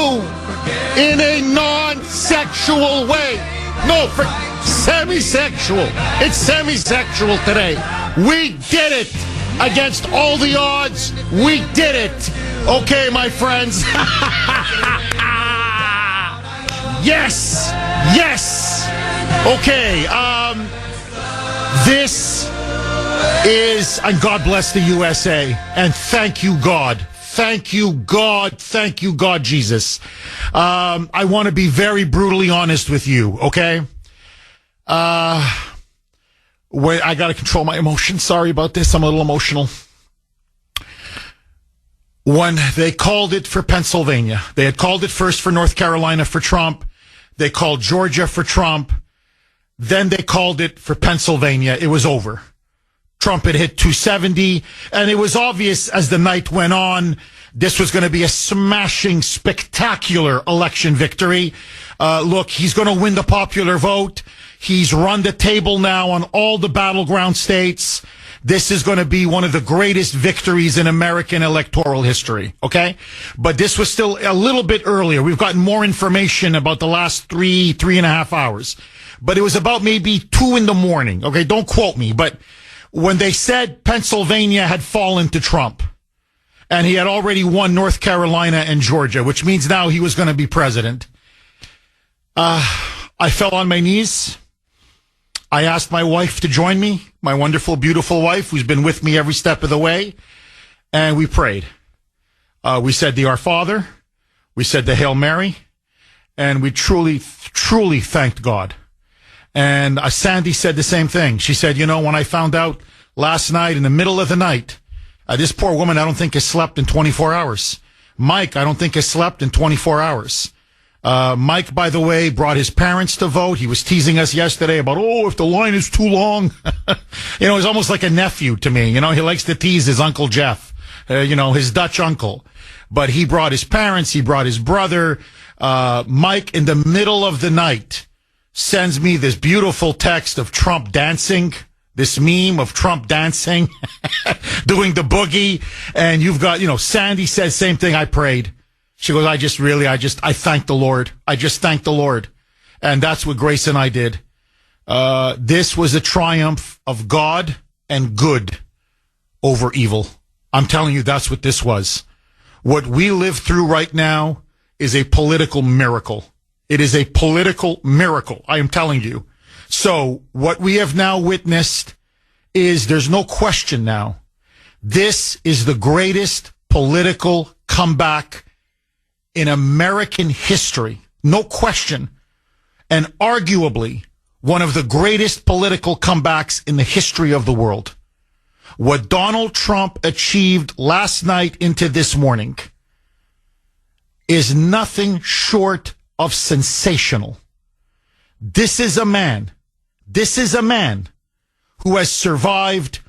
you in a non-sexual way. No, for semi-sexual. It's semi-sexual today. We did it against all the odds. We did it. Okay, my friends. Yes. Yes. Okay. This is, and God bless the USA, and thank you, God. Thank you, God. Thank you, God, Jesus. I want to be very brutally honest with you, okay? Wait, I got to control my emotions. Sorry about this. I'm a little emotional. When they called it for Pennsylvania, they had called it first for North Carolina for Trump. They called Georgia for Trump. Then they called it for Pennsylvania. It was over. Trump had hit 270, and it was obvious as the night went on, this was going to be a smashing, spectacular election victory. Look, he's going to win the popular vote. He's run the table now on all the battleground states. This is going to be one of the greatest victories in American electoral history, okay? But this was still a little bit earlier. We've gotten more information about the last three and a half hours. But it was about maybe 2 a.m, okay? Don't quote me, but when they said Pennsylvania had fallen to Trump, and he had already won North Carolina and Georgia, which means now he was going to be president, I fell on my knees. I asked my wife to join me, my wonderful, beautiful wife, who's been with me every step of the way, and we prayed. We said the Our Father, we said the Hail Mary, and we truly, truly thanked God. And Sandy said the same thing. She said, you know, when I found out last night in the middle of the night, this poor woman I don't think has slept in 24 hours. Mike, I don't think has slept in 24 hours. Mike, by the way, brought his parents to vote. He was teasing us yesterday about, if the line is too long. You know, he's almost like a nephew to me. You know, he likes to tease his Uncle Jeff, his Dutch uncle. But he brought his parents. He brought his brother. Mike, in the middle of the night, sends me this beautiful text of Trump dancing, this meme of Trump dancing, doing the boogie. And you've got, Sandy says same thing. I prayed. She goes, I thank the Lord. I just thank the Lord. And that's what Grace and I did. This was a triumph of God and good over evil. I'm telling you, that's what this was. What we live through right now is a political miracle. It is a political miracle, I am telling you. So what we have now witnessed is, there's no question now, this is the greatest political comeback in American history. No question. And arguably one of the greatest political comebacks in the history of the world. What Donald Trump achieved last night into this morning is nothing short of sensational. This is a man who has survived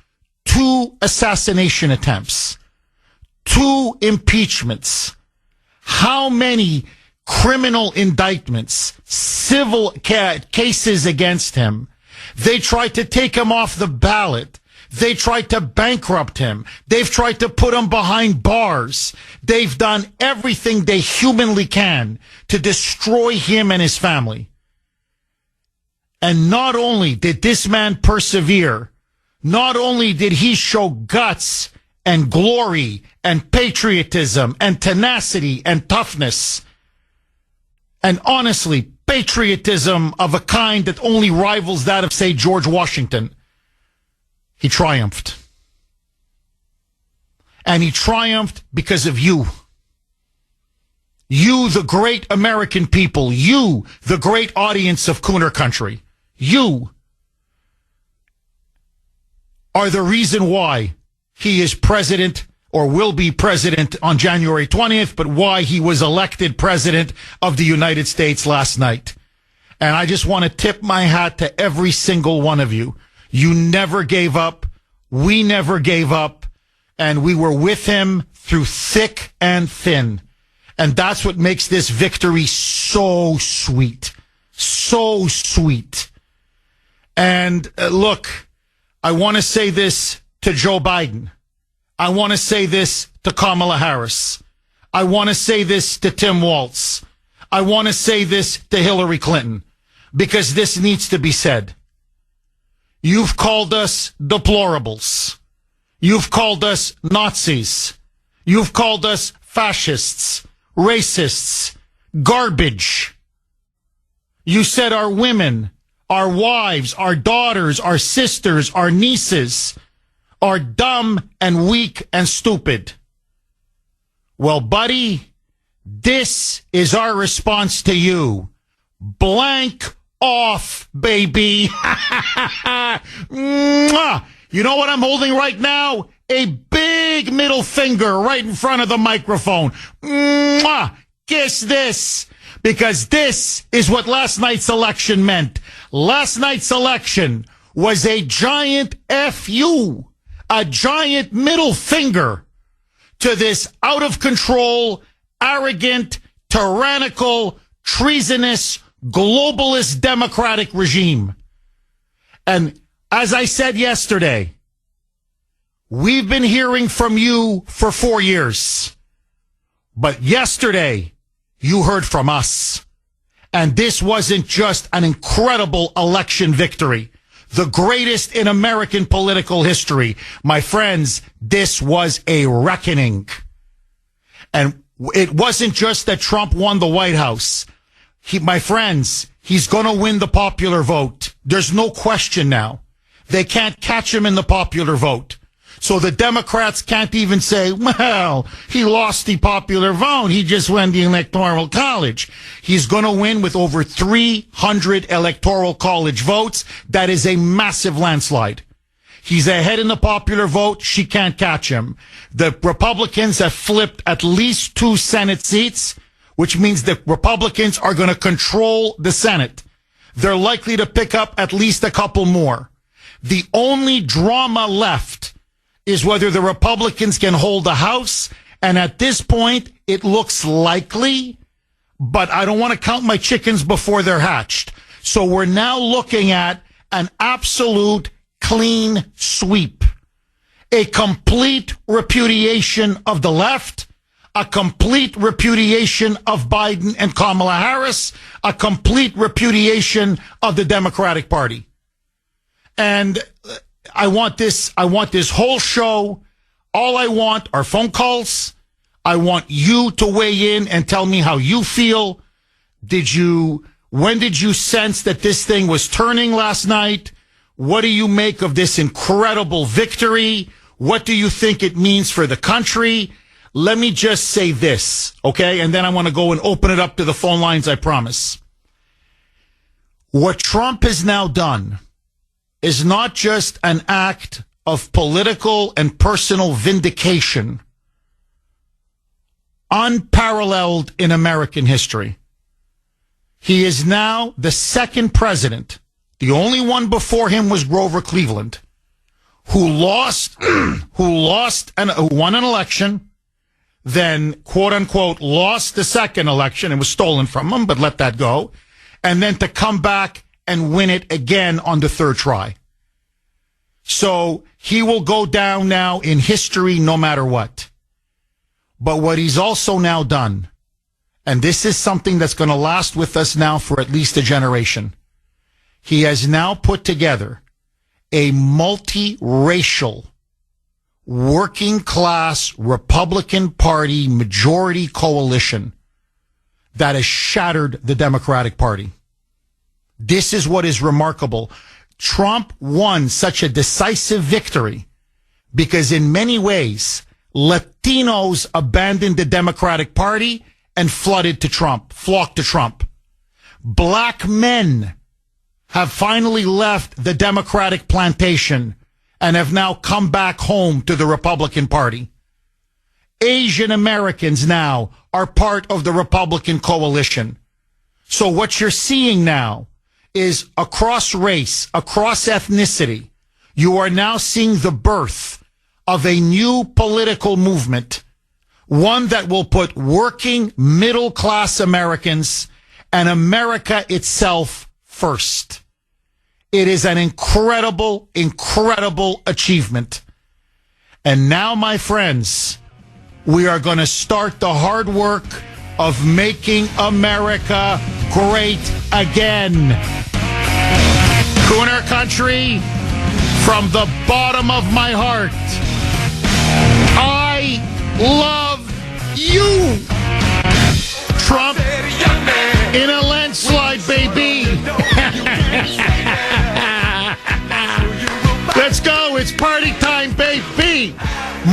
2 assassination attempts, 2 impeachments. How many criminal indictments, civil cases against him? They tried to take him off the ballot. They tried to bankrupt him. They've tried to put him behind bars. They've done everything they humanly can to destroy him and his family. And not only did this man persevere, not only did he show guts and glory and patriotism and tenacity and toughness, and honestly, patriotism of a kind that only rivals that of, say, George Washington. He triumphed. And he triumphed because of you. You, the great American people. You, the great audience of Kuhner Country. You are the reason why he is president, or will be president on January 20th, but why he was elected president of the United States last night. And I just want to tip my hat to every single one of you. You never gave up. We never gave up. And we were with him through thick and thin. And that's what makes this victory so sweet. So sweet. And look, I want to say this to Joe Biden. I want to say this to Kamala Harris. I want to say this to Tim Walz. I want to say this to Hillary Clinton, because this needs to be said. You've called us deplorables. You've called us Nazis. You've called us fascists, racists, garbage. You said our women, our wives, our daughters, our sisters, our nieces are dumb and weak and stupid. Well, buddy, this is our response to you. Blank off, baby. Mwah! You know what I'm holding right now? A big middle finger right in front of the microphone. Mwah! Kiss this. Because this is what last night's election meant. Last night's election was a giant F-U, a giant middle finger to this out of control, arrogant, tyrannical, treasonous, globalist democratic regime. And as I said yesterday, we've been hearing from you for 4 years. But yesterday, you heard from us. And this wasn't just an incredible election victory, the greatest in American political history. My friends, this was a reckoning. And it wasn't just that Trump won the White House. My friends, he's going to win the popular vote. There's no question now. They can't catch him in the popular vote. So the Democrats can't even say, well, he lost the popular vote. He just won the Electoral College. He's going to win with over 300 Electoral College votes. That is a massive landslide. He's ahead in the popular vote. She can't catch him. The Republicans have flipped at least 2 Senate seats, which means the Republicans are going to control the Senate. They're likely to pick up at least a couple more. The only drama left is whether the Republicans can hold the House. And at this point, it looks likely, but I don't want to count my chickens before they're hatched. So we're now looking at an absolute clean sweep, a complete repudiation of the left, a complete repudiation of Biden and Kamala Harris, a complete repudiation of the Democratic Party. And I want this whole show. All I want are phone calls. I want you to weigh in and tell me how you feel. When did you sense that this thing was turning last night? What do you make of this incredible victory? What do you think it means for the country? Let me just say this, okay? And then I want to go and open it up to the phone lines, I promise. What Trump has now done is not just an act of political and personal vindication, unparalleled in American history. He is now the second president. The only one before him was Grover Cleveland, who won an election, then, quote unquote, lost the second election. It was stolen from him, but let that go. And then to come back and win it again on the third try. So he will go down now in history no matter what. But what he's also now done, and this is something that's going to last with us now for at least a generation, he has now put together a multiracial, working class Republican Party majority coalition that has shattered the Democratic Party. This is what is remarkable. Trump won such a decisive victory because in many ways, Latinos abandoned the Democratic Party and flocked to Trump. Black men have finally left the Democratic plantation and have now come back home to the Republican Party. Asian Americans now are part of the Republican coalition. So what you're seeing now is across race, across ethnicity, you are now seeing the birth of a new political movement, one that will put working middle-class Americans and America itself first. It is an incredible, incredible achievement. And now, my friends, we are going to start the hard work of making America great again. Kuhner country, from the bottom of my heart, I love you. Trump in a landslide, baby. Let's go. It's party time, baby.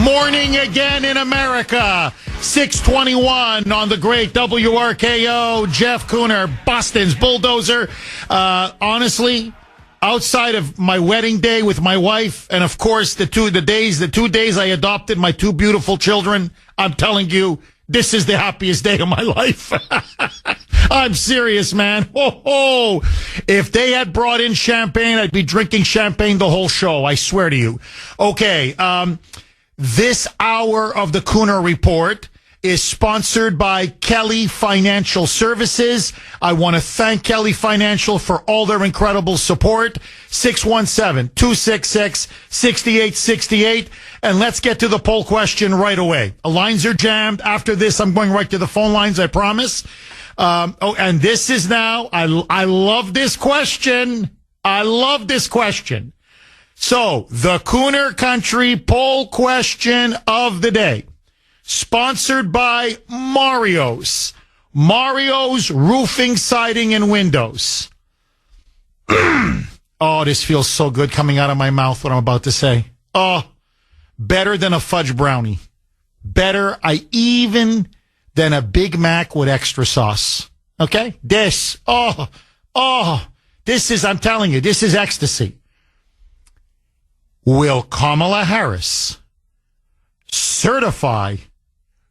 Morning again in America. 621 on the great WRKO. Jeff Kuhner, Boston's bulldozer. Honestly, outside of my wedding day with my wife, and of course the 2 days I adopted my 2 beautiful children, I'm telling you, this is the happiest day of my life. I'm serious, man. Oh, if they had brought in champagne, I'd be drinking champagne the whole show. I swear to you. Okay. This hour of the Kuhner Report is sponsored by Kelly Financial Services. I want to thank Kelly Financial for all their incredible support. 617-266-6868. And let's get to the poll question right away. Lines are jammed. After this, I'm going right to the phone lines, I promise. And this is now, I love this question. I love this question. So, the Kuhner Country poll question of the day, sponsored by Mario's Roofing, Siding, and Windows. Oh, this feels so good coming out of my mouth, what I'm about to say. Oh, better than a fudge brownie. Better even than a Big Mac with extra sauce. Okay? This is, I'm telling you, this is ecstasy. Will Kamala Harris certify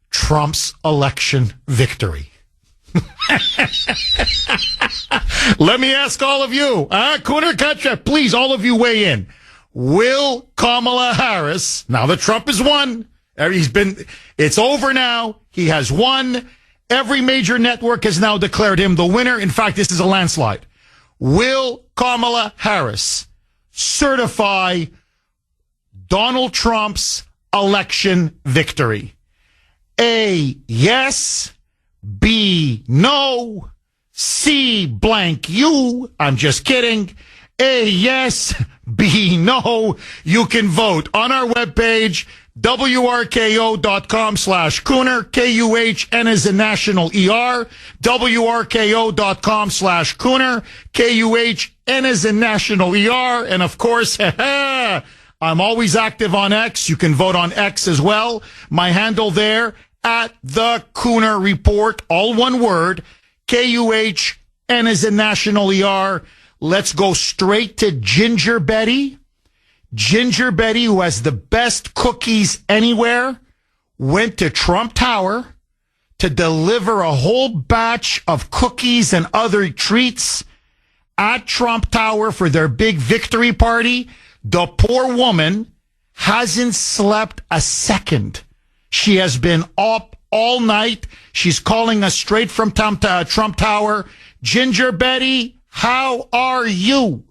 Trump's election victory? Let me ask all of you, Kuhner Country, please, all of you weigh in. Will Kamala Harris, now that Trump has won, it's over now, he has won, every major network has now declared him the winner. In fact, this is a landslide. Will Kamala Harris certify Donald Trump's election victory? A, yes. B, no. C, blank you. I'm just kidding. A, yes. B, no. You can vote on our webpage, WRKO.com/Kuhner, KUHN is a national ER, WRKO.com/Kuhner, KUHN is a national ER, and of course, I'm always active on X. You can vote on X as well. My handle there, at the Kuhner Report, all one word, KUHN is a national ER. Let's go straight to Ginger Betty. Ginger Betty, who has the best cookies anywhere, went to Trump Tower to deliver a whole batch of cookies and other treats at Trump Tower for their big victory party. The poor woman hasn't slept a second. She has been up all night. She's calling us straight from Trump Tower. Ginger Betty, how are you?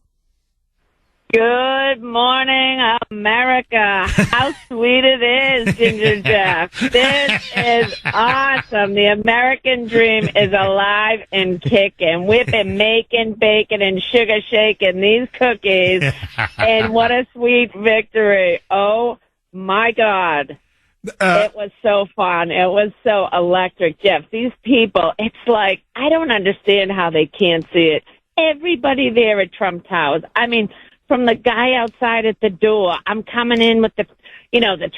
Good morning, America. How sweet it is, Ginger Jeff. This is awesome. The American dream is alive and kicking. We've been making, baking, and sugar shaking these cookies. And what a sweet victory. Oh, my God. It was so fun. It was so electric, Jeff. These people, it's like, I don't understand how they can't see it. Everybody there at Trump Towers. I mean, from the guy outside at the door, I'm coming in with the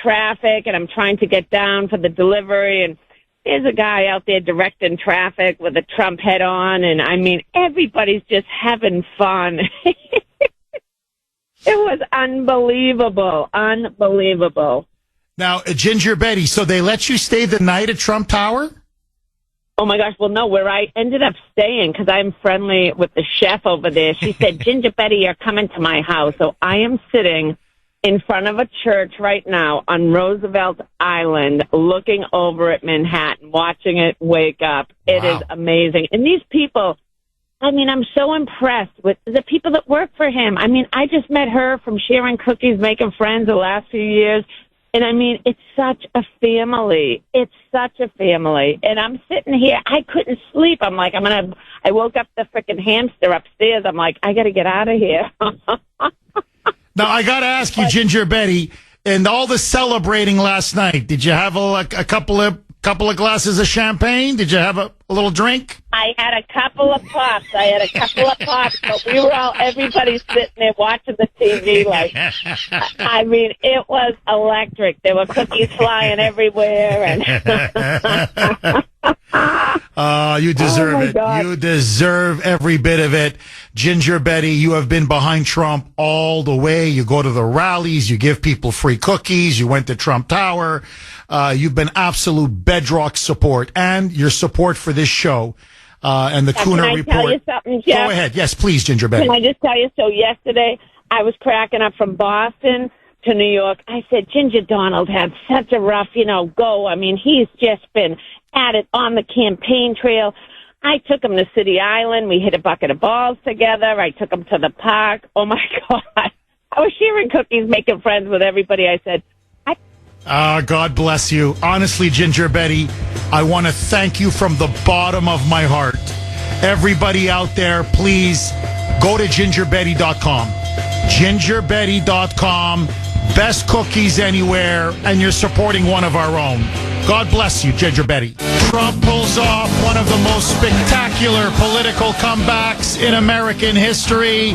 traffic, and I'm trying to get down for the delivery, and there's a guy out there directing traffic with a Trump head on, and I mean, everybody's just having fun. It was unbelievable, unbelievable. Now, Ginger Betty, so they let you stay the night at Trump Tower? Oh, my gosh. Well, no, where I ended up staying, because I'm friendly with the chef over there, she said, Ginger Betty, you're coming to my house. So I am sitting in front of a church right now on Roosevelt Island, looking over at Manhattan, watching it wake up. It is amazing. And these people, I mean, I'm so impressed with the people that work for him. I mean, I just met her from sharing cookies, making friends the last few years. And I mean, it's such a family. It's such a family. And I'm sitting here, I couldn't sleep. I'm like, I woke up the frickin' hamster upstairs. I'm like, I got to get out of here. Now, I got to ask you, Ginger Betty, and all the celebrating last night, did you have a couple of glasses of champagne? Did you have a little drink? I had a couple of pops. But we were everybody sitting there watching the TV. Like, I mean, it was electric. There were cookies flying everywhere. And you deserve it. God. You deserve every bit of it. Ginger Betty, you have been behind Trump all the way. You go to the rallies. You give people free cookies. You went to Trump Tower. You've been absolute bedrock support, and your support for this show and the Kuhner Report. Can I tell you something, Jeff? Go ahead. Yes, please, Ginger Betty. Can I just tell you? So yesterday, I was cracking up from Boston to New York. I said, Ginger Donald had such a rough, go. I mean, he's just been at it on the campaign trail. I took him to City Island. We hit a bucket of balls together. I took him to the park. Oh, my God. I was sharing cookies, making friends with everybody. I said, God bless you. Honestly, Ginger Betty, I want to thank you from the bottom of my heart. Everybody out there, please go to gingerbetty.com. Gingerbetty.com. Best cookies anywhere, and you're supporting one of our own. God bless you, Ginger Betty. Trump pulls off one of the most spectacular political comebacks in American history,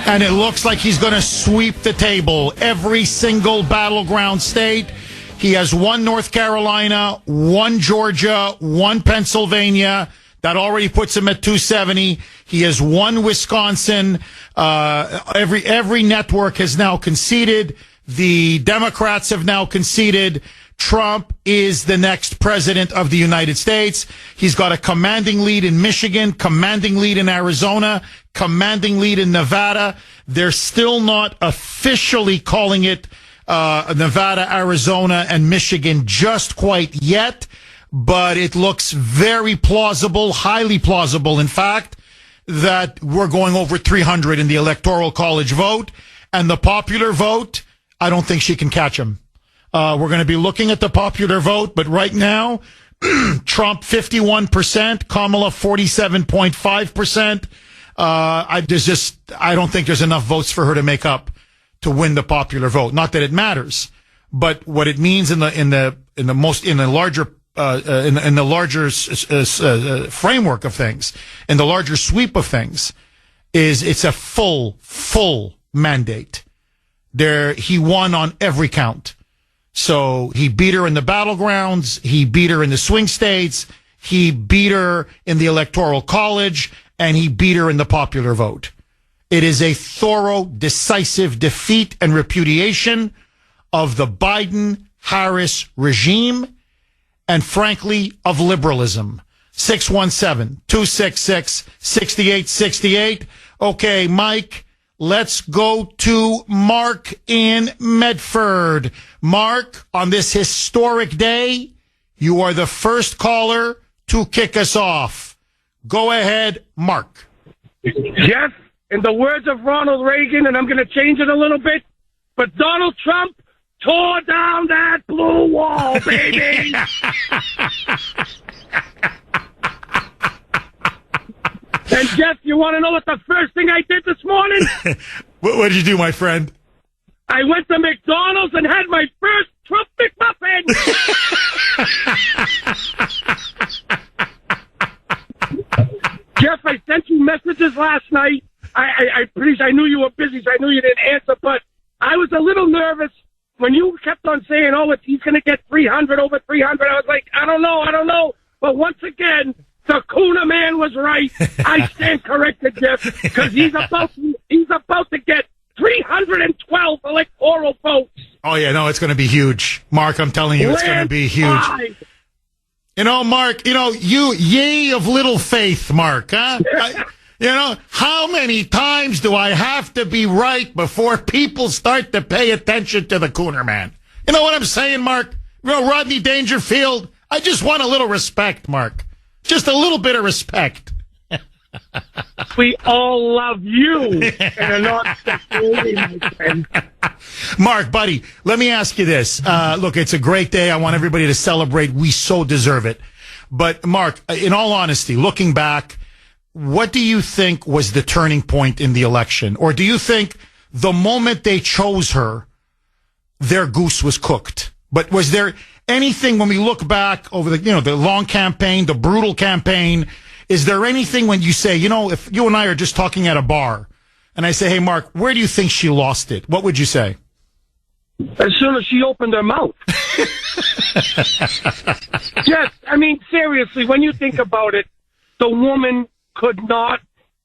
and it looks like he's going to sweep the table. Every single battleground state. He has one North Carolina, one Georgia, one Pennsylvania. That already puts him at 270. He has one Wisconsin. Every network has now conceded. The Democrats have now conceded. Trump is the next president of the United States. He's got a commanding lead in Michigan, commanding lead in Arizona, commanding lead in Nevada. They're still not officially calling it Nevada, Arizona, and Michigan just quite yet, but it looks very plausible, highly plausible, in fact, that we're going over 300 in the Electoral College vote, and the popular vote, I don't think she can catch him. We're going to be looking at the popular vote, but right now, Trump 51%, Kamala 47.5%. I don't think there's enough votes for her to make up to win the popular vote. Not that it matters, but what it means in the larger framework of things, in the larger sweep of things, is it's a full mandate. He won on every count. So he beat her in the battlegrounds. He beat her in the swing states. He beat her in the Electoral College, and he beat her in the popular vote. It is a thorough, decisive defeat and repudiation of the Biden-Harris regime and, frankly, of liberalism. 617-266-6868. Okay, Mike, let's go to Mark in Medford. Mark, on this historic day, you are the first caller to kick us off. Go ahead, Mark. Yes, in the words of Ronald Reagan, and I'm going to change it a little bit, but Donald Trump tore down that blue wall, baby. And Jeff, you want to know what the first thing I did this morning? What did you do, my friend? I went to McDonald's and had my first Trump McMuffin. Jeff, I sent you messages last night. I knew you were busy, so I knew you didn't answer, but I was a little nervous when you kept on saying, he's going to get 300, over 300. I was like, I don't know. But once again, the Kuhner man was right. I stand corrected, Jeff, because he's about to get 312 electoral votes. Oh, yeah, no, it's going to be huge. Mark, I'm telling you, it's going to be huge. Mark, you ye of little faith, Mark, huh? How many times do I have to be right before people start to pay attention to the Kuhner man? You know what I'm saying, Mark? Rodney Dangerfield, I just want a little respect, Mark. Just a little bit of respect. We all love you and are not my friend. Mark, buddy, let me ask you this. Look, it's a great day. I want everybody to celebrate. We so deserve it. But, Mark, in all honesty, looking back, what do you think was the turning point in the election? Or do you think the moment they chose her, their goose was cooked? But was there anything when we look back over the long campaign, the brutal campaign, is there anything when you say, if you and I are just talking at a bar and I say, hey, Mark, where do you think she lost it? What would you say? As soon as she opened her mouth. Yes, I mean, seriously, when you think about it, the woman could not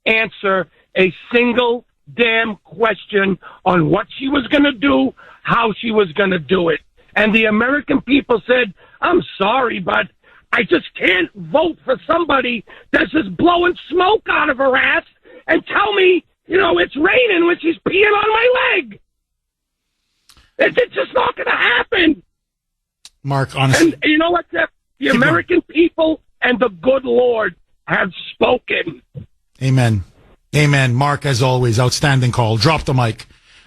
answer a single damn question on what she was going to do, how she was going to do it. And the American people said, I'm sorry, but I just can't vote for somebody that's just blowing smoke out of her ass and tell me, it's raining when she's peeing on my leg. It's just not going to happen. Mark, honestly. And you know what, Jeff? The American people and the good Lord have spoken. Amen. Amen. Mark, as always, outstanding call. Drop the mic.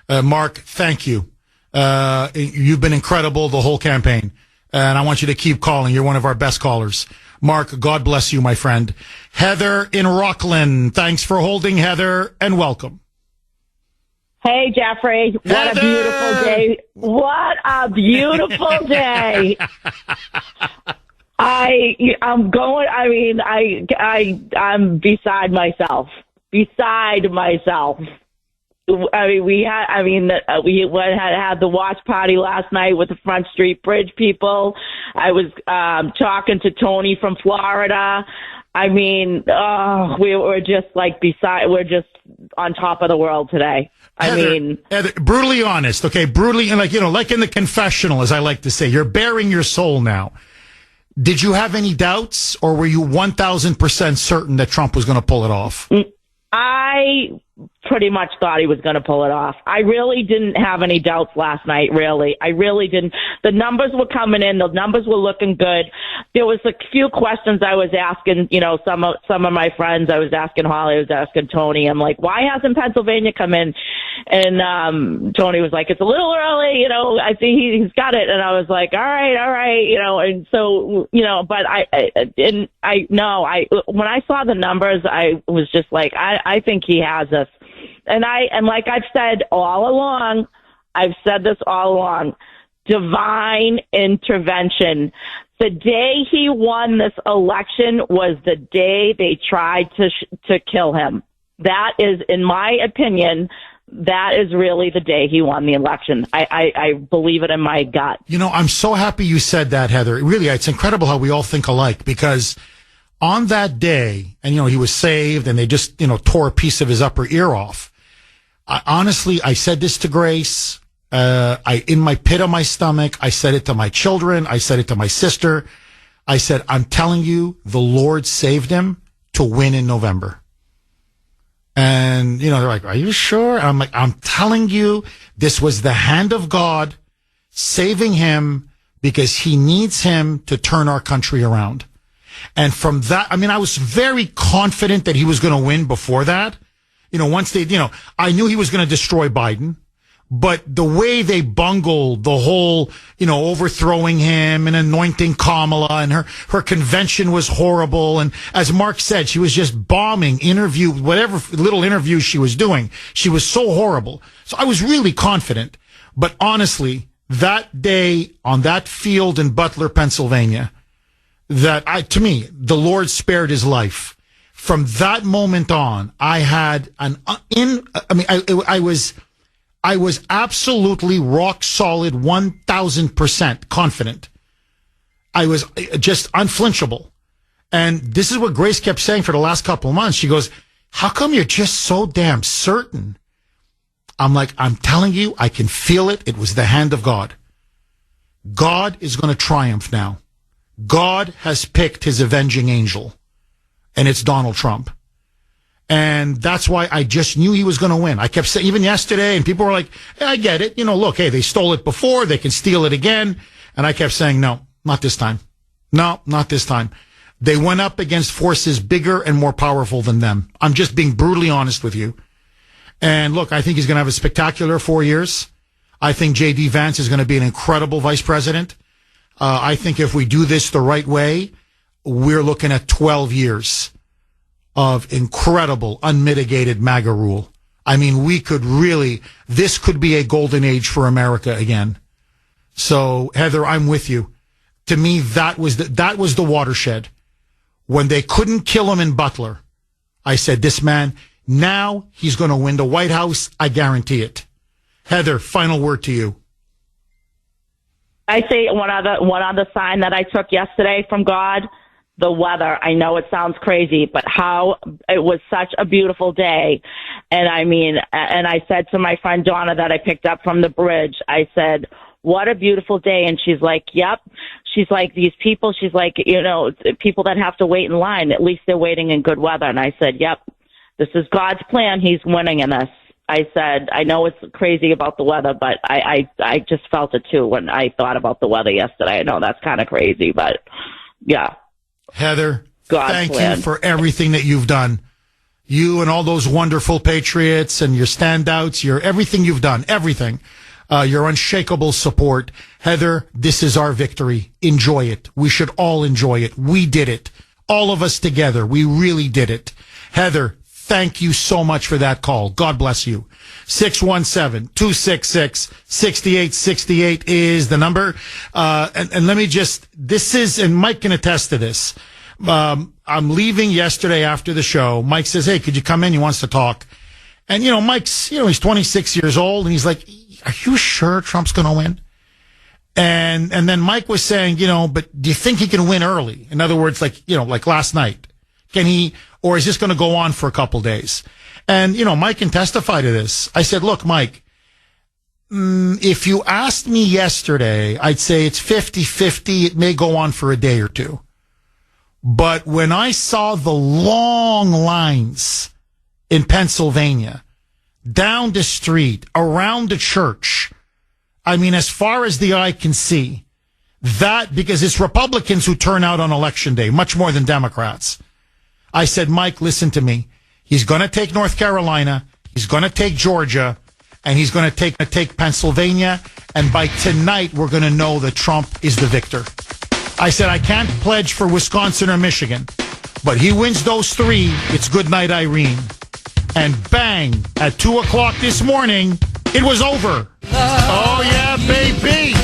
Mark, thank you. You've been incredible the whole campaign. And I want you to keep calling. You're one of our best callers. Mark, God bless you, my friend. Heather in Rockland. Thanks for holding, Heather, and welcome. Hey, Jeffrey. What a beautiful day. What a beautiful day. I'm beside myself. Beside myself. We had the watch party last night with the Front Street Bridge people. I was talking to Tony from Florida. We were just we're just on top of the world today. Heather, brutally honest, okay? Brutally, and like in the confessional, as I like to say, you're bearing your soul now. Did you have any doubts, or were you 1,000% certain that Trump was going to pull it off? I pretty much thought he was going to pull it off. I really didn't have any doubts last night, really. I really didn't. The numbers were coming in. The numbers were looking good. There was a few questions I was asking, some of my friends. I was asking Holly, I was asking Tony. I'm like, why hasn't Pennsylvania come in? And Tony was like, it's a little early, I think he's got it. And I was like, all right, and so, but when I saw the numbers, I was just like, I think he has us. And like I've said all along, divine intervention. The day he won this election was the day they tried to kill him. That is, in my opinion, that is really the day he won the election. I believe it in my gut. I'm so happy you said that, Heather. Really, it's incredible how we all think alike, because on that day, and he was saved, and they just tore a piece of his upper ear off. Honestly, I said this to Grace. In my pit of my stomach, I said it to my children. I said it to my sister. I said, I'm telling you, the Lord saved him to win in November. And, they're like, are you sure? I'm like, I'm telling you, this was the hand of God saving him because he needs him to turn our country around. And from that, I was very confident that he was going to win before that. Once I knew he was going to destroy Biden. But the way they bungled the whole, overthrowing him and anointing Kamala, and her convention was horrible. And as Mark said, she was just bombing whatever little interviews she was doing. She was so horrible. So I was really confident. But honestly, that day on that field in Butler, Pennsylvania, to me, the Lord spared his life. From that moment on, I had I was absolutely rock solid 1,000% confident. I was just unflinchable. And this is what Grace kept saying for the last couple of months. She goes, how come you're just so damn certain? I'm like, I'm telling you, I can feel it. It was the hand of God. God is going to triumph now. God has picked his avenging angel, and it's Donald Trump. And that's why I just knew he was going to win. I kept saying, even yesterday, and people were like, hey, I get it. Look, hey, they stole it before. They can steal it again. And I kept saying, no, not this time. No, not this time. They went up against forces bigger and more powerful than them. I'm just being brutally honest with you. And look, I think he's going to have a spectacular 4 years. I think J.D. Vance is going to be an incredible vice president. I think if we do this the right way, we're looking at 12 years of incredible, unmitigated MAGA rule. I mean, this could be a golden age for America again. So, Heather, I'm with you. To me, that was the watershed. When they couldn't kill him in Butler, I said, this man, now he's going to win the White House. I guarantee it. Heather, final word to you. I say one other sign that I took yesterday from God, the weather. I know it sounds crazy, but how it was such a beautiful day. And I mean, and I said to my friend Donna that I picked up from the bridge, I said, what a beautiful day. And she's like, yep. She's like, these people, she's like, people that have to wait in line, at least they're waiting in good weather. And I said, yep, this is God's plan. He's winning in this. I said, I know it's crazy about the weather, but I just felt it too when I thought about the weather yesterday. I know that's kind of crazy, but yeah. Heather, God's thank plan. you for everything that you've done. You and all those wonderful patriots and your standouts, everything you've done, everything. Your unshakable support. Heather, this is our victory. Enjoy it. We should all enjoy it. We did it. All of us together. We really did it. Heather, thank you so much for that call. God bless you. 617-266-6868 is the number. And let me and Mike can attest to this. I'm leaving yesterday after the show. Mike says, hey, could you come in? He wants to talk. And, Mike's, he's 26 years old and he's like, are you sure Trump's going to win? And then Mike was saying, but do you think he can win early? In other words, like last night, can he, or is this going to go on for a couple days? And, Mike can testify to this. I said, look, Mike, if you asked me yesterday, I'd say it's 50-50. It may go on for a day or two. But when I saw the long lines in Pennsylvania, down the street, around the church, I mean, as far as the eye can see, because it's Republicans who turn out on Election Day, much more than Democrats. I said, Mike, listen to me. He's going to take North Carolina. He's going to take Georgia. And he's going to take Pennsylvania. And by tonight, we're going to know that Trump is the victor. I said, I can't pledge for Wisconsin or Michigan. But he wins those three. It's good night, Irene. And bang, at 2 o'clock this morning, it was over. Oh, yeah, baby.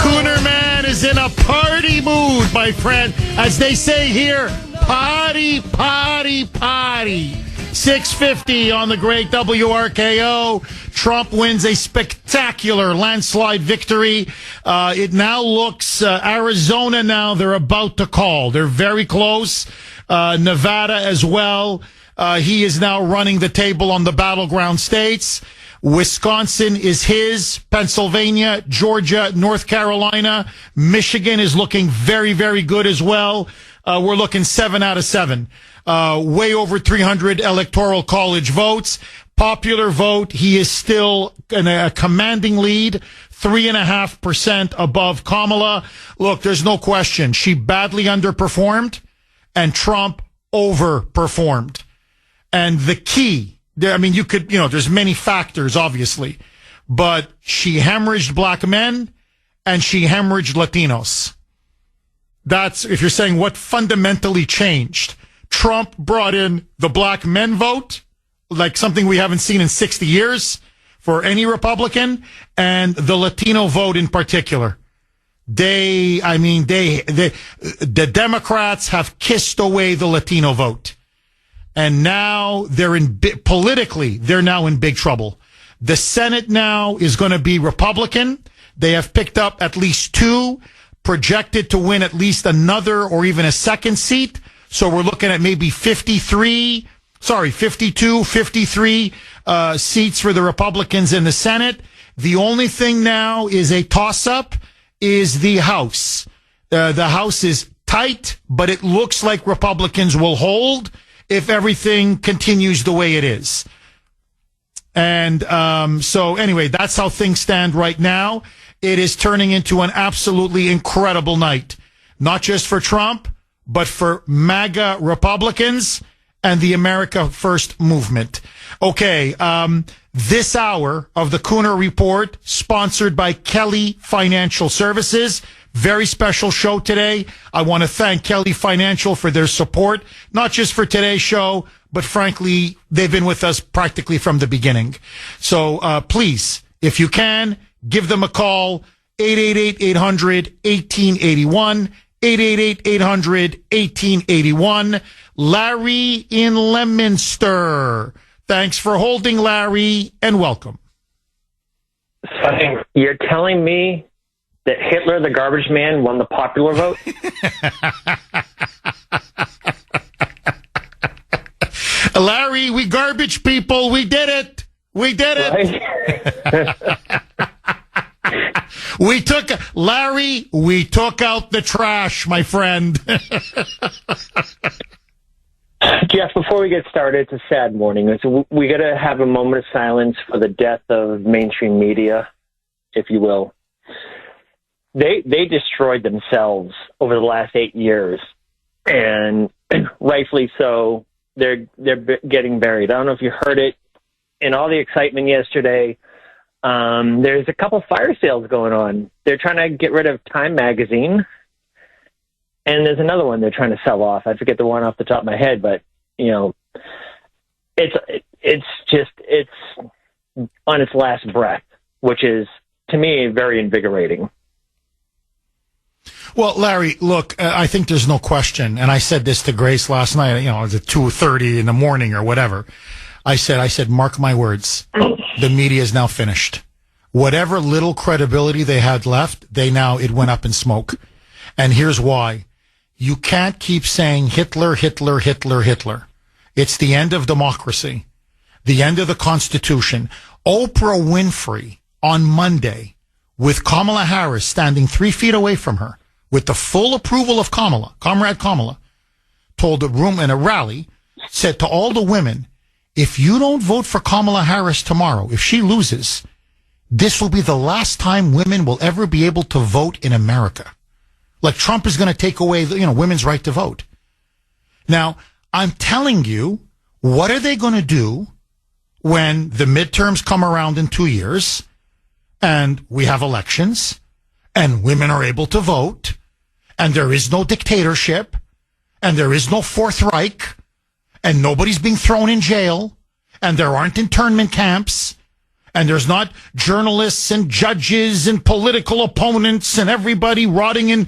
Kuhner man is in a party mood, my friend. As they say here, party, party, party. 6:50 on the great WRKO. Trump wins a spectacular landslide victory. It now looks, Arizona now, they're about to call. They're very close. Nevada as well. He is now running the table on the battleground states. Wisconsin is his. Pennsylvania, Georgia, North Carolina, Michigan is looking very, very good as well. We're looking 7 out of 7. Way over 300 electoral college votes. Popular vote, he is still in a commanding lead, 3.5% above Kamala. Look, there's no question. She badly underperformed and Trump overperformed. And the key, there's many factors, obviously, but she hemorrhaged black men and she hemorrhaged Latinos. That's, if you're saying what fundamentally changed. Trump brought in the black men vote, like something we haven't seen in 60 years for any Republican, and the Latino vote in particular. The Democrats have kissed away the Latino vote. And now politically, they're now in big trouble. The Senate now is going to be Republican. They have picked up at least 2, projected to win at least another or even a second seat. So we're looking at maybe 52, 53 seats for the Republicans in the Senate. The only thing now is a toss-up is the House. The House is tight, but it looks like Republicans will hold if everything continues the way it is. And so anyway, that's how things stand right now. It is turning into an absolutely incredible night, not just for Trump, but for MAGA Republicans and the America First movement. Okay, this hour of the Kuhner Report, sponsored by Kelly Financial Services. Very special show today. I want to thank Kelly Financial for their support, not just for today's show, but frankly, they've been with us practically from the beginning. So please, if you can, give them a call, 888-800-1881, 888-800-1881. Larry in Leominster. Thanks for holding, Larry, and welcome. You're telling me that Hitler, the garbage man, won the popular vote? Larry, we garbage people. We did it. We did it. Right? Larry, we took out the trash, my friend. Jeff, before we get started, it's a sad morning. We got to have a moment of silence for the death of mainstream media, if you will. They destroyed themselves over the last 8 years, and rightfully so. They're getting buried. I don't know if you heard it in all the excitement yesterday. There's a couple fire sales going on. They're trying to get rid of Time magazine, and there's another one they're trying to sell off. I forget the one off the top of my head, but it's on its last breath, which is to me very invigorating. Well, Larry, look, I think there's no question, and I said this to Grace last night, it was at 2:30 in the morning or whatever. I said, mark my words, the media is now finished. Whatever little credibility they had left, it went up in smoke. And here's why. You can't keep saying Hitler, Hitler, Hitler, Hitler. It's the end of democracy, the end of the Constitution. Oprah Winfrey on Monday, with Kamala Harris standing 3 feet away from her, with the full approval of Comrade Kamala, told a room in a rally, said to all the women, if you don't vote for Kamala Harris tomorrow, if she loses, this will be the last time women will ever be able to vote in America. Like Trump is going to take away, women's right to vote. Now, I'm telling you, what are they going to do when the midterms come around in 2 years and we have elections and women are able to vote and there is no dictatorship and there is no Fourth Reich and nobody's being thrown in jail and there aren't internment camps and there's not journalists and judges and political opponents and everybody rotting in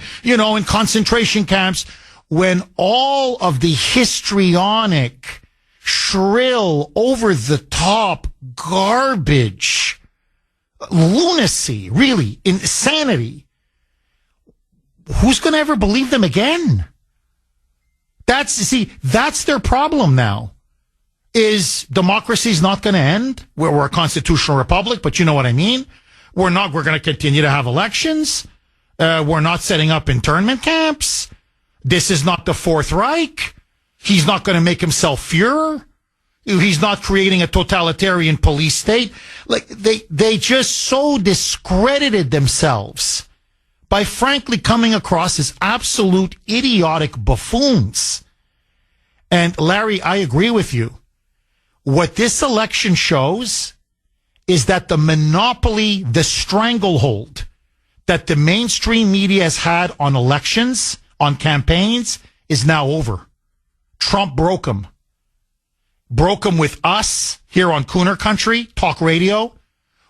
concentration camps, when all of the histrionic, shrill, over-the-top garbage, lunacy, really, insanity, who's going to ever believe them again? That's their problem now. Is democracy's not going to end? We're a constitutional republic, but you know what I mean? We're going to continue to have elections. We're not setting up internment camps. This is not the Fourth Reich. He's not going to make himself Führer. He's not creating a totalitarian police state. Like they just so discredited themselves by frankly coming across as absolute idiotic buffoons. And Larry, I agree with you. What this election shows is that the monopoly, the stranglehold that the mainstream media has had on elections, on campaigns, is now over. Trump broke them. Broke them with us here on Kuhner Country, talk radio,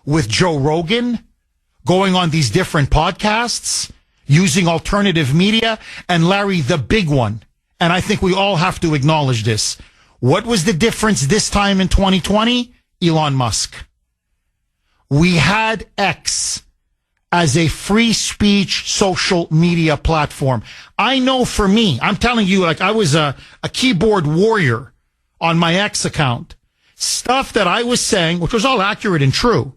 with Joe Rogan, going on these different podcasts, using alternative media, and Larry, the big one, and I think we all have to acknowledge this. What was the difference this time in 2020? Elon Musk. We had X as a free speech social media platform. I know for me, I'm telling you, like I was a keyboard warrior on my X account. Stuff that I was saying, which was all accurate and true,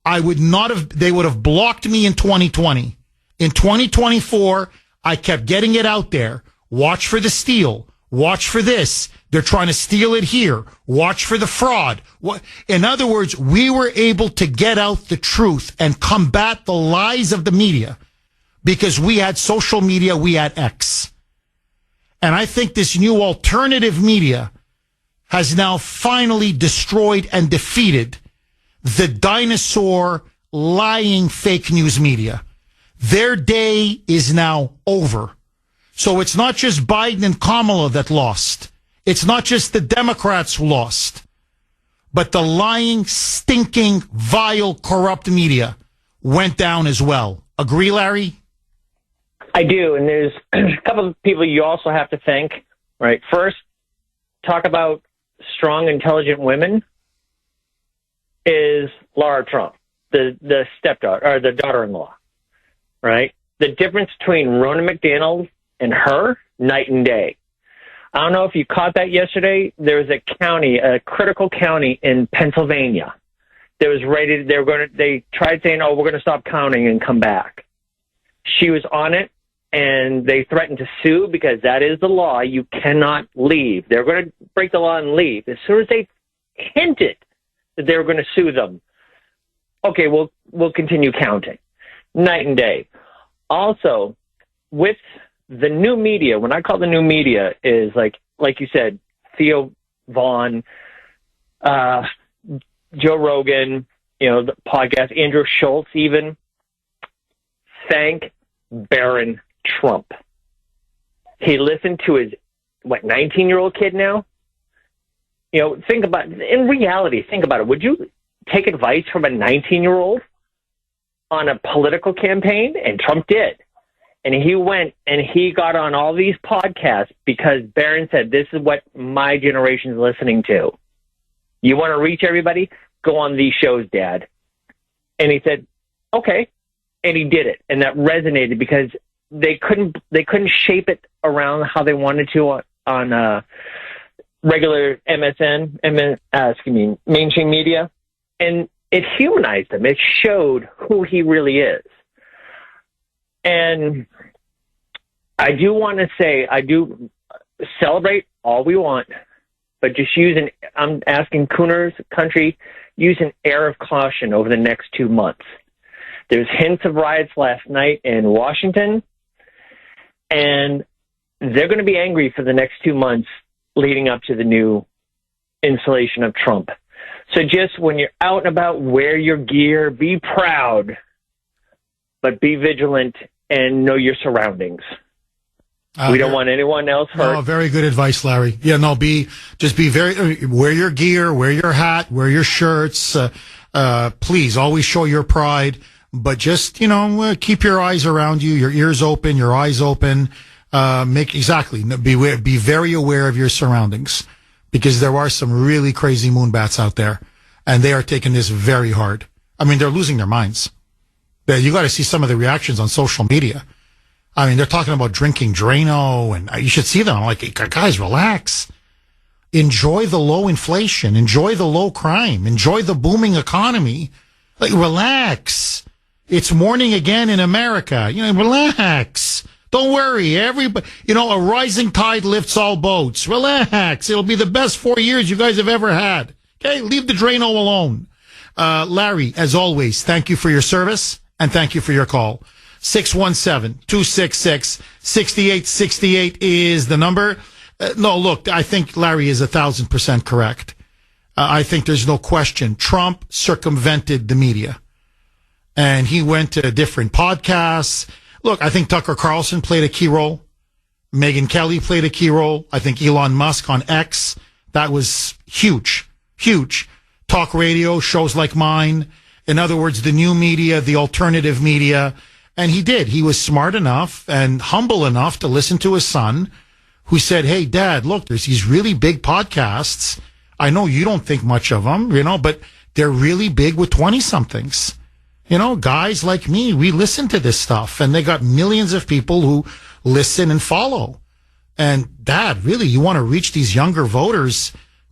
they would have blocked me in 2020. In 2024, I kept getting it out there. Watch for the steal. Watch for this. They're trying to steal it here. Watch for the fraud. In other words, we were able to get out the truth and combat the lies of the media because we had social media, we had X. And I think this new alternative media has now finally destroyed and defeated the dinosaur lying fake news media. Their day is now over. So it's not just Biden and Kamala that lost. It's not just the Democrats who lost. But the lying, stinking, vile, corrupt media went down as well. Agree, Larry? I do, and there's a couple of people you also have to thank, right? First, talk about strong, intelligent women is Laura Trump, the stepdaughter, or the daughter-in-law, right? The difference between Ronna McDaniel and her, night and day. I don't know if you caught that yesterday. There was a county, a critical county in Pennsylvania that was ready. They tried saying, "Oh, we're going to stop counting and come back." She was on it, and they threatened to sue because that is the law. You cannot leave. They're going to break the law and leave. As soon as they hinted that they were going to sue them, okay, we'll continue counting. Night and day. Also, with the new media, when I call the new media, is like you said, Theo Vaughn, Joe Rogan, the podcast, Andrew Schultz even. Thank Barron Trump. He listened to his, 19-year-old kid now? Think about it. Would you take advice from a 19-year-old on a political campaign? And Trump did. And he went and he got on all these podcasts because Barron said, this is what my generation is listening to. You want to reach everybody? Go on these shows, Dad. And he said, okay. And he did it. And that resonated because they couldn't shape it around how they wanted to on regular mainstream media. And it humanized him. It showed who he really is. And I do want to say, I do celebrate all we want, but just I'm asking Kuhner's country, use an air of caution over the next 2 months. There's hints of riots last night in Washington, and they're going to be angry for the next 2 months leading up to the new installation of Trump. So just when you're out and about, wear your gear, be proud, but be vigilant and know your surroundings. We don't want anyone else hurt. No, very good advice, Larry. Yeah, no, wear your gear, wear your hat, wear your shirts. Please always show your pride, but just, keep your eyes around you, your ears open, your eyes open. Be very aware of your surroundings because there are some really crazy moonbats out there and they are taking this very hard. I mean, they're losing their minds. You got to see some of the reactions on social media. I mean, they're talking about drinking Drano, and you should see them. I'm like, guys, relax. Enjoy the low inflation. Enjoy the low crime. Enjoy the booming economy. Like, relax. It's morning again in America. Relax. Don't worry. Everybody, a rising tide lifts all boats. Relax. It'll be the best 4 years you guys have ever had. Okay? Leave the Drano alone. Larry, as always, thank you for your service. And thank you for your call. 617-266-6868 is the number. No, look, I think Larry is 1,000% correct. I think there's no question. Trump circumvented the media. And he went to different podcasts. Look, I think Tucker Carlson played a key role. Megyn Kelly played a key role. I think Elon Musk on X, that was huge. Huge. Talk radio, shows like mine. In other words, the new media, the alternative media. And he did. He was smart enough and humble enough to listen to his son, who said, hey, Dad, look, there's these really big podcasts. I know you don't think much of them, but they're really big with 20-somethings. Guys like me, we listen to this stuff. And they got millions of people who listen and follow. And, Dad, really, you want to reach these younger voters,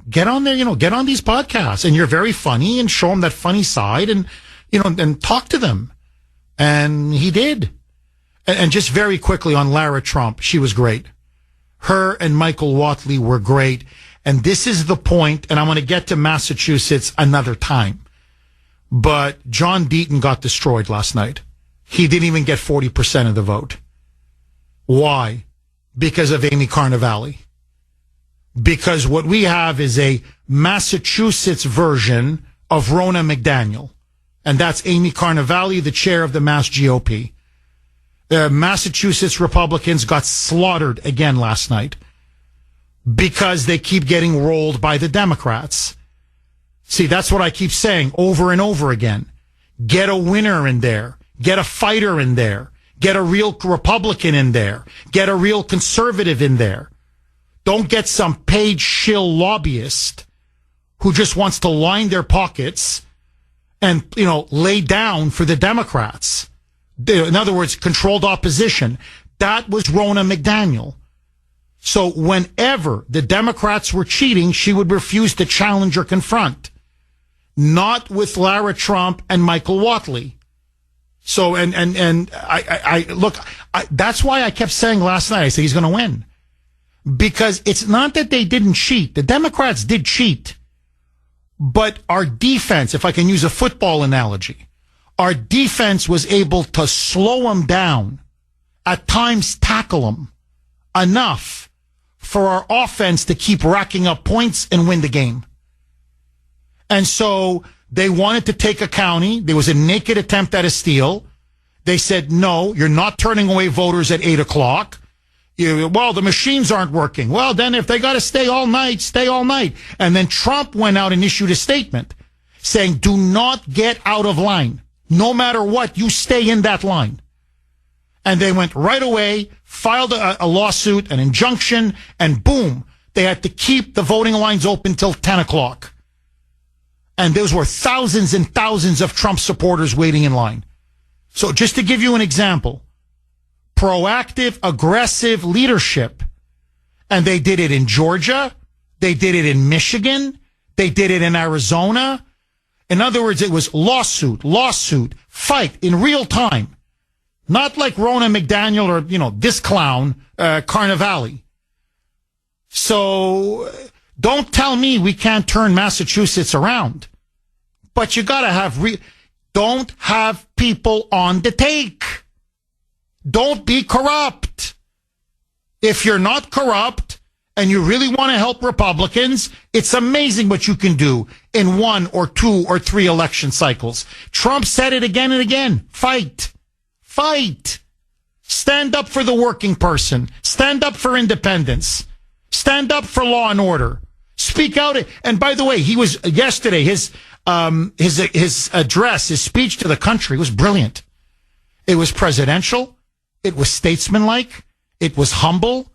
get on there, get on these podcasts, and you're very funny, and show them that funny side, and and talk to them. And he did. And just very quickly on Lara Trump, she was great. Her and Michael Watley were great. And this is the point, and I'm going to get to Massachusetts another time. But John Deaton got destroyed last night. He didn't even get 40% of the vote. Why? because of Amy Carnevale. Because what we have is a Massachusetts version of Rona McDaniel. And that's Amy Carnevale, the chair of the Mass GOP. The Massachusetts Republicans got slaughtered again last night because they keep getting rolled by the Democrats. See, that's what I keep saying over and over again. Get a winner in there. Get a fighter in there. Get a real Republican in there. Get a real conservative in there. Don't get some paid shill lobbyist who just wants to line their pockets and, lay down for the Democrats. In other words, controlled opposition. That was Rona McDaniel. So whenever the Democrats were cheating, she would refuse to challenge or confront. Not with Lara Trump and Michael Whatley. So, that's why I kept saying last night, I said he's going to win. Because it's not that they didn't cheat. The Democrats did cheat. But our defense, if I can use a football analogy, our defense was able to slow them down, at times tackle them enough for our offense to keep racking up points and win the game. And so they wanted to take a county. There was a naked attempt at a steal. They said, no, you're not turning away voters at 8 o'clock. Well, the machines aren't working. Well, then if they got to stay all night, stay all night. And then Trump went out and issued a statement saying, do not get out of line. No matter what, you stay in that line. And they went right away, filed a lawsuit, an injunction, and boom, they had to keep the voting lines open till 10 o'clock. And those were thousands and thousands of Trump supporters waiting in line. So just to give you an example, proactive, aggressive leadership. And they did it in Georgia. They did it in Michigan. They did it in Arizona. In other words, it was lawsuit, fight in real time. Not like Rona McDaniel or, this clown, Carnevale. So don't tell me we can't turn Massachusetts around. But you gotta have don't have people on the take. Don't be corrupt. If you're not corrupt and you really want to help Republicans, it's amazing what you can do in 1 or 2 or 3 election cycles. Trump said it again and again. Fight. Stand up for the working person. Stand up for independence. Stand up for law and order. Speak out. And by the way, he was yesterday, his address, his speech to the country was brilliant. It was presidential. It was statesmanlike. It was humble.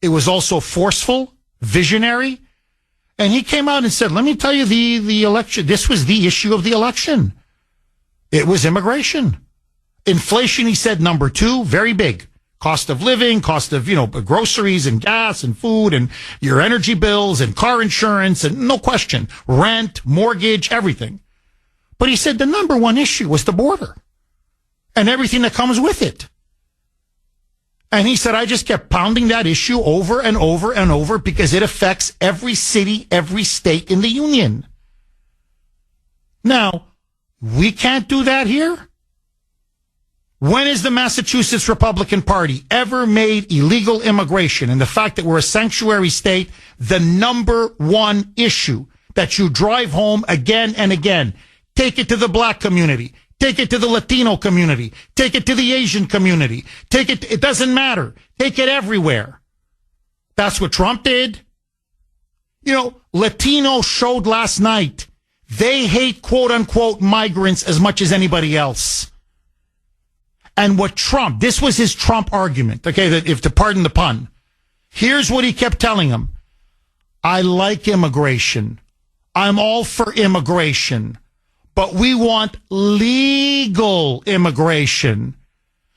It was also forceful, visionary. And he came out and said, let me tell you the election. This was the issue of the election. It was immigration. Inflation, he said, number 2, very big. Cost of living, cost of, groceries and gas and food and your energy bills and car insurance and no question, rent, mortgage, everything. But he said the number 1 issue was the border and everything that comes with it. And he said, I just kept pounding that issue over and over and over because it affects every city, every state in the union. Now, we can't do that here. When has the Massachusetts Republican Party ever made illegal immigration and the fact that we're a sanctuary state the number 1 issue that you drive home again and again? Take it to the black community. Take it to the Latino community. Take it to the Asian community. It doesn't matter. Take it everywhere. That's what Trump did. Latinos showed last night they hate quote unquote migrants as much as anybody else. And what Trump, this was his Trump argument, okay, that if to pardon the pun, here's what he kept telling them. I like immigration. I'm all for immigration. But we want legal immigration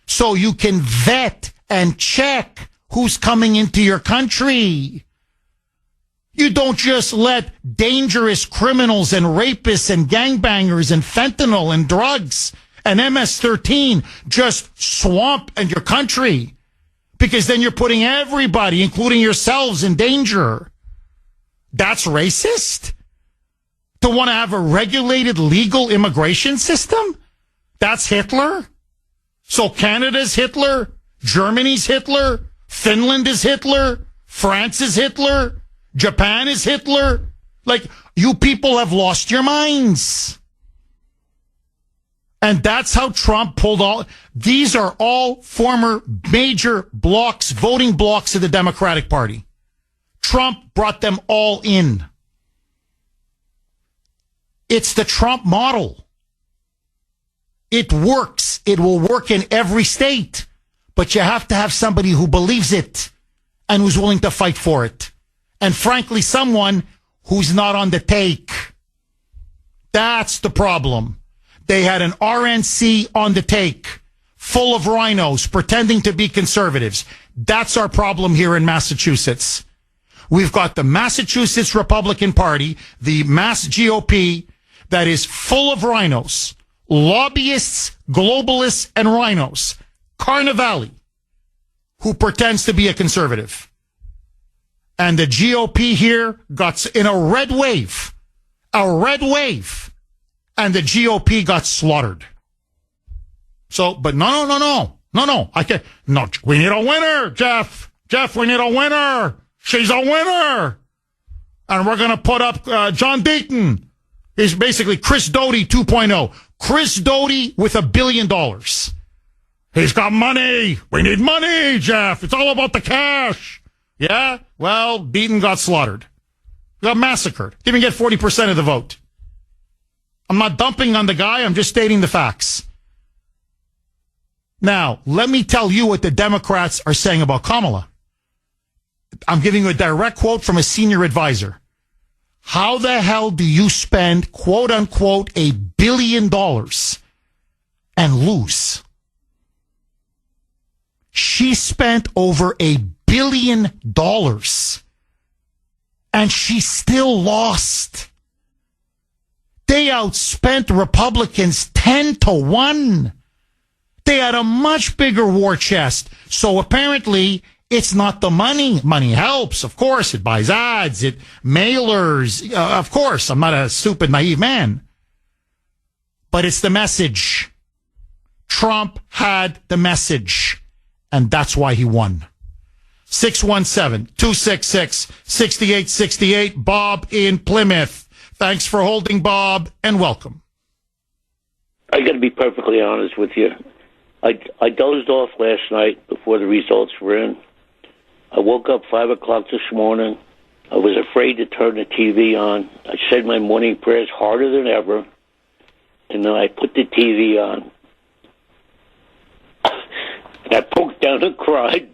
so you can vet and check who's coming into your country. You don't just let dangerous criminals and rapists and gangbangers and fentanyl and drugs and MS-13 just swamp in your country, because then you're putting everybody, including yourselves, in danger. That's racist? To want to have a regulated legal immigration system? That's Hitler? So Canada's Hitler? Germany's Hitler? Finland is Hitler. France is Hitler. Japan is Hitler. Like, you people have lost your minds. And that's how Trump pulled all. These are all former major blocks, voting blocks of the Democratic Party. Trump brought them all in. It's the Trump model. It works. It will work in every state. But you have to have somebody who believes it and who's willing to fight for it. And frankly, someone who's not on the take. That's the problem. They had an RNC on the take, full of rhinos pretending to be conservatives. That's our problem here in Massachusetts. We've got the Massachusetts Republican Party, the Mass GOP, that is full of rhinos, lobbyists, globalists, and rhinos. Carnivali, who pretends to be a conservative. And the GOP here got in a red wave, and the GOP got slaughtered. So, but no. I can't. No, we need a winner, Jeff. We need a winner. She's a winner. And we're going to put up John Deaton. He's basically Chris Doty 2.0. Chris Doty with $1 billion. He's got money. We need money, Jeff. It's all about the cash. Yeah? Well, Deaton got slaughtered. Got massacred. Didn't even get 40% of the vote. I'm not dumping on the guy. I'm just stating the facts. Now, let me tell you what the Democrats are saying about Kamala. I'm giving you a direct quote from a senior advisor. How the hell do you spend, quote unquote, $1 billion and lose? She spent over $1 billion and she still lost. They outspent Republicans 10-1. They had a much bigger war chest. So apparently, it's not the money. Money helps, of course. It buys ads, it mailers. Of course, I'm not a stupid, naive man. But it's the message. Trump had the message, and that's why he won. 617-266-6868. Bob in Plymouth. Thanks for holding, Bob, and welcome. I got to be perfectly honest with you. I dozed off last night before the results were in. I woke up 5 o'clock this morning. I was afraid to turn the TV on. I said my morning prayers harder than ever, and then I put the TV on. And I broke down and cried.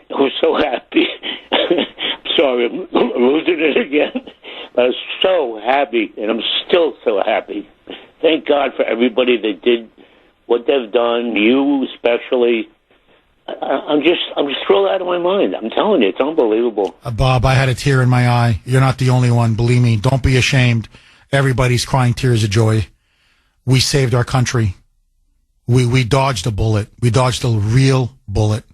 I was so happy. Sorry, I'm losing it again. But I was so happy, and I'm still so happy. Thank God for everybody that did what they've done, you especially. I'm just thrilled out of my mind. I'm telling you, it's unbelievable. Bob, I had a tear in my eye. You're not the only one. Believe me. Don't be ashamed. Everybody's crying tears of joy. We saved our country. We dodged a bullet. We dodged a real bullet.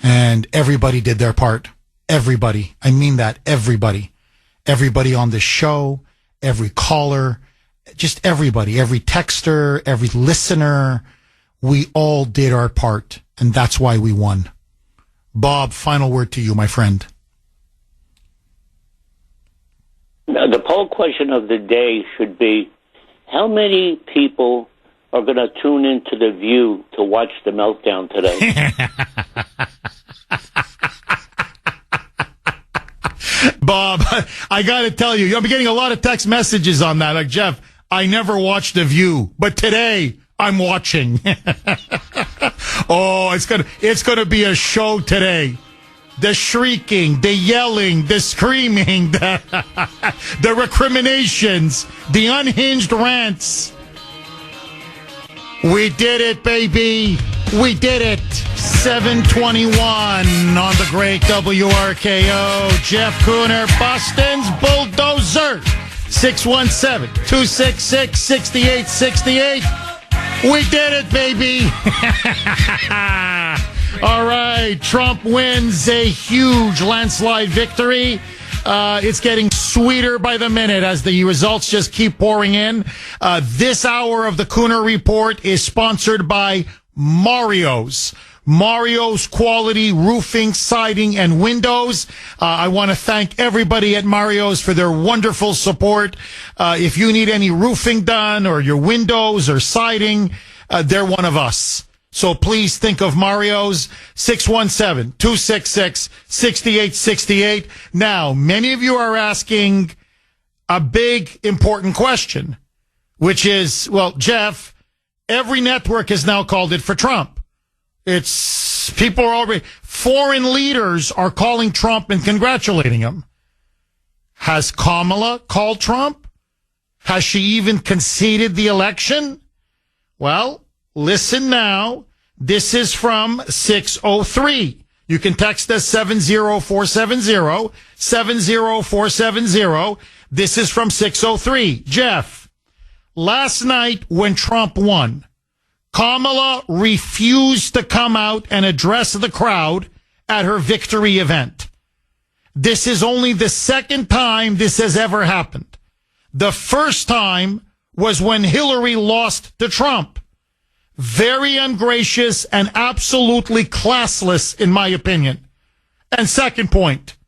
And everybody did their part. Everybody. I mean that. Everybody. Everybody on this show, every caller, just everybody, every texter, every listener. We all did our part, and that's why we won. Bob, final word to you, my friend. Now, the poll question of the day should be, how many people are going to tune into The View to watch the meltdown today? Bob, I got to tell you, I'm getting a lot of text messages on that. Like, Jeff, I never watched The View, but today I'm watching. Oh, it's gonna be a show today. The shrieking, the yelling, the screaming, the recriminations, the unhinged rants. We did it, baby. We did it. 721 on the great WRKO. Jeff Kuhner, Boston's Bulldozer. 617-266-6868. We did it, baby. All right. Trump wins a huge landslide victory. It's getting sweeter by the minute as the results just keep pouring in. This hour of the Kuhner Report is sponsored by Mario's. Mario's Quality Roofing, Siding, and Windows. I want to thank everybody at Mario's for their wonderful support. If you need any roofing done or your windows or siding, they're one of us. So please think of Mario's. 617-266-6868. Now, many of you are asking a big, important question, which is, well, Jeff, every network has now called it for Trump. It's people are already, foreign leaders are calling Trump and congratulating him. Has Kamala called Trump? Has she even conceded the election? Well, listen now. This is from 603. You can text us 70470, 70470. This is from 603. Jeff, last night when Trump won, Kamala refused to come out and address the crowd at her victory event. This is only the second time this has ever happened. The first time was when Hillary lost to Trump. Very ungracious and absolutely classless, in my opinion. And second point,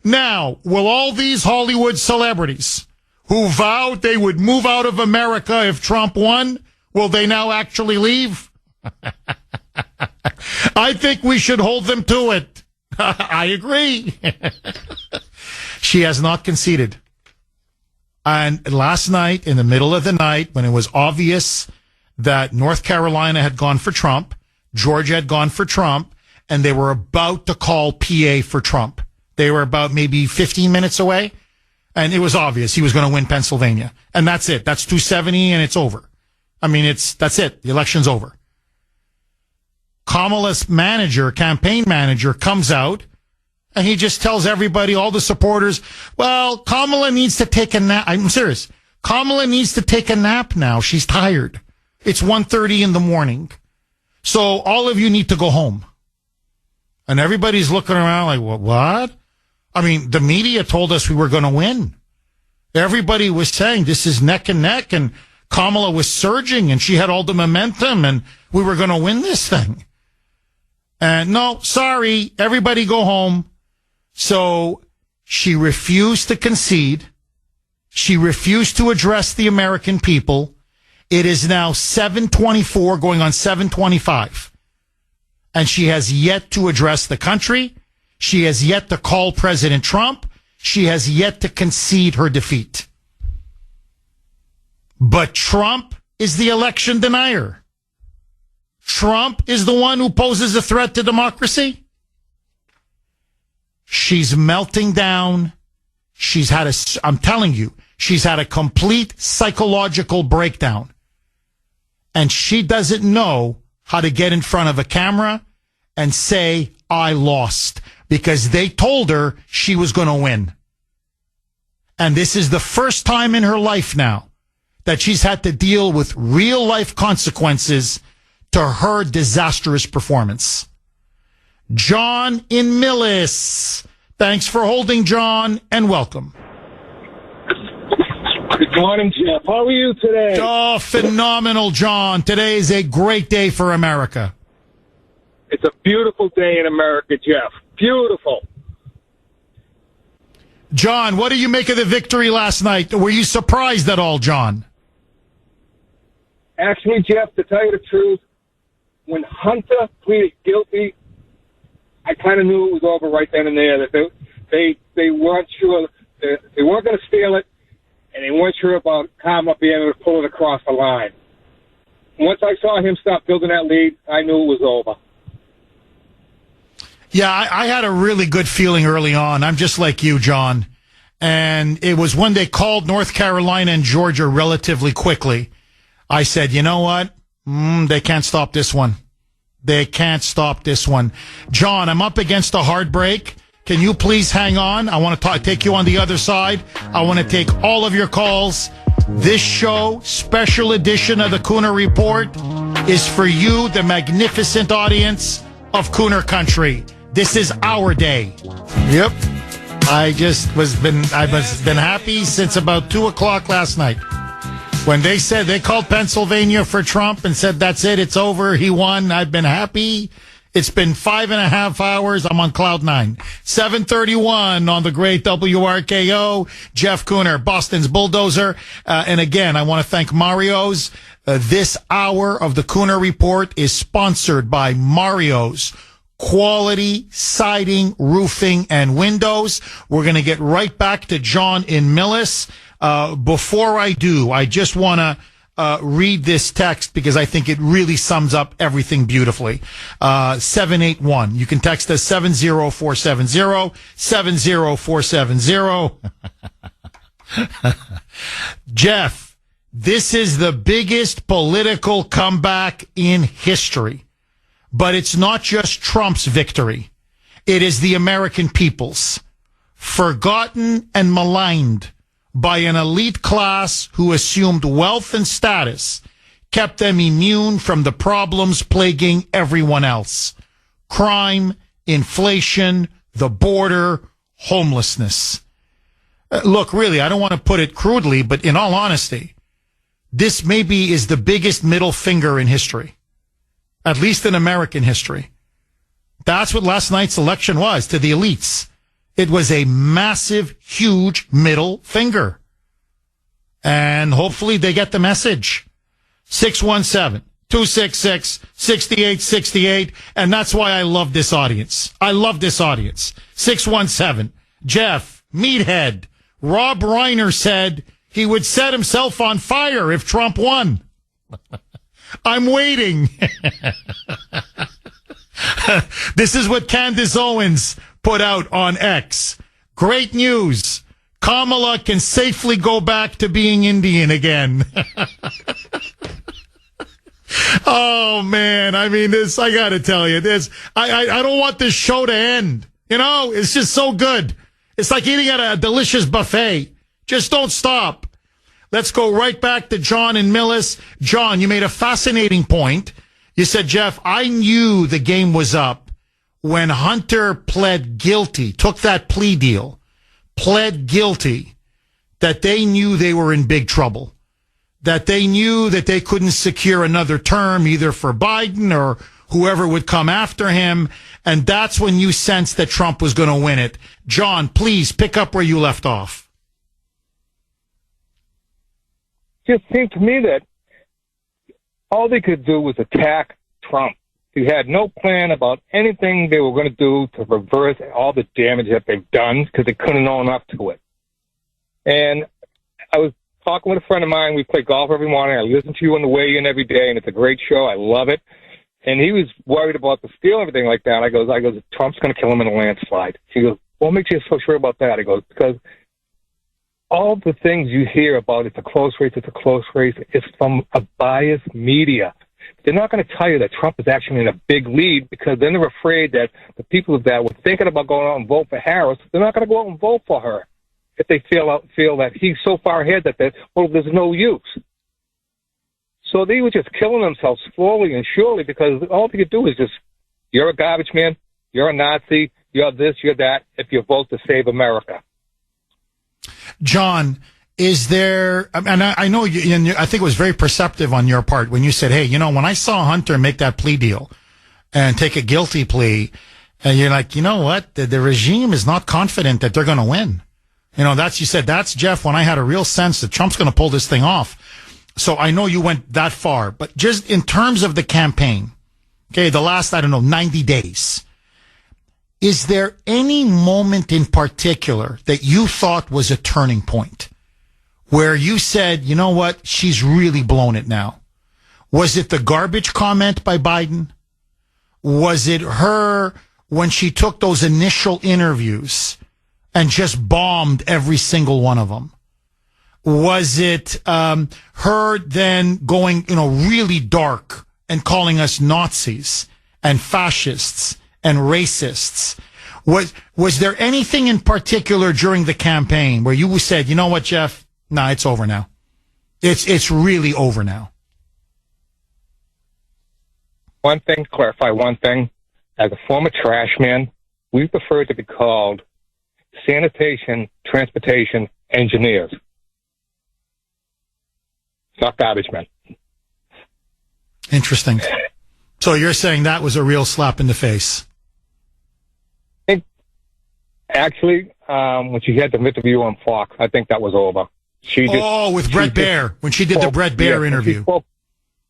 now, will all these Hollywood celebrities who vowed they would move out of America if Trump won, will they now actually leave? I think we should hold them to it. I agree. She has not conceded. And last night, in the middle of the night, when it was obvious that North Carolina had gone for Trump, Georgia had gone for Trump, and they were about to call PA for Trump. They were about maybe 15 minutes away, and it was obvious he was going to win Pennsylvania. And that's it. That's 270, and it's over. I mean, that's it. The election's over. Kamala's campaign manager, comes out, and he just tells everybody, all the supporters, well, Kamala needs to take a nap. I'm serious. Kamala needs to take a nap now. She's tired. It's 1:30 in the morning. So all of you need to go home. And everybody's looking around like, what? I mean, the media told us we were going to win. Everybody was saying this is neck and neck, and Kamala was surging, and she had all the momentum, and we were going to win this thing. And no, sorry, everybody go home. So she refused to concede. She refused to address the American people. It is now 7:24 going on 7:25. And she has yet to address the country. She has yet to call President Trump. She has yet to concede her defeat. But Trump is the election denier. Trump is the one who poses a threat to democracy. She's melting down. I'm telling you, she's had a complete psychological breakdown. And she doesn't know how to get in front of a camera and say, I lost, because they told her she was going to win. And this is the first time in her life now that she's had to deal with real life consequences to her disastrous performance. John in Millis. Thanks for holding, John, and welcome. Good morning, Jeff. How are you today? Oh, phenomenal, John. Today is a great day for America. It's a beautiful day in America, Jeff. Beautiful. John, what do you make of the victory last night? Were you surprised at all, John? Actually, Jeff, to tell you the truth, when Hunter pleaded guilty, I kind of knew it was over right then and there. That they weren't sure, they weren't going to steal it, and they weren't sure about Kamala being able to pull it across the line. Once I saw him stop building that lead, I knew it was over. Yeah, I had a really good feeling early on. I'm just like you, John. And it was when they called North Carolina and Georgia relatively quickly. I said, you know what? They can't stop this one. They can't stop this one. John, I'm up against a hard break. Can you please hang on? I want to take you on the other side. I want to take all of your calls. This show, special edition of the Kuhner Report, is for you, the magnificent audience of Kuhner Country. This is our day. Yep. I've been happy since about 2:00 last night. When they said they called Pennsylvania for Trump and said, that's it, it's over, he won, I've been happy It's been 5.5 hours. I'm on cloud nine. 7:31 on the great WRKO. Jeff Kuhner, Boston's Bulldozer. And again, I want to thank Mario's. This hour of the Kuhner Report is sponsored by Mario's Quality Siding, Roofing, and Windows. We're going to get right back to John in Millis. Before I do, I just want to read this text because I think it really sums up everything beautifully. 781. You can text us 70470, 70470. Jeff, this is the biggest political comeback in history. But it's not just Trump's victory. It is the American people's. Forgotten and maligned by an elite class who assumed wealth and status, kept them immune from the problems plaguing everyone else. Crime, inflation, the border, homelessness. Look, really, I don't want to put it crudely, but in all honesty, this maybe is the biggest middle finger in history, at least in American history. That's what last night's election was to the elites. It was a massive, huge middle finger. And hopefully they get the message. 617-266-6868. And that's why I love this audience. I love this audience. 617. Jeff, meathead. Rob Reiner said he would set himself on fire if Trump won. I'm waiting. This is what Candace Owens put out on X. Great news. Kamala can safely go back to being Indian again. Oh, man. I mean, this, I got to tell you, this, I don't want this show to end. You know, it's just so good. It's like eating at a delicious buffet. Just don't stop. Let's go right back to John in Millis. John, you made a fascinating point. You said, Jeff, I knew the game was up when Hunter pled guilty, took that plea deal, pled guilty, that they knew they were in big trouble, that they knew that they couldn't secure another term either for Biden or whoever would come after him. And that's when you sensed that Trump was going to win it. John, please pick up where you left off. Just seemed to me that all they could do was attack Trump. He had no plan about anything they were going to do to reverse all the damage that they've done because they couldn't own up to it. And I was talking with a friend of mine. We play golf every morning. I listen to you on the way in every day, and it's a great show. I love it. And he was worried about the steal and everything like that. I goes, Trump's going to kill him in a landslide. He goes, what makes you so sure about that? I goes, because all the things you hear about it's a close race, is from a biased media. They're not going to tell you that Trump is actually in a big lead because then they're afraid that the people that were thinking about going out and vote for Harris, they're not going to go out and vote for her if they feel that he's so far ahead that there's no use. So they were just killing themselves slowly and surely because all they could do is just, you're a garbage man, you're a Nazi, you're this, you're that, if you vote to save America. John, is there, and I know you, and I think it was very perceptive on your part when you said, hey, you know, when I saw Hunter make that plea deal and take a guilty plea, and you're like, you know what, the regime is not confident that they're going to win. You know, you said, that's Jeff, when I had a real sense that Trump's going to pull this thing off. So I know you went that far, but just in terms of the campaign, okay, the last, 90 days, is there any moment in particular that you thought was a turning point where you said, you know what, she's really blown it now? Was it the garbage comment by Biden? Was it her when she took those initial interviews and just bombed every single one of them? Was it her then going, really dark and calling us Nazis and fascists and racists? Was there anything in particular during the campaign where you said, you know what, Jeff? No, it's over now. It's really over now. Clarify one thing. As a former trash man, we prefer to be called sanitation, transportation engineers. Not garbage men. Interesting. So you're saying that was a real slap in the face? Actually, when she had the interview on Fox, I think that was over. With Brett Baer, when she did the Brett Baer interview.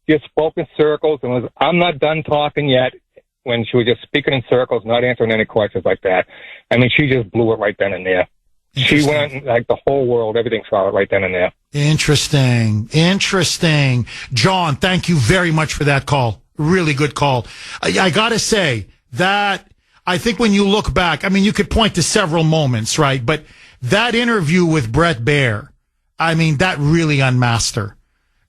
She spoke in circles and was, I'm not done talking yet, when she was just speaking in circles, not answering any questions like that. I mean, she just blew it right then and there. She went, like the whole world, everything saw it right then and there. Interesting. John, thank you very much for that call. Really good call. I gotta say that I think when you look back, I mean, you could point to several moments, right? But that interview with Brett Baer, I mean, that really unmasked her.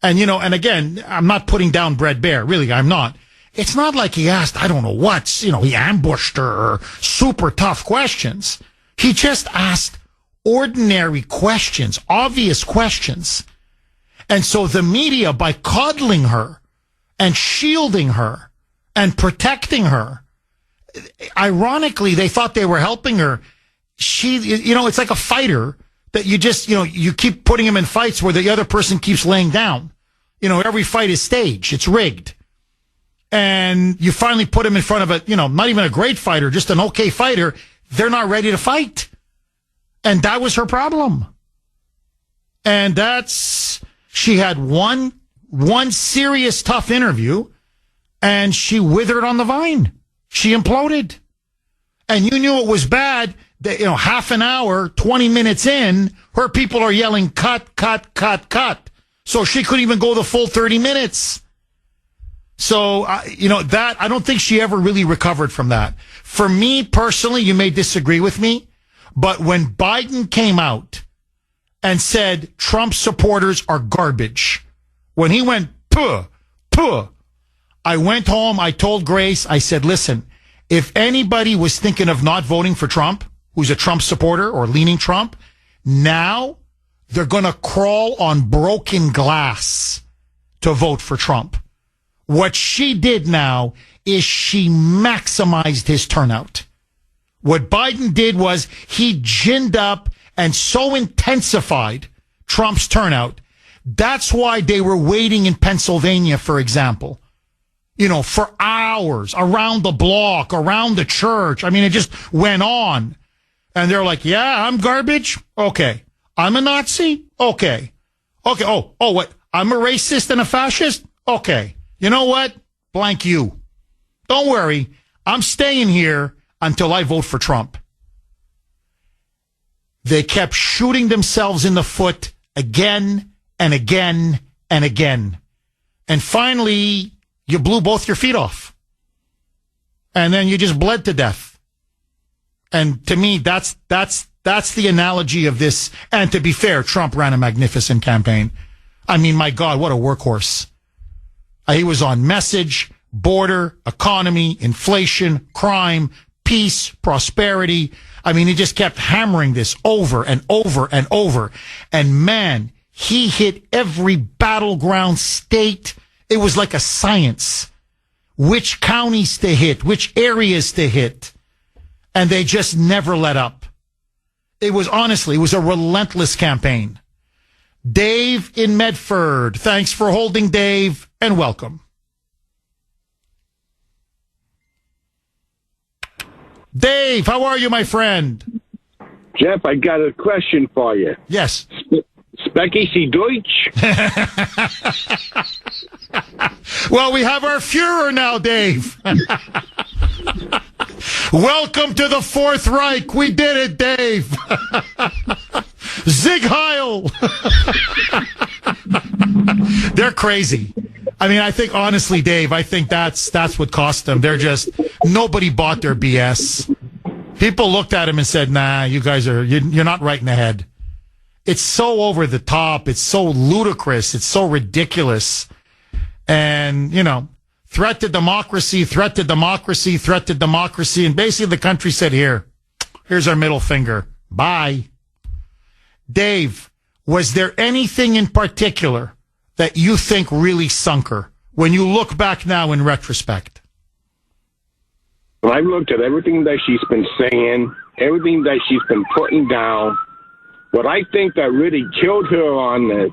And, and again, I'm not putting down Brett Baer. Really, I'm not. It's not like he asked, I don't know what, he ambushed her or super tough questions. He just asked ordinary questions, obvious questions. And so the media, by coddling her and shielding her and protecting her, ironically, they thought they were helping her. It's like a fighter that you just, you keep putting him in fights where the other person keeps laying down. Every fight is staged. It's rigged. And you finally put him in front of not even a great fighter, just an okay fighter. They're not ready to fight. And that was her problem. And she had one serious tough interview and she withered on the vine. She imploded. And you knew it was bad that, half an hour, 20 minutes in, her people are yelling, cut, cut, cut, cut. So she couldn't even go the full 30 minutes. So, that, I don't think she ever really recovered from that. For me personally, you may disagree with me, but when Biden came out and said Trump supporters are garbage, when he went, puh, I went home, I told Grace, I said, listen, if anybody was thinking of not voting for Trump, who's a Trump supporter or leaning Trump, now they're going to crawl on broken glass to vote for Trump. What she did now is she maximized his turnout. What Biden did was he ginned up and so intensified Trump's turnout. That's why they were waiting in Pennsylvania, for example, for hours around the block, around the church. I mean, it just went on. And they're like, yeah, I'm garbage. Okay. I'm a Nazi. Okay. Oh, what? I'm a racist and a fascist. Okay. You know what? Blank you. Don't worry. I'm staying here until I vote for Trump. They kept shooting themselves in the foot again and again and again. And finally, you blew both your feet off. And then you just bled to death. And to me, that's the analogy of this. And to be fair, Trump ran a magnificent campaign. I mean, my God, what a workhorse. He was on message, border, economy, inflation, crime, peace, prosperity. I mean, he just kept hammering this over and over and over. And man, he hit every battleground state. It was like a science. Which counties to hit, which areas to hit. And they just never let up. It was a relentless campaign. Dave in Medford. Thanks for holding, Dave, and welcome. Dave, how are you, my friend? Jeff, I got a question for you. Yes. Specky Sie Deutsch? Well, we have our Führer now, Dave. Welcome to the Fourth Reich. We did it, Dave. Zig Heil. They're crazy. I mean, I think, honestly, Dave, I think that's what cost them. Nobody bought their BS. People looked at him and said, nah, you guys you're not right in the head. It's so over the top. It's so ludicrous. It's so ridiculous. And, threat to democracy, threat to democracy, threat to democracy. And basically the country said, here's our middle finger. Bye. Dave, was there anything in particular that you think really sunk her when you look back now in retrospect? Well, I've looked at everything that she's been saying, everything that she's been putting down. What I think that really killed her on this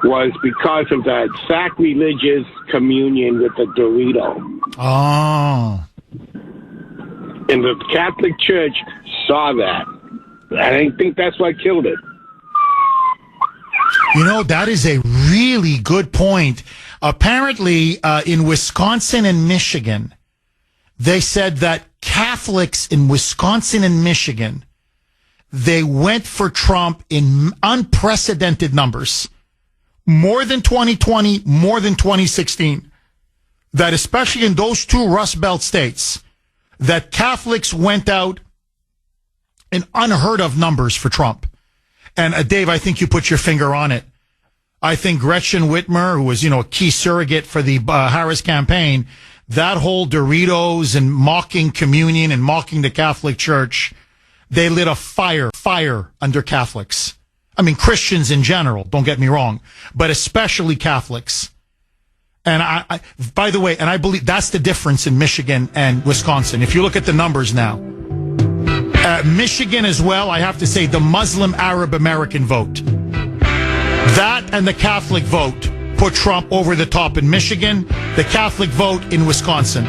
was because of that sacrilegious communion with the Dorito. Oh. And the Catholic Church saw that. I think that's what killed it. You know, that is a really good point. Apparently, in Wisconsin and Michigan, they said that Catholics in Wisconsin and Michigan, they went for Trump in unprecedented numbers. More than 2020, more than 2016. That especially in those two Rust Belt states, that Catholics went out in unheard of numbers for Trump. And Dave, I think you put your finger on it. I think Gretchen Whitmer, who was, a key surrogate for the Harris campaign, that whole Doritos and mocking communion and mocking the Catholic Church, they lit a fire under Catholics. I mean, Christians in general, don't get me wrong, but especially Catholics. And I by the way, and I believe that's the difference in Michigan and Wisconsin. If you look at the numbers now, Michigan as well, I have to say the Muslim Arab American vote, that and the Catholic vote put Trump over the top in Michigan, the Catholic vote in Wisconsin.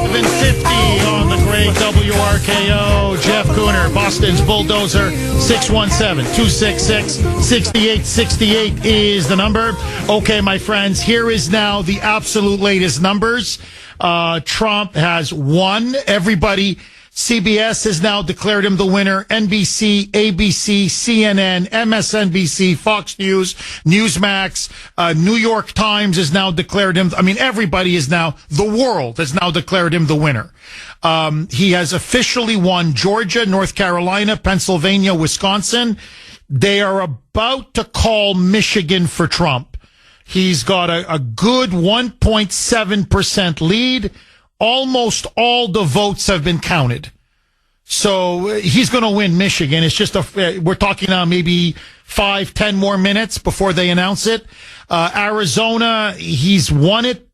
750 on the great WRKO. Jeff Kuhner, Boston's Bulldozer. 617-266-6868 is the number. Okay, my friends, here is now the absolute latest numbers. Trump has won. Everybody, CBS has now declared him the winner. NBC, ABC, CNN, MSNBC, Fox News, Newsmax, New York Times has now declared him. I mean, everybody is now, the world has now declared him the winner. He has officially won Georgia, North Carolina, Pennsylvania, Wisconsin. They are about to call Michigan for Trump. He's got a good 1.7% lead. Almost all the votes have been counted. So he's going to win Michigan. It's just we're talking now maybe 5-10 more minutes before they announce it. Arizona, he's won it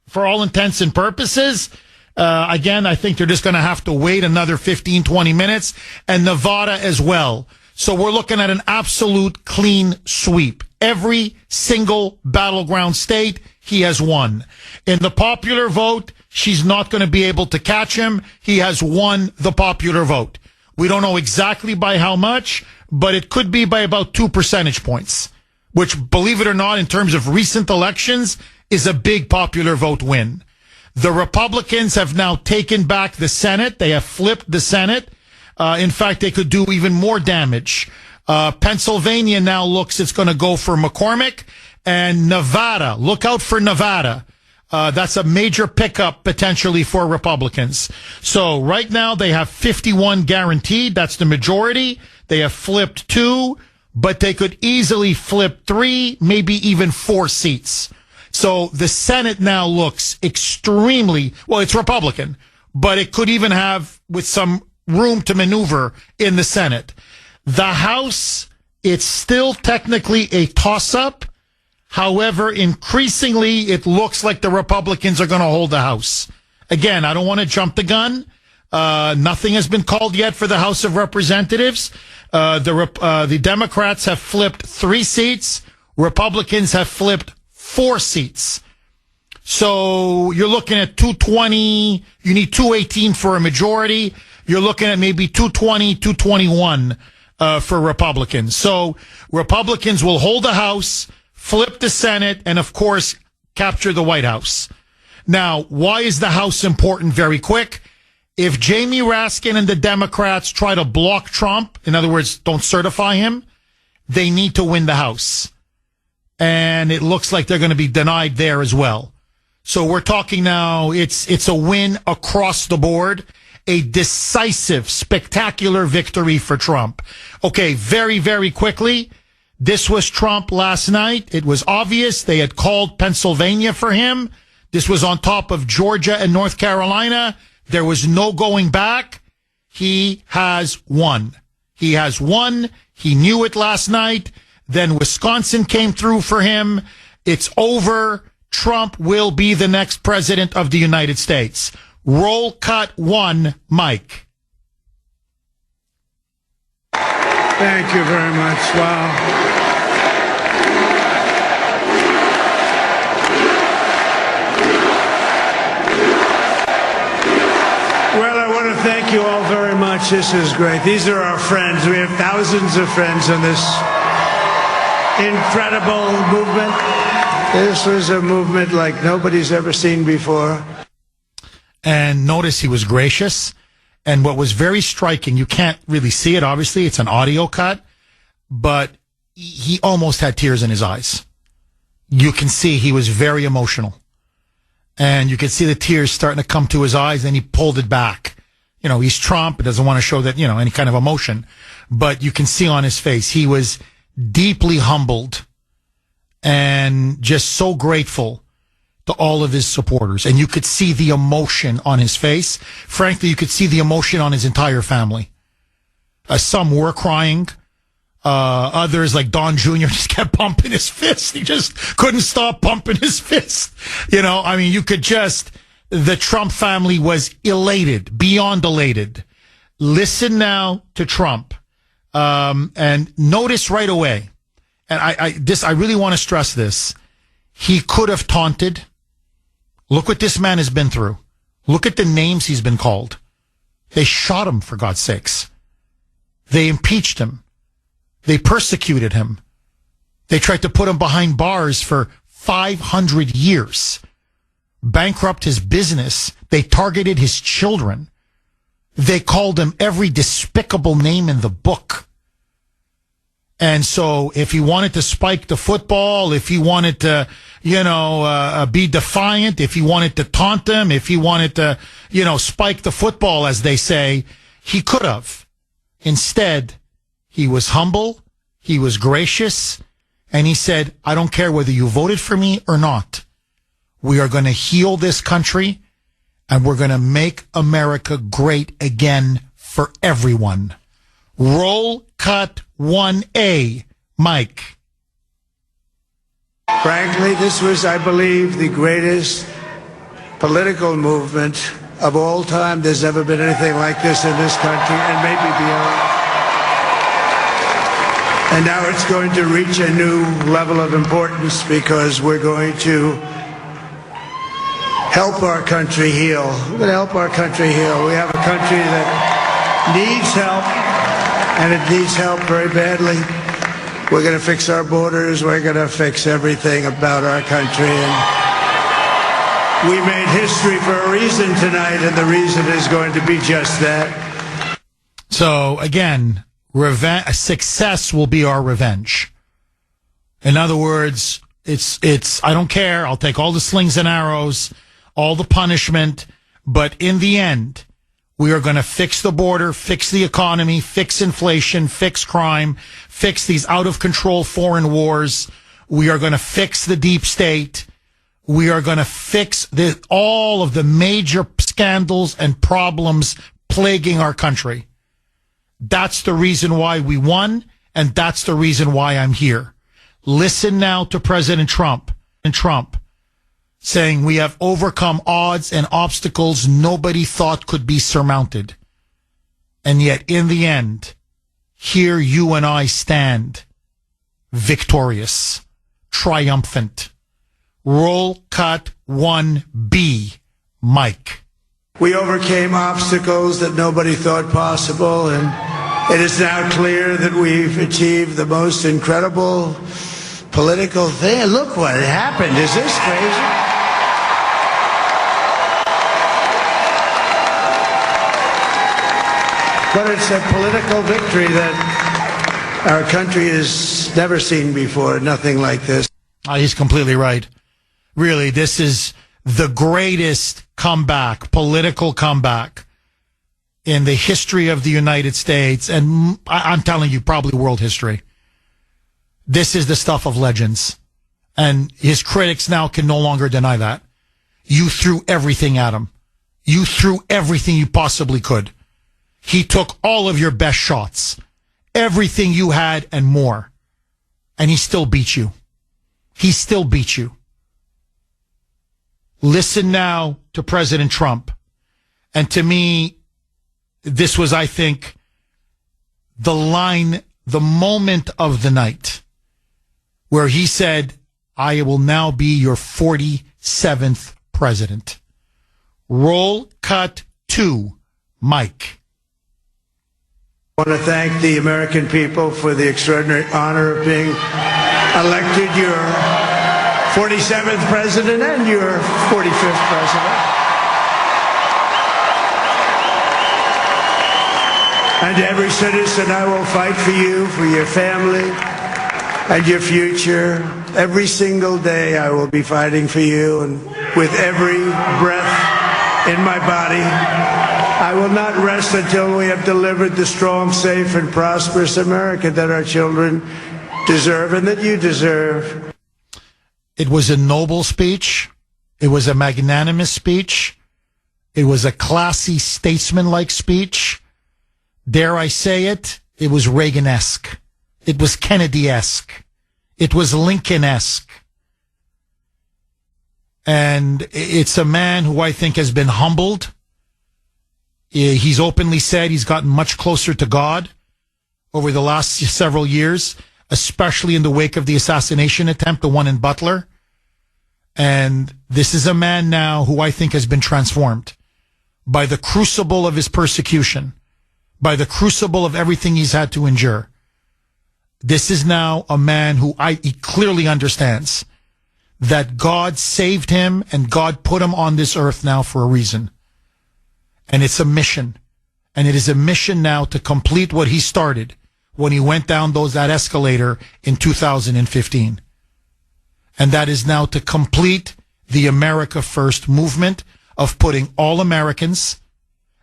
for all intents and purposes. Again, I think they're just going to have to wait another 15-20 minutes, and Nevada as well. So we're looking at an absolute clean sweep. Every single battleground state, he has won. In the popular vote, she's not going to be able to catch him. He has won the popular vote. We don't know exactly by how much, but it could be by about 2 percentage points, which, believe it or not, in terms of recent elections, is a big popular vote win. The Republicans have now taken back the Senate. They have flipped the Senate. In fact, they could do even more damage. Pennsylvania now looks it's going to go for McCormick, and Nevada, look out for Nevada. That's a major pickup potentially for Republicans. So right now they have 51 guaranteed. That's the majority. They have flipped 2, but they could easily flip 3, maybe even 4 seats. So the Senate now looks extremely, well, it's Republican, but it could even have with some room to maneuver in the Senate. The House, it's still technically a toss-up. However, increasingly, it looks like the Republicans are going to hold the House. Again, I don't want to jump the gun. Nothing has been called yet for the House of Representatives. The Democrats have flipped 3 seats. Republicans have flipped 4 seats. So you're looking at 220. You need 218 for a majority. You're looking at maybe 220, 221 for Republicans. So Republicans will hold the House, flip the Senate, and of course, capture the White House. Now, why is the House important? Very quick. If Jamie Raskin and the Democrats try to block Trump, in other words, don't certify him, they need to win the House. And it looks like they're going to be denied there as well. So we're talking now, it's a win across the board, a decisive, spectacular victory for Trump. Okay, very, very quickly. This was Trump last night. It was obvious they had called Pennsylvania for him. This was on top of Georgia and North Carolina. There was no going back. He has won. He has won. He knew it last night. Then Wisconsin came through for him. It's over. Trump will be the next president of the United States. Roll cut 1, Mike. Thank you very much. Wow. much. This is great. These are our friends. We have thousands of friends in this incredible movement. This was a movement like nobody's ever seen before. And notice he was gracious. And what was very striking, you can't really see it, obviously. It's an audio cut. But he almost had tears in his eyes. You can see he was very emotional. And you could see the tears starting to come to his eyes, and he pulled it back. You know, he's Trump. It doesn't want to show that, any kind of emotion. But you can see on his face, he was deeply humbled and just so grateful to all of his supporters. And you could see the emotion on his face. Frankly, you could see the emotion on his entire family. Some were crying. Others, like Don Jr., just kept pumping his fist. He just couldn't stop pumping his fist. You could the Trump family was elated, beyond elated. Listen now to Trump. And notice right away, and I really want to stress this. He could have taunted. Look what this man has been through. Look at the names he's been called. They shot him, for God's sakes. They impeached him. They persecuted him. They tried to put him behind bars for 500 years. Bankrupt his business. They targeted his children. They called him every despicable name in the book. And so if he wanted to spike the football, if he wanted to, be defiant, if he wanted to taunt them, if he wanted to, spike the football, as they say, he could have. Instead, he was humble, he was gracious, and he said, I don't care whether you voted for me or not. We are going to heal this country, and we're going to make America great again for everyone. Roll cut 1A, Mike. Frankly, this was, I believe, the greatest political movement of all time. There's never been anything like this in this country, and maybe beyond. And now it's going to reach a new level of importance because we're going to help our country heal. We're going to help our country heal. We have a country that needs help, and it needs help very badly. We're going to fix our borders. We're going to fix everything about our country. And we made history for a reason tonight, and the reason is going to be just that. So, again, success will be our revenge. In other words, it's I don't care. I'll take all the slings and arrows, all the punishment, but in the end, we are going to fix the border, fix the economy, fix inflation, fix crime, fix these out-of-control foreign wars. We are going to fix the deep state. We are going to fix all of the major scandals and problems plaguing our country. That's the reason why we won, and that's the reason why I'm here. Listen now to President Trump saying we have overcome odds and obstacles nobody thought could be surmounted. And yet, in the end, here you and I stand victorious, triumphant. Roll cut 1B, Mike. We overcame obstacles that nobody thought possible, and it is now clear that we've achieved the most incredible political thing. Look what happened. Is this crazy? But it's a political victory that our country has never seen before. Nothing like this. He's completely right. Really, this is the greatest comeback, political comeback in the history of the United States. And I'm telling you, probably world history. This is the stuff of legends. And his critics now can no longer deny that. You threw everything at him. You threw everything you possibly could. He took all of your best shots, everything you had and more, and he still beat you. He still beat you. Listen now to President Trump. And to me, this was, I think, the moment of the night where he said, I will now be your 47th president. Roll cut 2, Mike. I want to thank the American people for the extraordinary honor of being elected your 47th president and your 45th president. And every citizen, I will fight for you, for your family, and your future. Every single day I will be fighting for you, and with every breath in my body, I will not rest until we have delivered the strong, safe, and prosperous America that our children deserve and that you deserve. It was a noble speech. It was a magnanimous speech. It was a classy, statesman-like speech. Dare I say it? It was Reagan-esque. It was Kennedy-esque. It was Lincoln-esque. And it's a man who I think has been humbled. He's openly said he's gotten much closer to God over the last several years, especially in the wake of the assassination attempt, the one in Butler. And this is a man now who I think has been transformed by the crucible of his persecution, by the crucible of everything he's had to endure. This is now a man who he clearly understands that God saved him and God put him on this earth now for a reason. And it's a mission. And it is a mission now to complete what he started when he went down that escalator in 2015. And that is now to complete the America First movement of putting all Americans,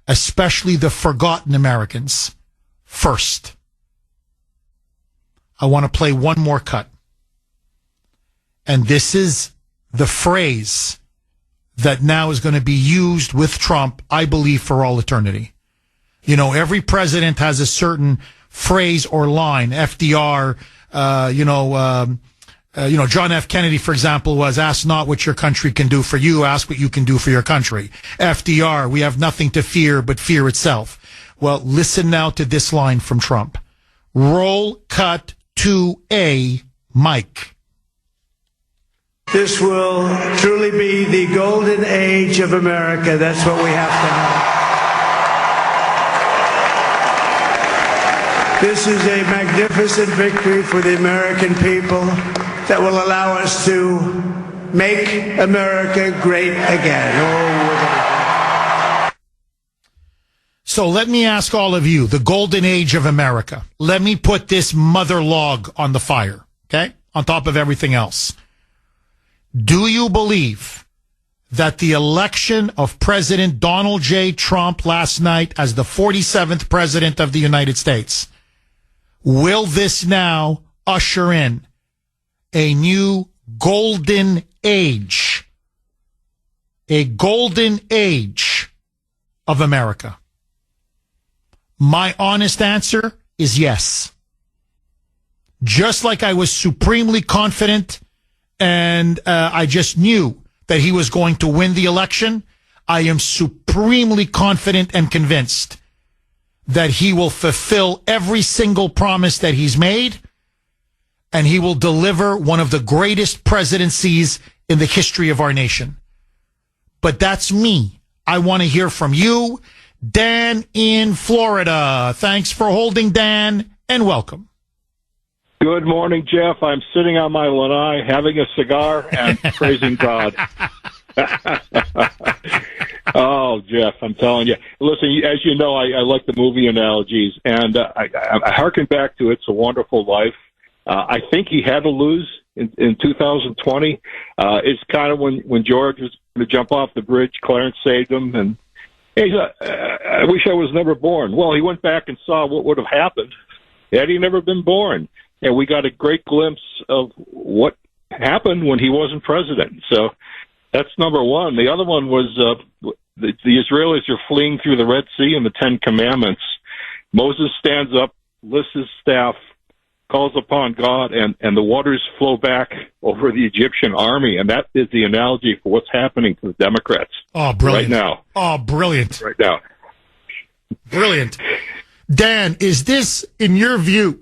especially the forgotten Americans, first. I want to play one more cut. And this is the phrase that now is going to be used with Trump, I believe, for all eternity. You know, every president has a certain phrase or line. FDR, John F. Kennedy, for example, was ask not what your country can do for you, ask what you can do for your country. FDR, we have nothing to fear but fear itself. Well, listen now to this line from Trump. Roll cut to a mic. This will truly be the golden age of America. That's what we have to have. This is a magnificent victory for the American people that will allow us to make America great again. So let me ask all of you, the golden age of America. Let me put this mother log on the fire, okay? On top of everything else. Do you believe that the election of President Donald J. Trump last night as the 47th president of the United States, will this now usher in a new golden age? A golden age of America? My honest answer is yes. Just like I was supremely confident and I just knew that he was going to win the election, I am supremely confident and convinced that he will fulfill every single promise that he's made, and he will deliver one of the greatest presidencies in the history of our nation. But that's me. I want to hear from you. Dan in Florida. Thanks for holding, Dan, and welcome. Good morning, Jeff. I'm sitting on my lanai having a cigar and praising God. Oh, Jeff, I'm telling you. Listen, as you know, I like the movie analogies, and I harken back to It's a Wonderful Life. I think he had to lose in 2020. It's kind of when George was going to jump off the bridge, Clarence saved him, and he said, I wish I was never born. Well, he went back and saw what would have happened had he never been born. And we got a great glimpse of what happened when he wasn't president. So that's number one. The other one was the Israelis are fleeing through the Red Sea and the Ten Commandments. Moses stands up, lists his staff, calls upon God, and the waters flow back over the Egyptian army. And that is the analogy for what's happening to the Democrats right now. Oh, brilliant. Right now. Brilliant. Dan, is this, in your view,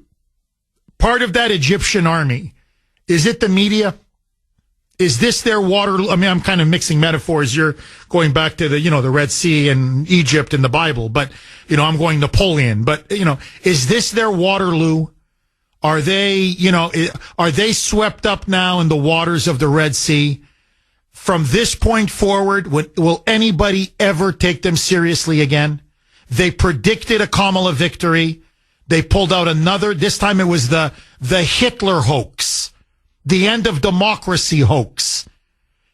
part of that Egyptian army? Is it the media? Is this their Waterloo? I mean, I'm kind of mixing metaphors. You're going back to the Red Sea and Egypt and the Bible, but, I'm going Napoleon. But, is this their Waterloo? Are they swept up now in the waters of the Red Sea? From this point forward, will anybody ever take them seriously again? They predicted a Kamala victory. They pulled out another. This time it was the Hitler hoax, the end of democracy hoax.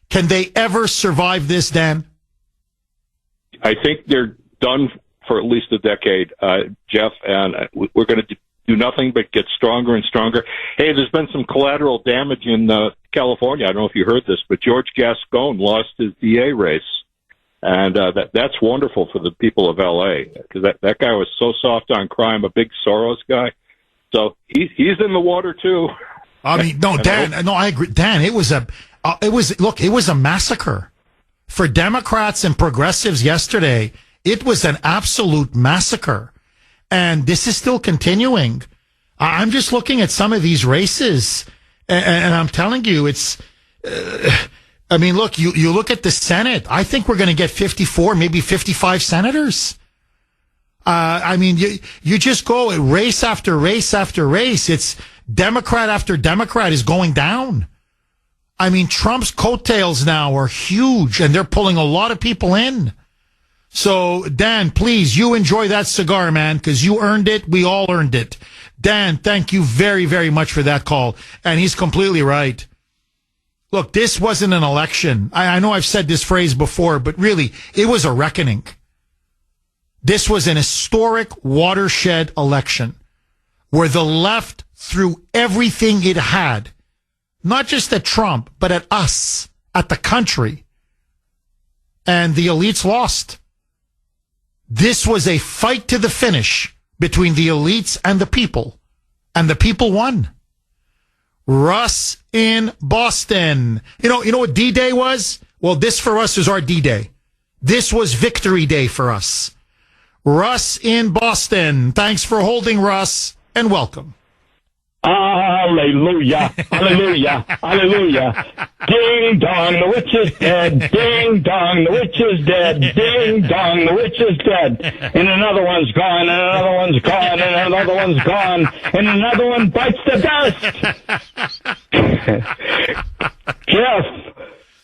Can they ever survive this, Dan? I think they're done for at least a decade, Jeff, and we're going to do nothing but get stronger and stronger. Hey, there's been some collateral damage in California. I don't know if you heard this, but George Gascon lost his DA race. And that's wonderful for the people of L.A. because that guy was so soft on crime, a big Soros guy. So he's in the water too. I mean, no, Dan. No, I agree, Dan. It was a massacre for Democrats and progressives yesterday. It was an absolute massacre, and this is still continuing. I'm just looking at some of these races, and I'm telling you, it's. I mean, look, you look at the Senate. I think we're going to get 54, maybe 55 senators. I mean, you just go race after race after race. It's Democrat after Democrat is going down. I mean, Trump's coattails now are huge, and they're pulling a lot of people in. So, Dan, please, you enjoy that cigar, man, because you earned it. We all earned it. Dan, thank you very, very much for that call. And he's completely right. Look, this wasn't an election. I know I've said this phrase before, but really, it was a reckoning. This was an historic watershed election where the left threw everything it had, not just at Trump, but at us, at the country. And the elites lost. This was a fight to the finish between the elites and the people won. Russ in Boston. You know what D-Day was? Well, this for us is our D-Day. This was Victory Day for us. Russ in Boston. Thanks for holding, Russ, and welcome. Hallelujah, hallelujah, hallelujah. Ding dong, the witch is dead. Ding dong, the witch is dead. Ding dong, the witch is dead. And another one's gone, and another one's gone, and another one's gone, and another one bites the dust. Jeff,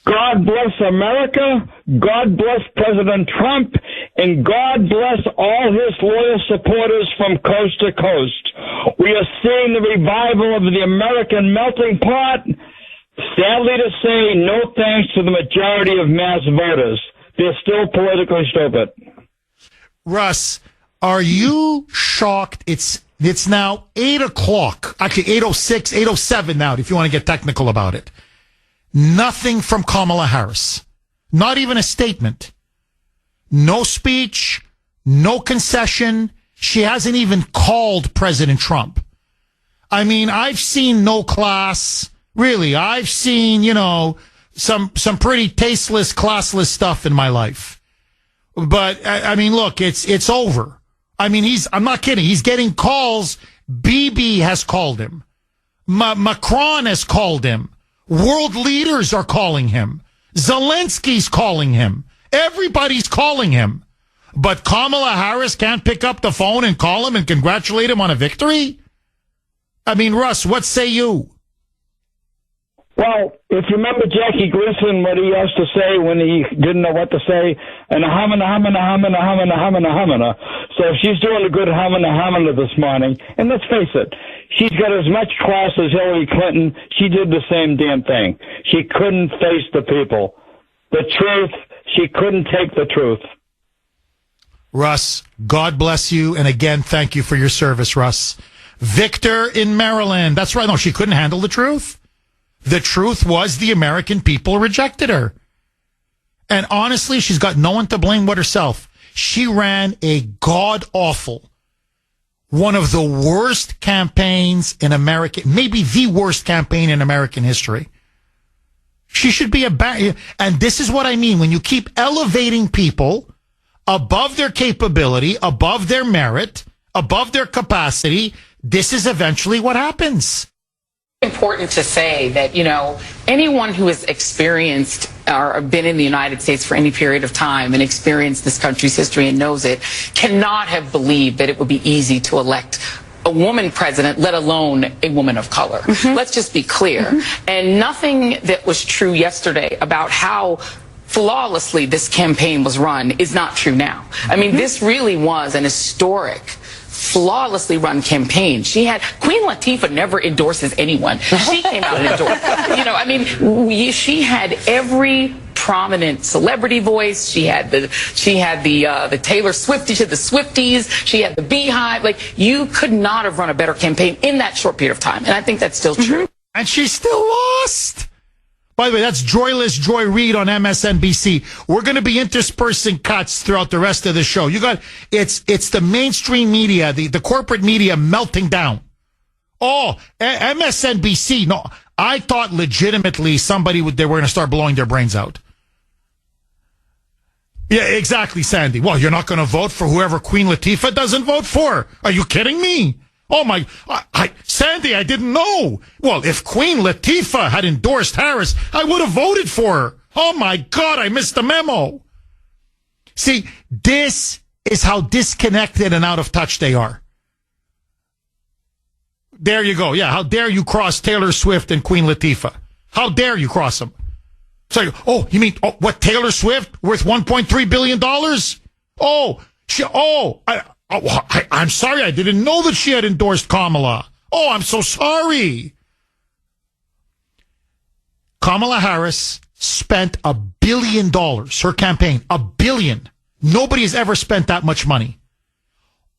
God bless America, God bless President Trump, and God bless all his loyal supporters from coast to coast. We are seeing the revival of the American melting pot. Sadly to say, no thanks to the majority of mass voters. They're still politically stupid. Russ, are you shocked? It's now 8 o'clock. Actually, 8:06, 8:07 now, if you want to get technical about it. Nothing from Kamala Harris. Not even a statement. No speech, no concession. She hasn't even called President Trump. I mean, I've seen no class. Really, I've seen, some pretty tasteless, classless stuff in my life. But, I mean, look, it's over. I mean, I'm not kidding. He's getting calls. Bibi has called him. Macron has called him. World leaders are calling him. Zelensky's calling him. Everybody's calling him. But Kamala Harris can't pick up the phone and call him and congratulate him on a victory? I mean, Russ, what say you? Well, if you remember Jackie Gleason, what he used to say when he didn't know what to say, and a humana. So if she's doing a good humana this morning, and let's face it, she's got as much class as Hillary Clinton. She did the same damn thing. She couldn't face the people. The truth, she couldn't take the truth. Russ, God bless you. And again, thank you for your service, Russ. Victor in Maryland. That's right. No, she couldn't handle the truth. The truth was the American people rejected her. And honestly, she's got no one to blame but herself. She ran a god-awful, one of the worst campaigns in America, maybe the worst campaign in American history. She should be and this is what I mean. When you keep elevating people above their capability, above their merit, above their capacity, this is eventually what happens. Important to say that, anyone who has experienced or been in the United States for any period of time and experienced this country's history and knows it cannot have believed that it would be easy to elect a woman president, let alone a woman of color. Let's just be clear. And nothing that was true yesterday about how flawlessly this campaign was run is not true now. I mean, this really was an historic, flawlessly run campaign. Queen Latifah never endorses anyone. She came out and endorsed. She had every prominent celebrity voice. She had the Taylor Swift, she had the Swifties, she had the Beehive. Like, you could not have run a better campaign in that short period of time. And I think that's still true. And she still lost. By the way, that's Joyless Joy Reid on MSNBC. We're going to be interspersing cuts throughout the rest of the show. It's the mainstream media, the corporate media melting down. Oh, MSNBC. No, I thought legitimately they were going to start blowing their brains out. Yeah, exactly, Sandy. Well, you're not going to vote for whoever Queen Latifah doesn't vote for. Are you kidding me? Oh my, Sandy, I didn't know. Well, if Queen Latifah had endorsed Harris, I would have voted for her. Oh my God, I missed the memo. See, this is how disconnected and out of touch they are. There you go. Yeah, how dare you cross Taylor Swift and Queen Latifah? How dare you cross them? So, you mean, what, Taylor Swift worth $1.3 billion? I'm sorry, I didn't know that she had endorsed Kamala. Oh, I'm so sorry. Kamala Harris spent $1 billion, her campaign, $1 billion. Nobody has ever spent that much money.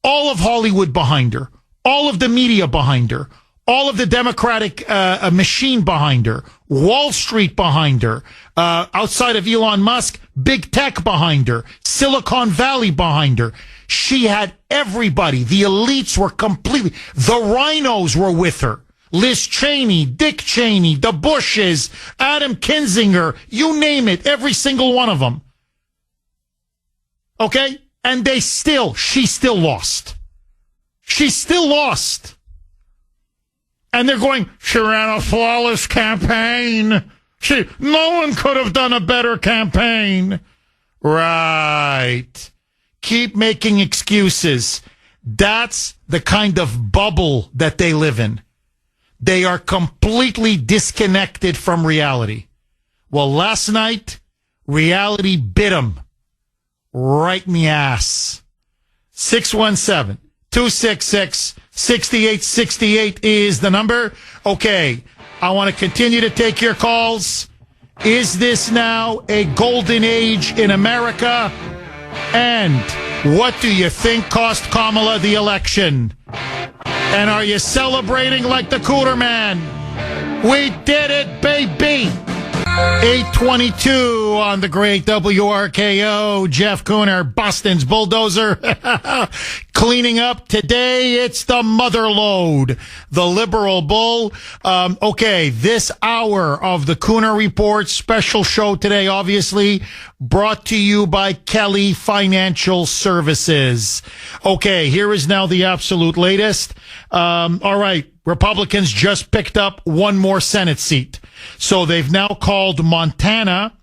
All of Hollywood behind her, all of the media behind her, all of the Democratic machine behind her, Wall Street behind her, outside of Elon Musk, big tech behind her, Silicon Valley behind her. She had everybody. The elites were the rhinos were with her. Liz Cheney, Dick Cheney, the Bushes, Adam Kinzinger, you name it, every single one of them. Okay? And she still lost. She still lost. And they're going, she ran a flawless campaign. No one could have done a better campaign. Right. Keep making excuses. That's the kind of bubble that they live in. They are completely disconnected from reality. Well, last night, reality bit them right in the ass. 617-266-6868 is the number. Okay, I want to continue to take your calls. Is this now a golden age in America? And what do you think cost Kamala the election? And are you celebrating like the Kuhner man? We did it, baby! 822 on the great WRKO. Jeff Kuhner, Boston's bulldozer. Cleaning up today, it's the mother load, the liberal bull. Okay, this hour of the Kuhner Report special show today, obviously, brought to you by Kelly Financial Services. Okay, here is now the absolute latest. All right, Republicans just picked up one more Senate seat. So they've now called Montana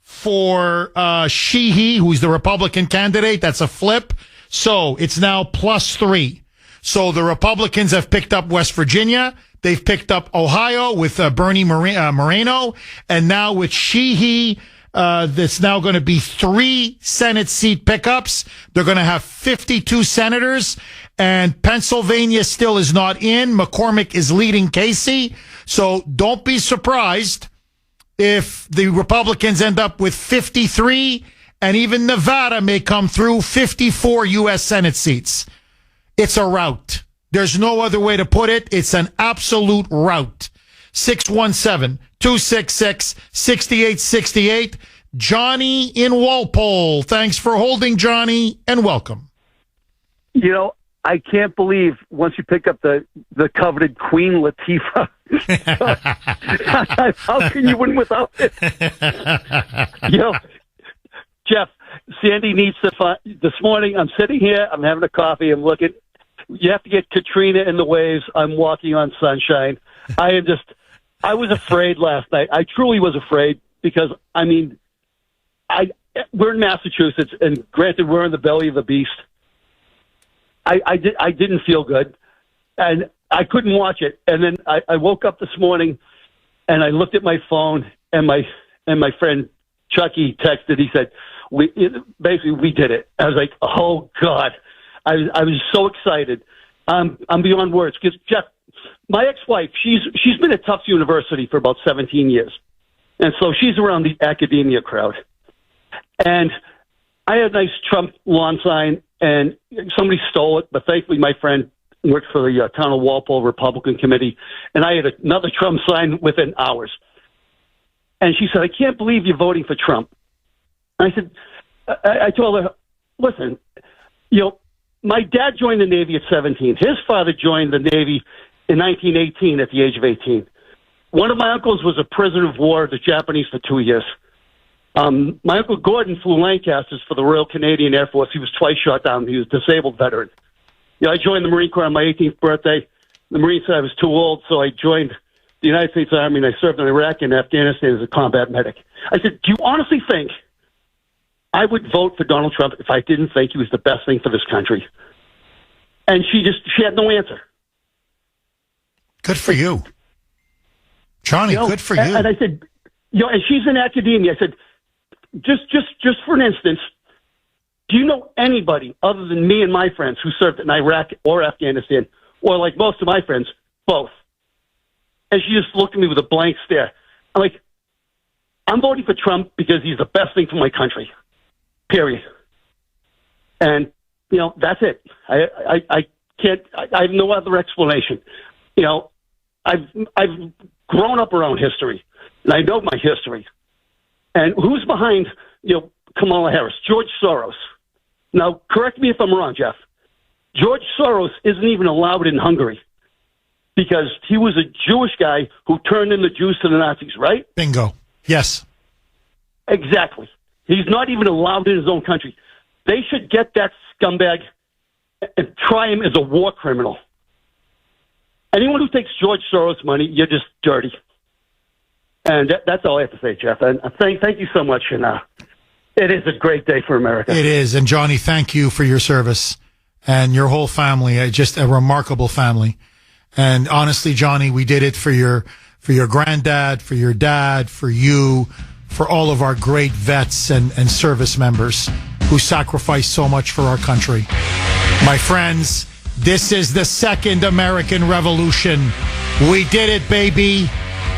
for Sheehy, who's the Republican candidate. That's a flip. So it's now +3. So the Republicans have picked up West Virginia. They've picked up Ohio with Bernie Moreno. And now with Sheehy, that's now going to be 3 Senate seat pickups. They're going to have 52 senators. And Pennsylvania still is not in. McCormick is leading Casey. So don't be surprised if the Republicans end up with 53, and even Nevada may come through 54 U.S. Senate seats. It's a rout. There's no other way to put it. It's an absolute rout. 617-266-6868. Johnny in Walpole. Thanks for holding, Johnny, and welcome. You know, I can't believe once you pick up the coveted Queen Latifah, how can you win without it? Jeff, Sandy needs to find, this morning I'm sitting here, I'm having a coffee, I'm looking. You have to get Katrina in the waves. I'm walking on sunshine. I was afraid last night. I truly was afraid because, I mean, we're in Massachusetts, and granted, we're in the belly of the beast. I didn't feel good, and I couldn't watch it. And then I woke up this morning, and I looked at my phone, and my friend Chucky texted. He said, we did it. I was like, oh God. I was so excited. I'm beyond words. Because Jeff, my ex-wife, she's been at Tufts University for about 17 years. And so she's around the academia crowd. And I had a nice Trump lawn sign, and somebody stole it. But thankfully, my friend worked for the Town of Walpole Republican Committee, and I had another Trump sign within hours. And she said, I can't believe you're voting for Trump. And I said, I told her, listen, my dad joined the Navy at 17. His father joined the Navy in 1918 at the age of 18. One of my uncles was a prisoner of war of the Japanese for 2 years. My Uncle Gordon flew Lancasters for the Royal Canadian Air Force. He was twice shot down. He was a disabled veteran. I joined the Marine Corps on my 18th birthday. The Marine said I was too old, so I joined the United States Army, and I served in Iraq and Afghanistan as a combat medic. I said, do you honestly think I would vote for Donald Trump if I didn't think he was the best thing for this country? And she had no answer. Good for you. Johnny, good for you. And I said, and she's in academia. I said, just for an instance, do you know anybody other than me and my friends who served in Iraq or Afghanistan, or like most of my friends, both? And she just looked at me with a blank stare. I'm like, I'm voting for Trump because he's the best thing for my country. Period. And, that's it. I can't, I have no other explanation. I've grown up around history, and I know my history. And who's behind, Kamala Harris? George Soros. Now, correct me if I'm wrong, Jeff. George Soros isn't even allowed in Hungary because he was a Jewish guy who turned in the Jews to the Nazis, right? Bingo. Yes. Exactly. He's not even allowed in his own country. They should get that scumbag and try him as a war criminal. Anyone who takes George Soros money, you're just dirty. And that's all I have to say, Jeff. And thank you so much. And it is a great day for America. It is. And Johnny, thank you for your service and your whole family. Just a remarkable family. And honestly, Johnny, we did it for your granddad, for your dad, for you, for all of our great vets and service members who sacrificed so much for our country. My friends, this is the second American Revolution. We did it, baby.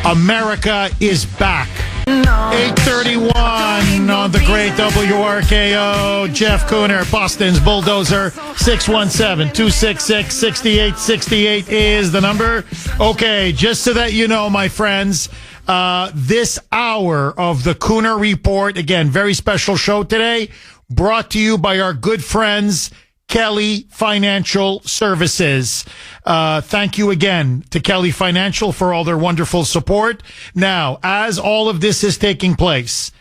America is back. 8:31 on the great WRKO. Jeff Kuhner, Boston's Bulldozer. 617-266-6868 is the number. Okay, just so that you know, my friends, this hour of the Kuhner Report, again, very special show today, brought to you by our good friends, Kelly Financial Services. Thank you again to Kelly Financial for all their wonderful support. Now, as all of this is taking place,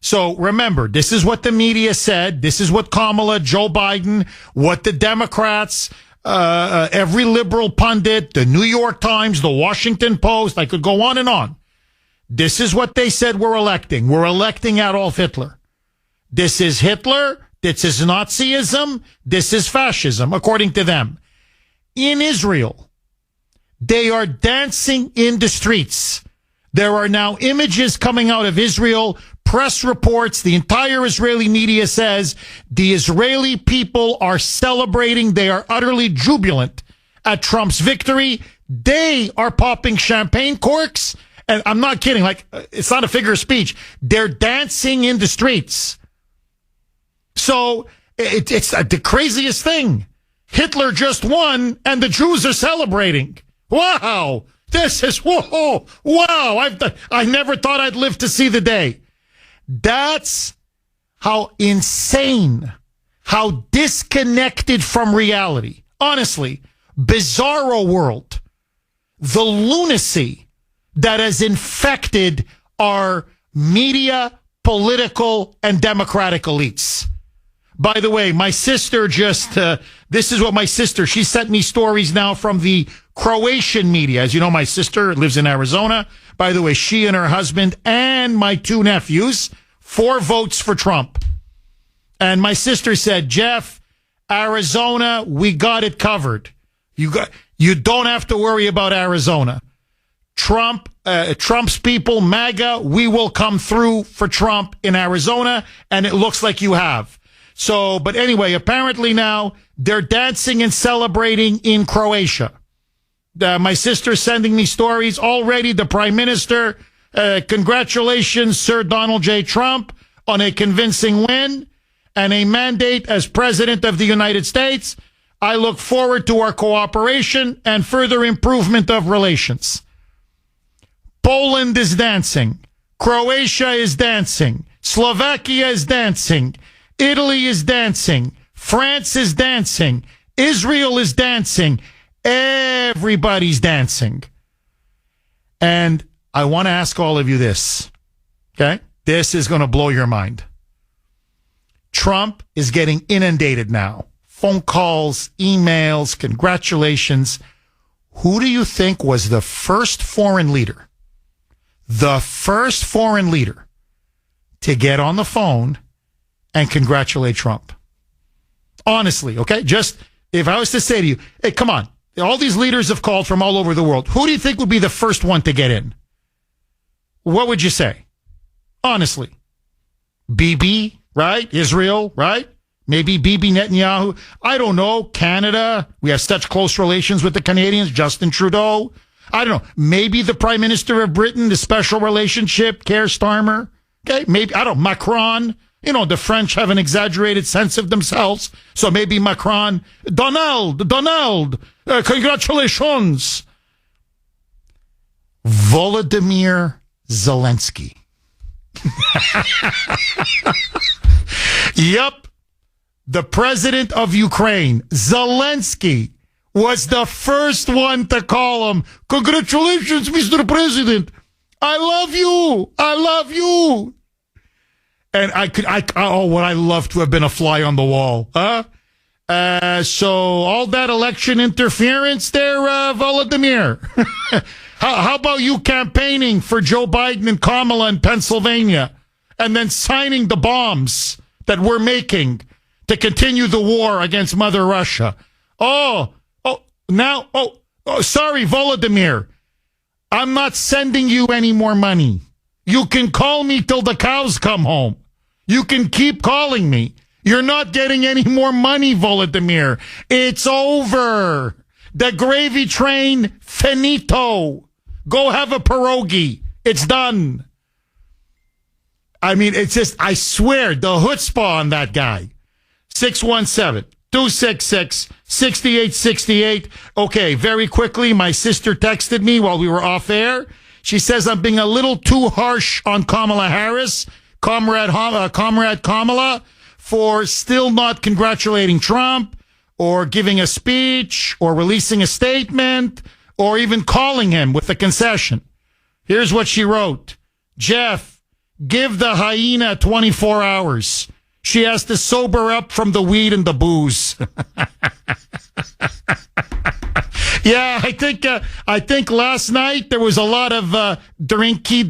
so remember, this is what the media said. This is what Kamala, Joe Biden, what the Democrats, every liberal pundit, the New York Times, the Washington Post, I could go on and on. This is what they said we're electing. We're electing Adolf Hitler. This is Hitler. This is Nazism. This is fascism, according to them. In Israel, they are dancing in the streets. There are now images coming out of Israel, press reports. The entire Israeli media says the Israeli people are celebrating. They are utterly jubilant at Trump's victory. They are popping champagne corks. And I'm not kidding. Like, it's not a figure of speech. They're dancing in the streets. So it's the craziest thing. Hitler just won, and the Jews are celebrating. Wow. This is, whoa, wow. I never thought I'd live to see the day. That's how insane, how disconnected from reality. Honestly, bizarro world. The lunacy that has infected our media, political, and democratic elites. By the way, my sister this is what my sister, she sent me stories now from the Croatian media. As you know, my sister lives in Arizona. By the way, she and her husband and my 2 nephews, 4 votes for Trump. And my sister said, Jeff, Arizona, we got it covered. You don't have to worry about Arizona. Trump's people, MAGA, we will come through for Trump in Arizona, and it looks like you have. So, but anyway, apparently now they're dancing and celebrating in Croatia. My sister's sending me stories already. The Prime Minister, congratulations, Sir Donald J. Trump, on a convincing win and a mandate as President of the United States. I look forward to our cooperation and further improvement of relations. Poland is dancing. Croatia is dancing. Slovakia is dancing. Italy is dancing. France is dancing. Israel is dancing. Everybody's dancing. And I want to ask all of you this. Okay? This is going to blow your mind. Trump is getting inundated now. Phone calls, emails, congratulations. Who do you think was the first foreign leader? The first foreign leader to get on the phone and congratulate Trump. Honestly, okay? Just if I was to say to you, hey, come on. All these leaders have called from all over the world. Who do you think would be the first one to get in? What would you say? Honestly. Bibi, right? Israel, right? Maybe Bibi Netanyahu. I don't know. Canada. We have such close relations with the Canadians. Justin Trudeau. I don't know. Maybe the Prime Minister of Britain, the special relationship, Keir Starmer. Okay. Maybe, I don't know, Macron. You know, the French have an exaggerated sense of themselves. So maybe Macron. Donald, congratulations. Volodymyr Zelensky. Yep. The president of Ukraine, Zelensky, was the first one to call him. Congratulations, Mr. President. I love you. I love you. And would I love to have been a fly on the wall, huh? So all that election interference there, Volodymyr. How about you campaigning for Joe Biden and Kamala in Pennsylvania and then signing the bombs that we're making to continue the war against Mother Russia? Sorry, Volodymyr. I'm not sending you any more money. You can call me till the cows come home. You can keep calling me. You're not getting any more money, Volodymyr. It's over. The gravy train, finito. Go have a pierogi. It's done. I mean, it's just, I swear, the chutzpah on that guy. 617-266-6868. Okay, very quickly, my sister texted me while we were off air. She says I'm being a little too harsh on Kamala Harris, Comrade Kamala, for still not congratulating Trump or giving a speech or releasing a statement or even calling him with a concession. Here's what she wrote. Jeff, give the hyena 24 hours. She has to sober up from the weed and the booze. Yeah, I think last night there was a lot of drinky.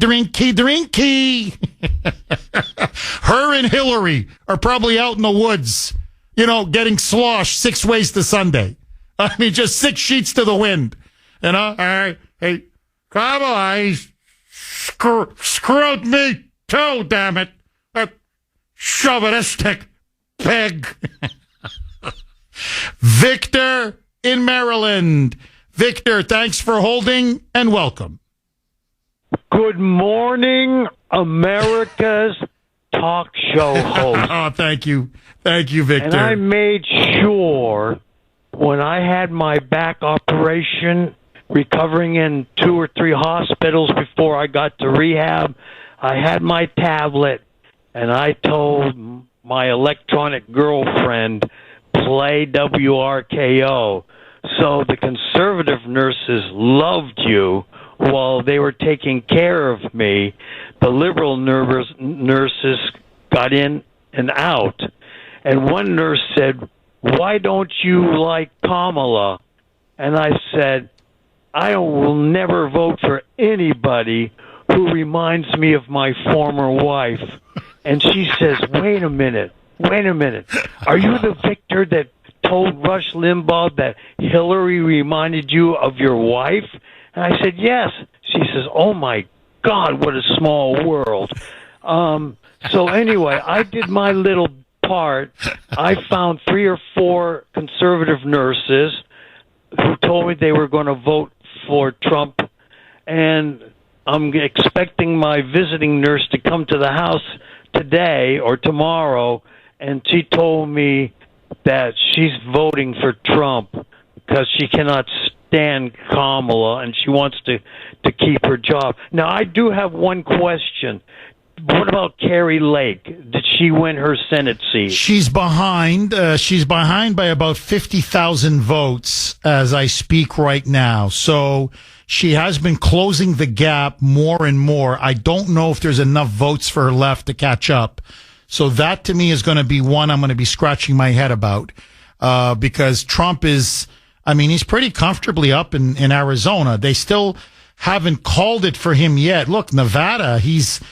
Her and Hillary are probably out in the woods, getting sloshed 6 ways to Sunday. I mean, just 6 sheets to the wind. All right, hey, come on, screwed me too, damn it. Chauvinistic pig. Victor in Maryland. Victor, thanks for holding and welcome. Good morning, America's talk show host. Oh, thank you. Thank you, Victor. And I made sure when I had my back operation, recovering in 2 or 3 hospitals before I got to rehab, I had my tablet. And I told my electronic girlfriend, play WRKO. So the conservative nurses loved you while they were taking care of me. The liberal nurses got in and out. And one nurse said, why don't you like Kamala? And I said, I will never vote for anybody who reminds me of my former wife. And she says, wait a minute. Are you the Victor that told Rush Limbaugh that Hillary reminded you of your wife? And I said, yes. She says, oh my God, what a small world. So anyway, I did my little part. I found 3 or 4 conservative nurses who told me they were going to vote for Trump, and I'm expecting my visiting nurse to come to the house today or tomorrow, and she told me that she's voting for Trump because she cannot stand Kamala and she wants to keep her job. Now, I do have one question. What about Carrie Lake? Did she win her Senate seat? She's behind. She's behind by about 50,000 votes as I speak right now. So she has been closing the gap more and more. I don't know if there's enough votes for her left to catch up. So that to me is going to be one I'm going to be scratching my head about, because Trump is, I mean, he's pretty comfortably up in Arizona. They still haven't called it for him yet. Look, Nevada, he's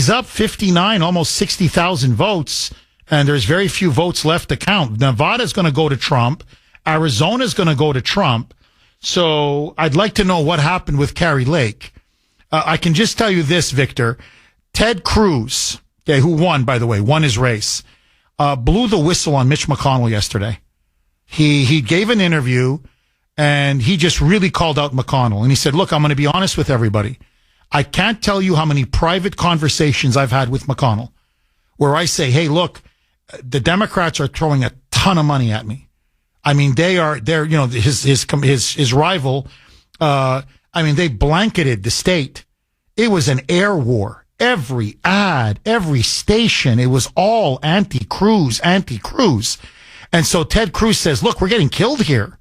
up 59, almost 60,000 votes, and there's very few votes left to count. Nevada's going to go to Trump. Arizona's going to go to Trump. So I'd like to know what happened with Carrie Lake. I can just tell you this, Victor. Ted Cruz, okay, who won, by the way, won his race, blew the whistle on Mitch McConnell yesterday. He gave an interview, and he just really called out McConnell. And he said, look, I'm going to be honest with everybody. I can't tell you how many private conversations I've had with McConnell where I say, hey, look, the Democrats are throwing a ton of money at me. I mean, they're, you know, his rival, I mean, they blanketed the state. It was an air war. Every ad, every station, it was all anti-Cruz. And so Ted Cruz says, look, we're getting killed here.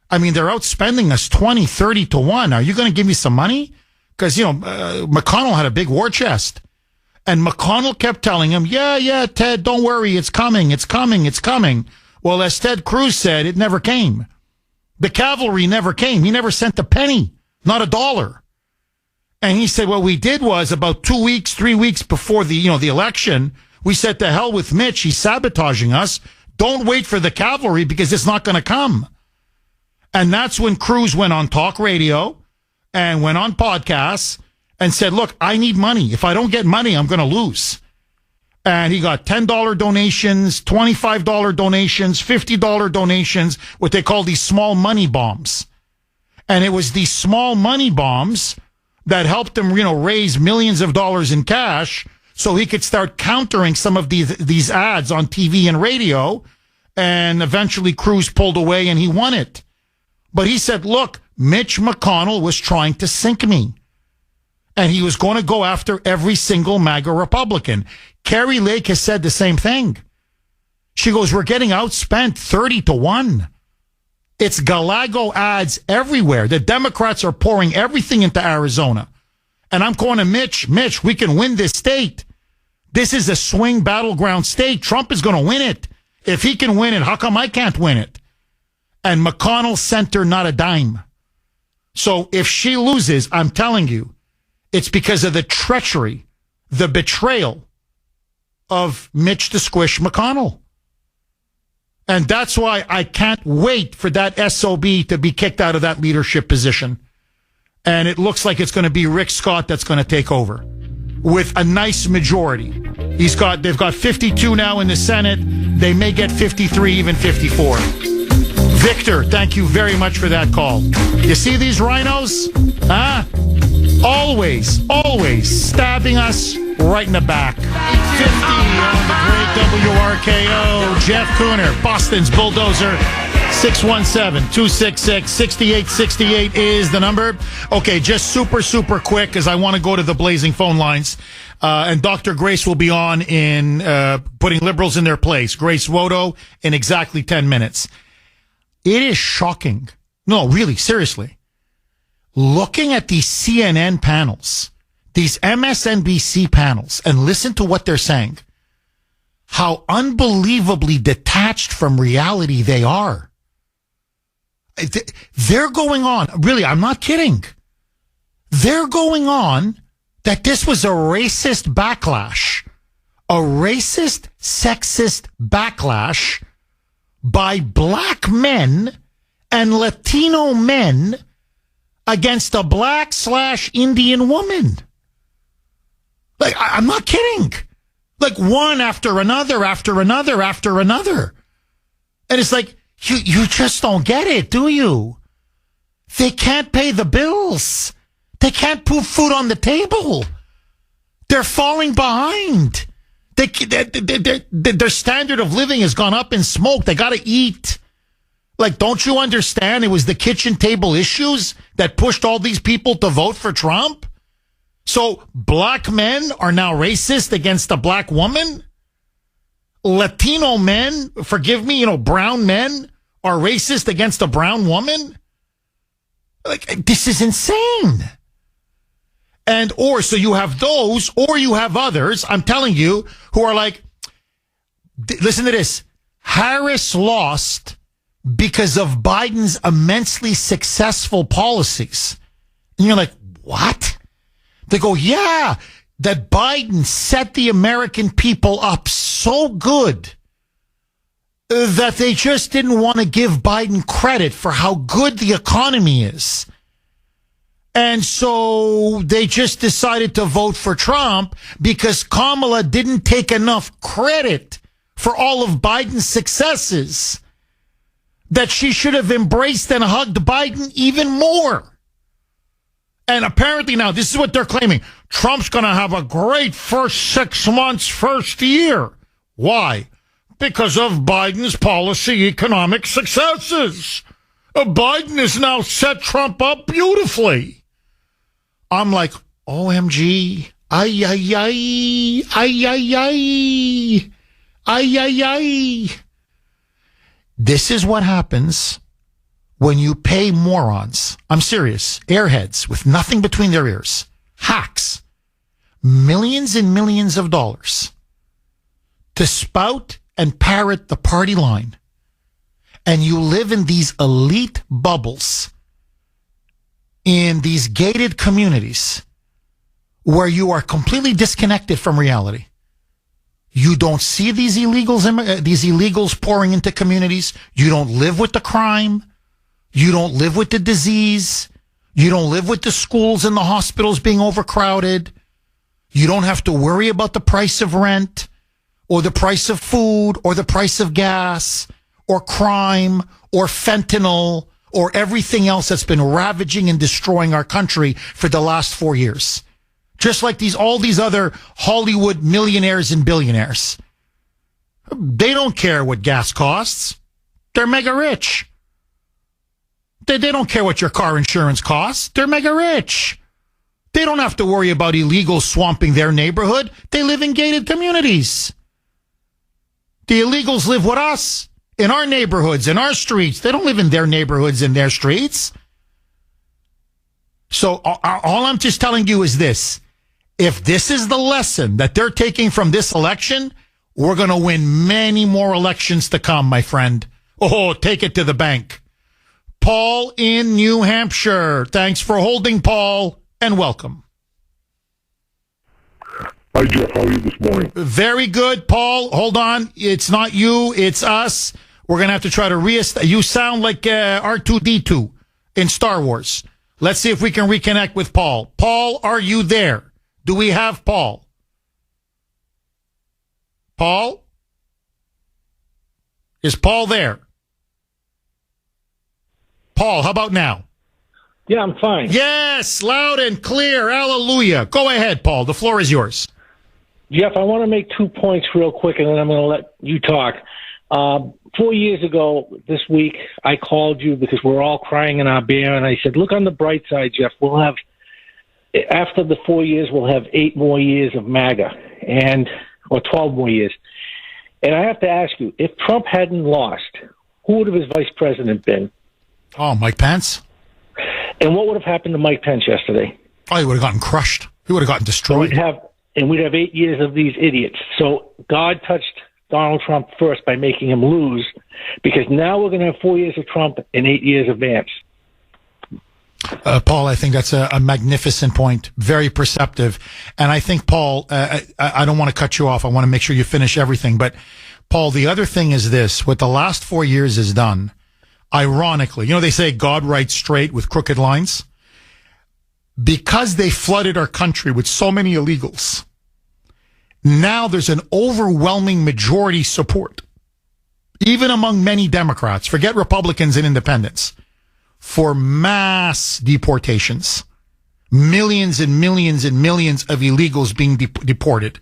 I mean, they're outspending us 20, 30 to 1. Are you going to give me some money? Because, you know, McConnell had a big war chest. And McConnell kept telling him, yeah, Ted, don't worry. It's coming. Well, as Ted Cruz said, it never came. The cavalry never came. He never sent a penny, not a dollar. And he said, what we did was about 2 weeks, 3 weeks before the election, we said, to hell with Mitch. He's sabotaging us. Don't wait for the cavalry because it's not going to come. And that's when Cruz went on talk radio and went on podcasts and said, look, I need money. If I don't get money, I'm going to lose. And he got $10 donations, $25 donations, $50 donations, what they call these small money bombs. And it was these small money bombs that helped him, you know, raise millions of dollars in cash so he could start countering some of these ads on TV and radio. And eventually Cruz pulled away and he won it. But he said, look, Mitch McConnell was trying to sink me. And he was going to go after every single MAGA Republican. Carrie Lake has said the same thing. She goes, we're getting outspent 30 to 1. It's Galago ads everywhere. The Democrats are pouring everything into Arizona. And I'm going to Mitch, we can win this state. This is a swing battleground state. Trump is going to win it. If he can win it, how come I can't win it? And McConnell sent her not a dime. So if she loses, I'm telling you, it's because of the treachery, the betrayal of Mitch the Squish McConnell. And that's why I can't wait for that SOB to be kicked out of that leadership position. And it looks like it's going to be Rick Scott that's going to take over with a nice majority. They've got 52 now in the Senate. They may get 53, even 54. Victor, thank you very much for that call. You see these rhinos? Huh? Always stabbing us right in the back. 850 on the great WRKO. Jeff Kuhner, Boston's Bulldozer. 617-266-6868 is the number. Okay, just super quick because I want to go to the blazing phone lines. And Dr. Grace will be on in putting liberals in their place. Grace Wodo in exactly 10 minutes. It is shocking. No, really, seriously. Looking at these CNN panels, these MSNBC panels, and listen to what they're saying. How unbelievably detached from reality they are. They're going on. Really, I'm not kidding. They're going on that this was a racist backlash, a racist, sexist backlash by black men and Latino men against a black/Indian woman. Like, I'm not kidding. Like, one after another, after another, after another. And it's like, you just don't get it, do you? They can't pay the bills. They can't put food on the table. They're falling behind. Their standard of living has gone up in smoke. They got to eat. Like, don't you understand? It was the kitchen table issues that pushed all these people to vote for Trump. So black men are now racist against a black woman. Latino men, forgive me, brown men are racist against a brown woman. Like, this is insane. So you have those, or you have others, I'm telling you, who are like, listen to this. Harris lost because of Biden's immensely successful policies. And you're like, what? They go, yeah, that Biden set the American people up so good that they just didn't want to give Biden credit for how good the economy is. And so they just decided to vote for Trump because Kamala didn't take enough credit for all of Biden's successes, that she should have embraced and hugged Biden even more. And apparently now, this is what they're claiming. Trump's going to have a great first 6 months, first year. Why? Because of Biden's policy economic successes. Biden has now set Trump up beautifully. I'm like, OMG, ay, ay, ay, ay, ay, ay, ay, ay, ay. This is what happens when you pay morons, I'm serious, airheads with nothing between their ears, hacks, millions and millions of dollars to spout and parrot the party line. And you live in these elite bubbles, in these gated communities where you are completely disconnected from reality. You don't see these illegals pouring into communities. You don't live with the crime. You don't live with the disease. You don't live with the schools and the hospitals being overcrowded. You don't have to worry about the price of rent or the price of food or the price of gas or crime or fentanyl or everything else that's been ravaging and destroying our country for the last 4 years. Just like all these other Hollywood millionaires and billionaires. They don't care what gas costs. They're mega rich. They don't care what your car insurance costs. They're mega rich. They don't have to worry about illegals swamping their neighborhood. They live in gated communities. The illegals live with us in our neighborhoods, in our streets. They don't live in their neighborhoods and their streets. So all I'm just telling you is this. If this is the lesson that they're taking from this election, we're going to win many more elections to come, my friend. Oh, take it to the bank. Paul in New Hampshire. Thanks for holding, Paul, and welcome. Hi, Jeff. How are you this morning? Very good, Paul. Hold on. It's not you. It's us. We're going to have to try to you sound like R2-D2 in Star Wars. Let's see if we can reconnect with Paul. Paul, are you there? Do we have Paul? Paul? Is Paul there? Paul, how about now? Yeah, I'm fine. Yes, loud and clear. Hallelujah. Go ahead, Paul. The floor is yours. Jeff, I want to make 2 points real quick, and then I'm going to let you talk. 4 years ago this week, I called you because we're all crying in our beer, and I said, look on the bright side, Jeff. We'll have, after the 4 years, we'll have 8 more years of MAGA, or 12 more years. And I have to ask you, if Trump hadn't lost, who would have his vice president been? Oh, Mike Pence. And what would have happened to Mike Pence yesterday? Oh, he would have gotten crushed. He would have gotten destroyed. We'd have 8 years of these idiots. So God touched Donald Trump first by making him lose, because now we're going to have 4 years of Trump and 8 years of Vance. Paul, I think that's a magnificent point, very perceptive. And I think, Paul, I don't want to cut you off. I want to make sure you finish everything. But, Paul, the other thing is this. What the last 4 years has done, ironically, they say God writes straight with crooked lines. Because they flooded our country with so many illegals, now there's an overwhelming majority support, even among many Democrats, forget Republicans and independents, for mass deportations. Millions and millions and millions of illegals being deported.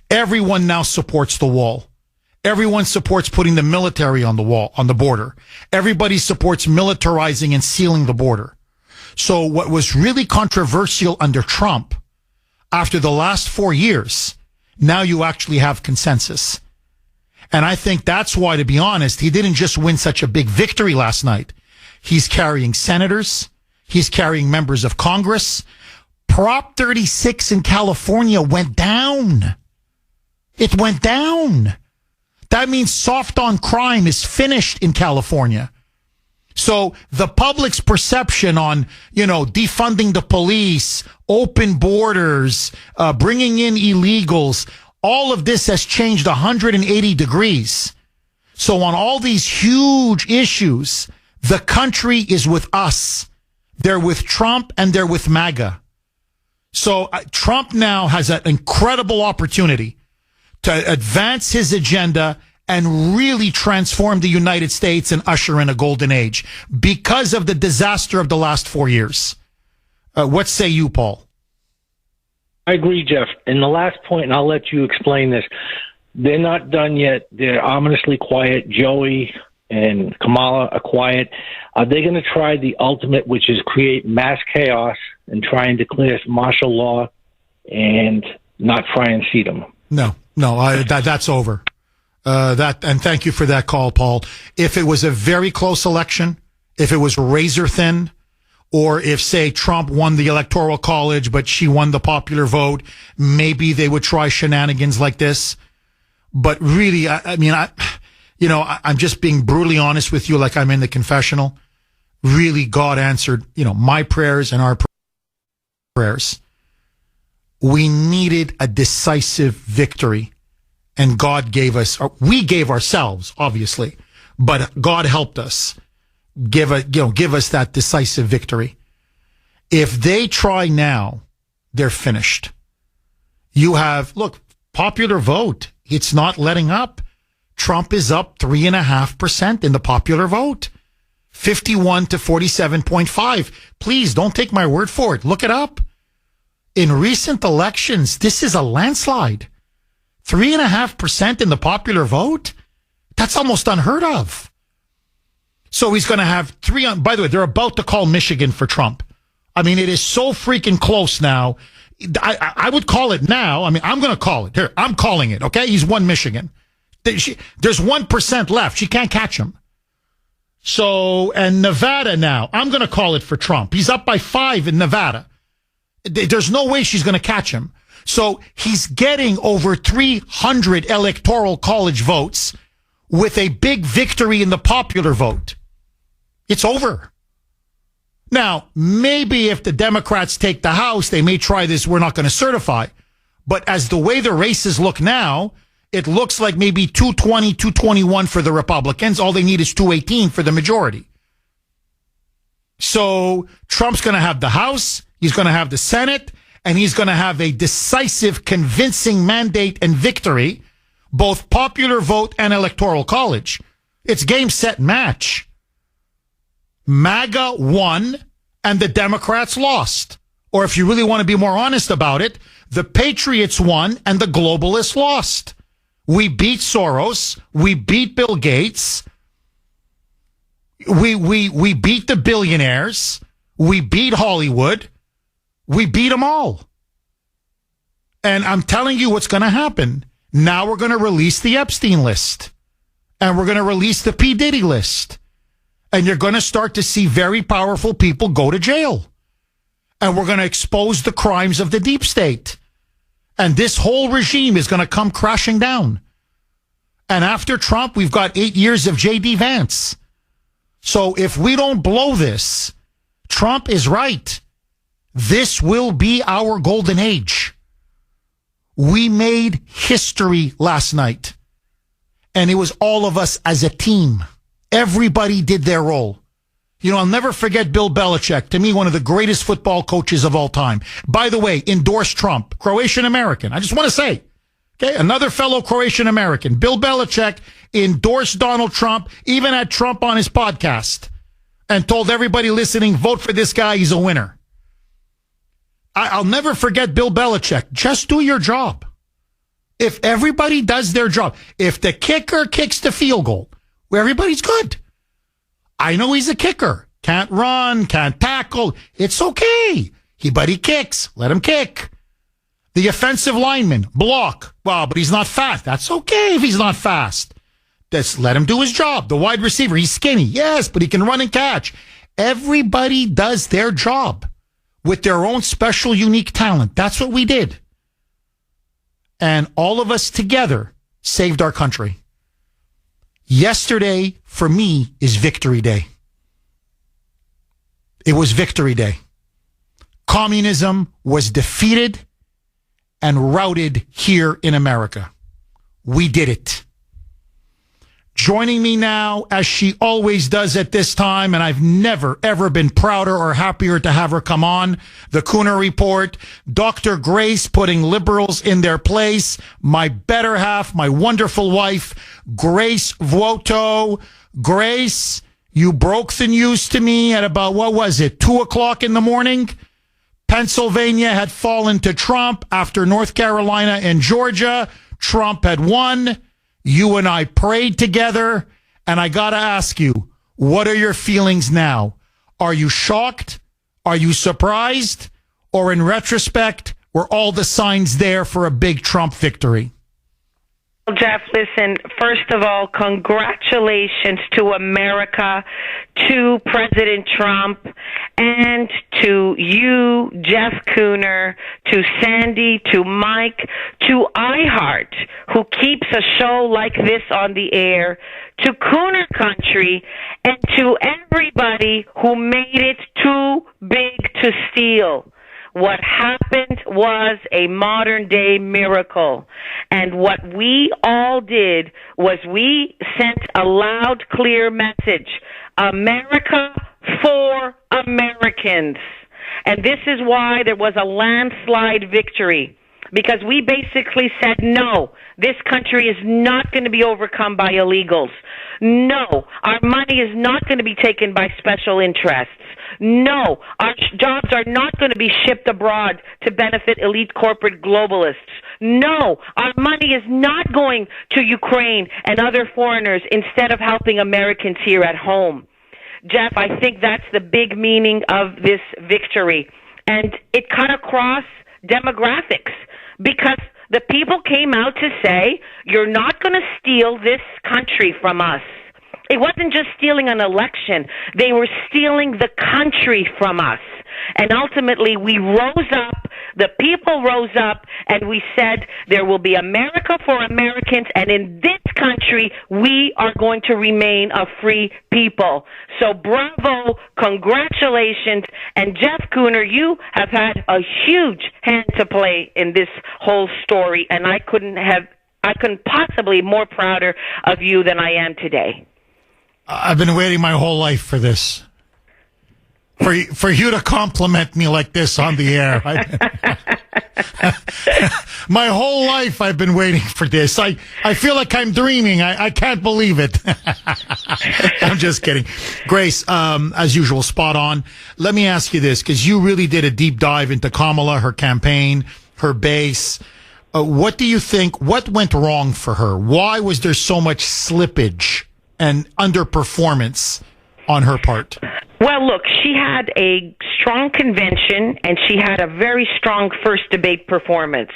Everyone now supports the wall. Everyone supports putting the military on the wall, on the border. Everybody supports militarizing and sealing the border. So what was really controversial under Trump, after the last 4 years, now you actually have consensus. And I think that's why, to be honest, he didn't just win such a big victory last night. He's carrying senators. He's carrying members of Congress. Prop 36 in California went down. It went down. That means soft on crime is finished in California. So the public's perception on, defunding the police, open borders, bringing in illegals, all of this has changed 180 degrees. So on all these huge issues, the country is with us. They're with Trump and they're with MAGA. So Trump now has an incredible opportunity to advance his agenda and really transform the United States and usher in a golden age because of the disaster of the last 4 years. What say you, Paul? I agree, Jeff. And the last point, and I'll let you explain this, they're not done yet. They're ominously quiet. Joey and Kamala are quiet. Are they going to try the ultimate, which is create mass chaos and try and declare martial law and not try and seat them? No, that's over. And thank you for that call, Paul. If it was a very close election, if it was razor thin, or if, say, Trump won the Electoral College, but she won the popular vote, maybe they would try shenanigans like this. But really, I'm just being brutally honest with you, like I'm in the confessional. Really, God answered, my prayers and our prayers. We needed a decisive victory. And God gave us, or we gave ourselves, obviously, but God helped us give us that decisive victory. If they try now, they're finished. You have, popular vote. It's not letting up. Trump is up 3.5% in the popular vote, 51 to 47.5. Please don't take my word for it. Look it up. In recent elections, this is a landslide. 3.5% in the popular vote? That's almost unheard of. So he's going to have by the way, they're about to call Michigan for Trump. I mean, it is so freaking close now. I would call it now. I'm going to call it. Here, I'm calling it, okay? He's won Michigan. There's 1% left. She can't catch him. So, and Nevada now, I'm going to call it for Trump. He's up by 5 in Nevada. There's no way she's going to catch him. So he's getting over 300 electoral college votes with a big victory in the popular vote. It's over. Now, maybe if the Democrats take the House, they may try this, we're not going to certify. But as the way the races look now, it looks like maybe 220, 221 for the Republicans. All they need is 218 for the majority. So Trump's going to have the House, he's going to have the Senate, and he's going to have a decisive, convincing mandate and victory, both popular vote and electoral college. It's game, set, match. MAGA won and the Democrats lost. Or if you really want to be more honest about it, the Patriots won and the globalists lost. We beat Soros. We beat Bill Gates. We beat the billionaires. We beat Hollywood. We beat them all. And I'm telling you what's going to happen. Now we're going to release the Epstein list. And we're going to release the P. Diddy list. And you're going to start to see very powerful people go to jail. And we're going to expose the crimes of the deep state. And this whole regime is going to come crashing down. And after Trump, we've got 8 years of J.D. Vance. So if we don't blow this, Trump is right. This will be our golden age. We made history last night. And it was all of us as a team. Everybody did their role. You know, I'll never forget Bill Belichick, to me, one of the greatest football coaches of all time. By the way, endorsed Trump, Croatian American. I just want to say, okay, another fellow Croatian American, Bill Belichick, endorsed Donald Trump, even had Trump on his podcast, and told everybody listening, vote for this guy, he's a winner. I'll never forget Bill Belichick. Just do your job. If everybody does their job, if the kicker kicks the field goal, well, everybody's good. I know he's a kicker. Can't run, can't tackle. It's okay. But he kicks. Let him kick. The offensive lineman, block. Well, but he's not fast. That's okay if he's not fast. Just let him do his job. The wide receiver, he's skinny. Yes, but he can run and catch. Everybody does their job with their own special, unique talent. That's what we did. And all of us together saved our country. Yesterday, for me, is Victory Day. It was Victory Day. Communism was defeated and routed here in America. We did it. Joining me now, as she always does at this time, and I've never, ever been prouder or happier to have her come on, the Kuhner Report, Dr. Grace putting liberals in their place, my better half, my wonderful wife, Grace Vuoto. Grace, you broke the news to me at about, 2 o'clock in the morning? Pennsylvania had fallen to Trump after North Carolina and Georgia. Trump had won. You and I prayed together, and I got to ask you, what are your feelings now? Are you shocked? Are you surprised? Or in retrospect, were all the signs there for a big Trump victory? Well, Jeff, listen, first of all, congratulations to America, to President Trump, and to you, Jeff Kuhner, to Sandy, to Mike, to iHeart, who keeps a show like this on the air, to Kuhner Country, and to everybody who made it too big to steal. What happened was a modern-day miracle. And what we all did was we sent a loud, clear message. America for Americans. And this is why there was a landslide victory. Because we basically said, no, this country is not going to be overcome by illegals. No, our money is not going to be taken by special interests. No, our jobs are not going to be shipped abroad to benefit elite corporate globalists. No, our money is not going to Ukraine and other foreigners instead of helping Americans here at home. Jeff, I think that's the big meaning of this victory. And it cut across demographics because the people came out to say, you're not going to steal this country from us. It wasn't just stealing an election. They were stealing the country from us. And ultimately, we rose up, the people rose up, and we said there will be America for Americans, and in this country, we are going to remain a free people. So bravo, congratulations, and Jeff Kuhner, you have had a huge hand to play in this whole story, and I couldn't possibly be more prouder of you than I am today. I've been waiting my whole life for this. For you to compliment me like this on the air. My whole life I've been waiting for this. I feel like I'm dreaming. I can't believe it. I'm just kidding. Grace, as usual, spot on. Let me ask you this, because you really did a deep dive into Kamala, her campaign, her base. What do you think, what went wrong for her? Why was there so much slippage and underperformance on her part? Well, look, she had a strong convention, and she had a very strong first debate performance.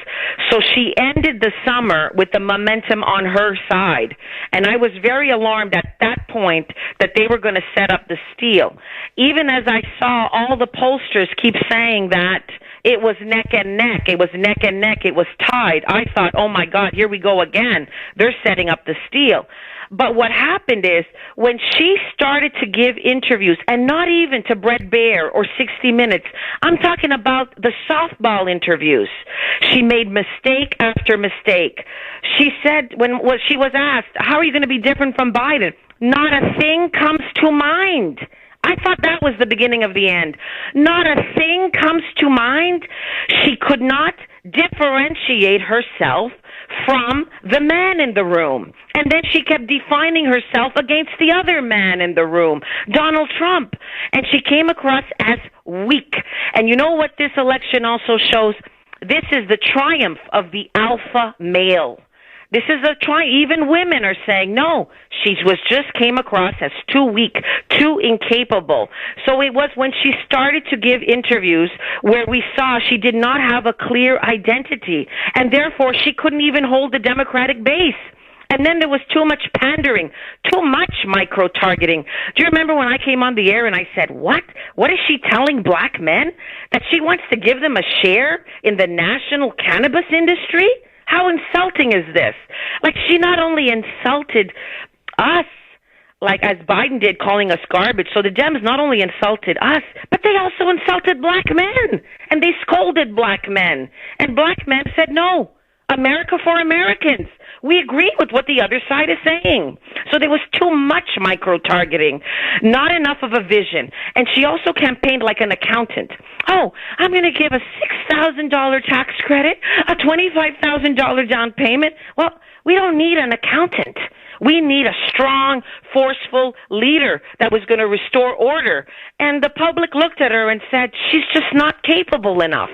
So she ended the summer with the momentum on her side. And I was very alarmed at that point that they were going to set up the steal. Even as I saw all the pollsters keep saying that it was neck and neck. It was neck and neck. It was tied. I thought, oh my God, here we go again. They're setting up the steal. But what happened is when she started to give interviews, and not even to Bret Baier or 60 Minutes, I'm talking about the softball interviews. She made mistake after mistake. She said when she was asked, how are you going to be different from Biden? Not a thing comes to mind. I thought that was the beginning of the end. Not a thing comes to mind. She could not differentiate herself from the man in the room. And then she kept defining herself against the other man in the room, Donald Trump. And she came across as weak. And you know what this election also shows? This is the triumph of the alpha male. This is a triumph. Even women are saying, no, she came across as too weak, too incapable. So it was when she started to give interviews where we saw she did not have a clear identity, and therefore she couldn't even hold the Democratic base. And then there was too much pandering, too much micro-targeting. Do you remember when I came on the air and I said, what? What is she telling black men? That she wants to give them a share in the national cannabis industry? How insulting is this? Like, she not only insulted us, like as Biden did, calling us garbage. So the Dems not only insulted us, but they also insulted black men. And they scolded black men. And black men said, no, America for Americans. We agree with what the other side is saying. So there was too much micro-targeting, not enough of a vision. And she also campaigned like an accountant. Oh, I'm going to give a $6,000 tax credit, a $25,000 down payment. Well, we don't need an accountant. We need a strong, forceful leader that was going to restore order. And the public looked at her and said, she's just not capable enough.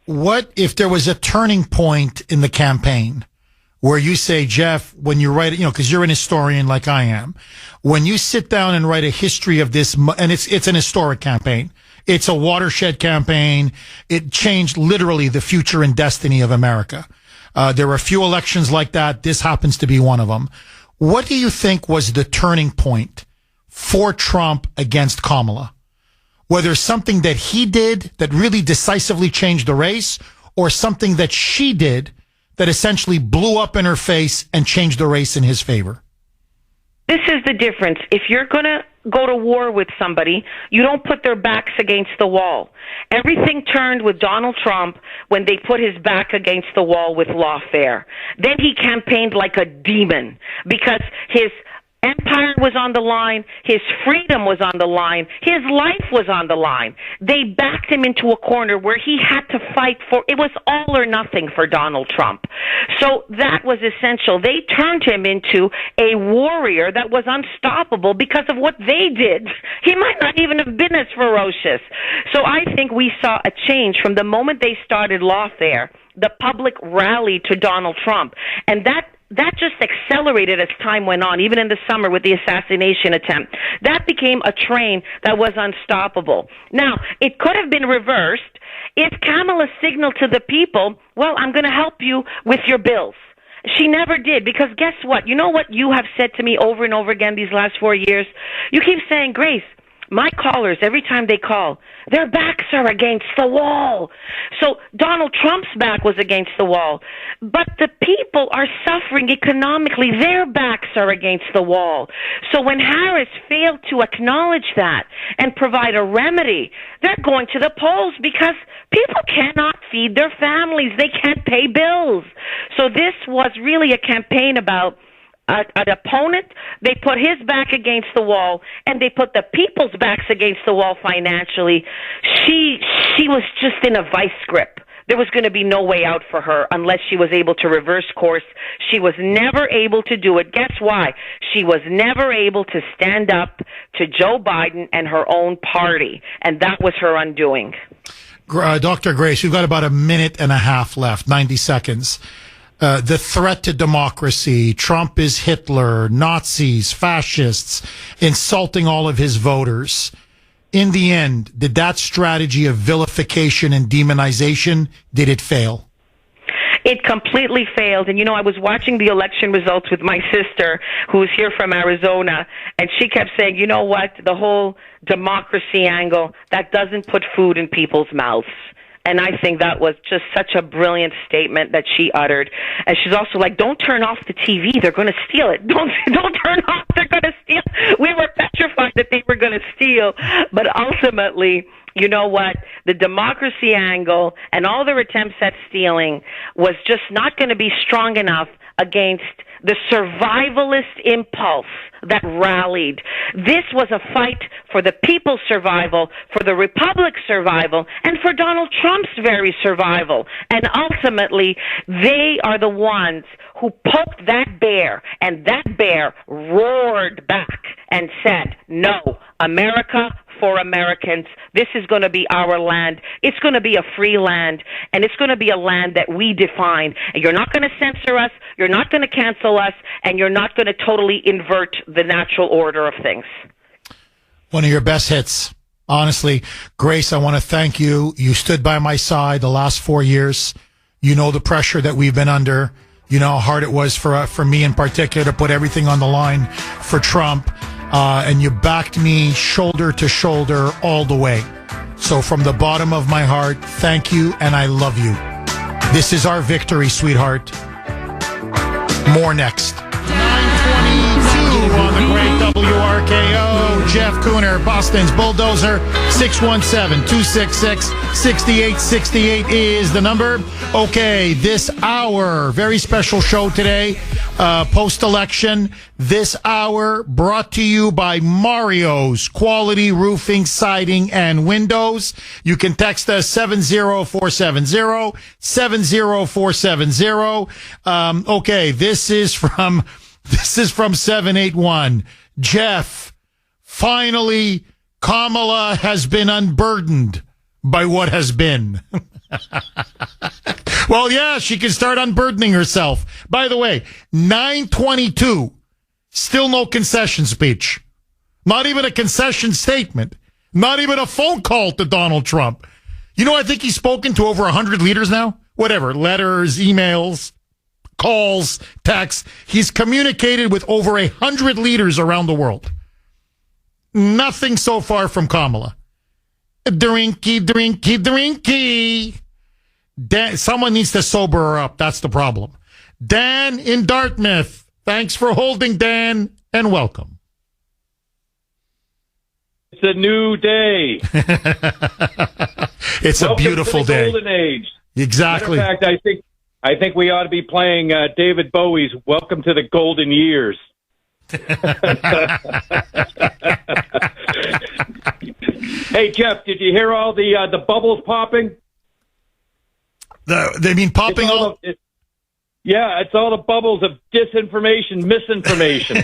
What if there was a turning point in the campaign where you say, Jeff, when you write, because you're an historian like I am, when you sit down and write a history of this, and it's an historic campaign, it's a watershed campaign, it changed literally the future and destiny of America. There were a few elections like that. This happens to be one of them. What do you think was the turning point for Trump against Kamala? Whether something that he did that really decisively changed the race, or something that she did that essentially blew up in her face and changed the race in his favor? This is the difference. If you're going to go to war with somebody, you don't put their backs against the wall. Everything turned with Donald Trump when they put his back against the wall with lawfare. Then he campaigned like a demon because his empire was on the line, his freedom was on the line, his life was on the line. They backed him into a corner where he had to fight for, it was all or nothing for Donald Trump. So that was essential. They turned him into a warrior that was unstoppable because of what they did. He might not even have been as ferocious. So I think we saw a change from the moment they started lawfare. The public rallied to Donald Trump, and that just accelerated as time went on, even in the summer with the assassination attempt. That became a train that was unstoppable. Now, it could have been reversed if Kamala signaled to the people, well, I'm going to help you with your bills. She never did, because guess what? You know what you have said to me over and over again these last 4 years? You keep saying, Grace, my callers, every time they call, their backs are against the wall. So Donald Trump's back was against the wall. But the people are suffering economically. Their backs are against the wall. So when Harris failed to acknowledge that and provide a remedy, they're going to the polls because people cannot feed their families. They can't pay bills. So this was really a campaign about an opponent. They put his back against the wall, and they put the people's backs against the wall financially. She was just in a vice grip. There was going to be no way out for her unless she was able to reverse course. She was never able to do it. Guess why? She was never able to stand up to Joe Biden and her own party, and that was her undoing. Dr. Grace, we've got about a minute and a half left, 90 seconds. The threat to democracy, Trump is Hitler, Nazis, fascists, insulting all of his voters. In the end, did that strategy of vilification and demonization, did it fail? It completely failed. And, I was watching the election results with my sister, who's here from Arizona, and she kept saying, you know what, the whole democracy angle, that doesn't put food in people's mouths. And I think that was just such a brilliant statement that she uttered. And she's also like, don't turn off the TV. They're going to steal it. Don't turn off. They're going to steal. We were petrified that they were going to steal. But ultimately, you know what? The democracy angle and all their attempts at stealing was just not going to be strong enough against the survivalist impulse that rallied. This was a fight for the people's survival, for the republic's survival, and for Donald Trump's very survival. And ultimately, they are the ones who poked that bear, and that bear roared back and said, no, America for Americans. This is going to be our land. It's going to be a free land, and it's going to be a land that we define. And you're not going to censor us, you're not going to cancel us, and you're not going to totally invert the natural order of things. One of your best hits. Honestly, Grace, I want to thank you. You stood by my side the last 4 years. You know the pressure that we've been under. You know how hard it was for me in particular to put everything on the line for Trump. And you backed me shoulder to shoulder all the way. So from the bottom of my heart, thank you, and I love you. This is our victory, sweetheart. More next. 9:22 on the great WRKO. Jeff Kuhner, Boston's Bulldozer. 617-266-6868 is the number. Okay, this hour, very special show today, post-election. This hour brought to you by Mario's Quality Roofing, Siding, and Windows. You can text us 70470, 70470. Okay, this is from 781. Jeff, finally, Kamala has been unburdened by what has been. Well, yeah, she can start unburdening herself. By the way, 922, still no concession speech. Not even a concession statement. Not even a phone call to Donald Trump. I think he's spoken to over 100 leaders now. Whatever, letters, emails, calls, texts. He's communicated with over 100 leaders around the world. Nothing so far from Kamala. Drinky. Dan, someone needs to sober her up. That's the problem. Dan in Dartmouth. Thanks for holding, Dan, and welcome. It's a new day. It's welcome a beautiful to the day. Golden age. Exactly. Matter of fact, I think we ought to be playing David Bowie's "Welcome to the Golden Years." Hey, Jeff, did you hear all the bubbles popping? They mean popping all? Yeah, it's all the bubbles of disinformation, misinformation.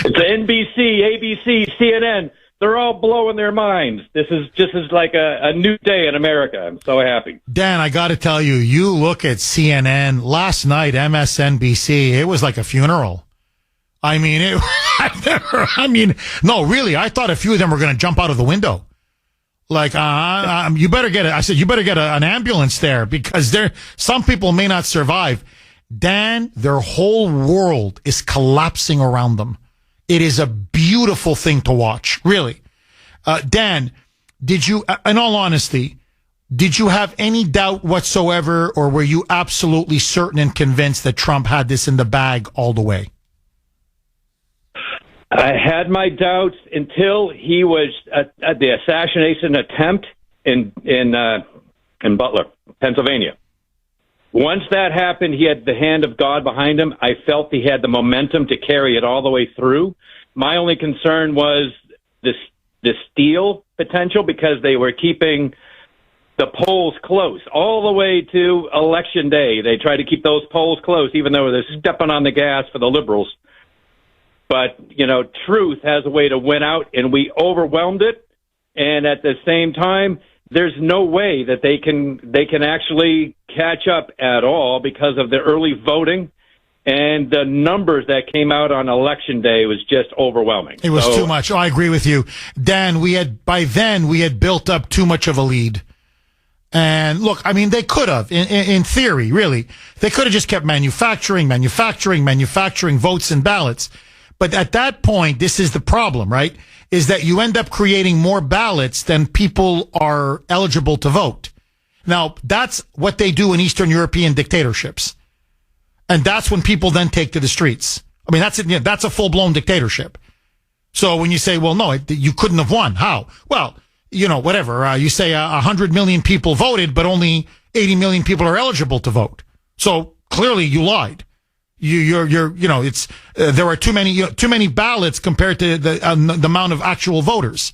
It's NBC, ABC, CNN. They're all blowing their minds. This is like a new day in America. I'm so happy. Dan, I got to tell you, you look at CNN last night, MSNBC. It was like a funeral. I mean, no, really. I thought a few of them were going to jump out of the window. Like, you better get it. I said, you better get an ambulance there because some people may not survive. Dan, their whole world is collapsing around them. It is a beautiful thing to watch, really. Dan, did you, in all honesty, did you have any doubt whatsoever, or were you absolutely certain and convinced that Trump had this in the bag all the way? I had my doubts until he was at the assassination attempt in Butler, Pennsylvania. Once that happened, he had the hand of God behind him. I felt he had the momentum to carry it all the way through. My only concern was the steal potential because they were keeping the polls close all the way to Election Day. They tried to keep those polls close, even though they're stepping on the gas for the liberals. But, truth has a way to win out, and we overwhelmed it. And at the same time, there's no way that they can actually catch up at all because of the early voting. And the numbers that came out on Election Day was just overwhelming. It was too much. Oh, I agree with you. Dan, by then we had built up too much of a lead. And look, I mean, they could have, in theory, really, they could have just kept manufacturing votes and ballots. But at that point, this is the problem, right? Is that you end up creating more ballots than people are eligible to vote. Now, that's what they do in Eastern European dictatorships. And that's when people then take to the streets. I mean, that's a full-blown dictatorship. So when you say, well, no, you couldn't have won. How? Well, whatever. You say 100 million people voted, but only 80 million people are eligible to vote. So clearly you lied. There are too many ballots compared to the amount of actual voters.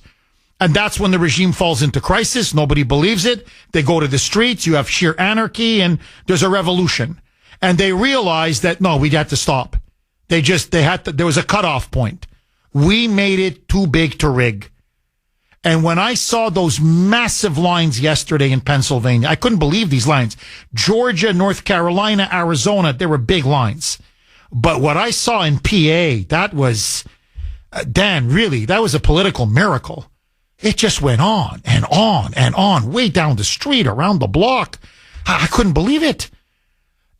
And that's when the regime falls into crisis. Nobody believes it. They go to the streets. You have sheer anarchy and there's a revolution. And they realize that, no, we had to stop. There was a cutoff point. We made it too big to rig. And when I saw those massive lines yesterday in Pennsylvania, I couldn't believe these lines. Georgia, North Carolina, Arizona, there were big lines. But what I saw in PA, that was, Dan, really, that was a political miracle. It just went on and on and on, way down the street, around the block. I couldn't believe it.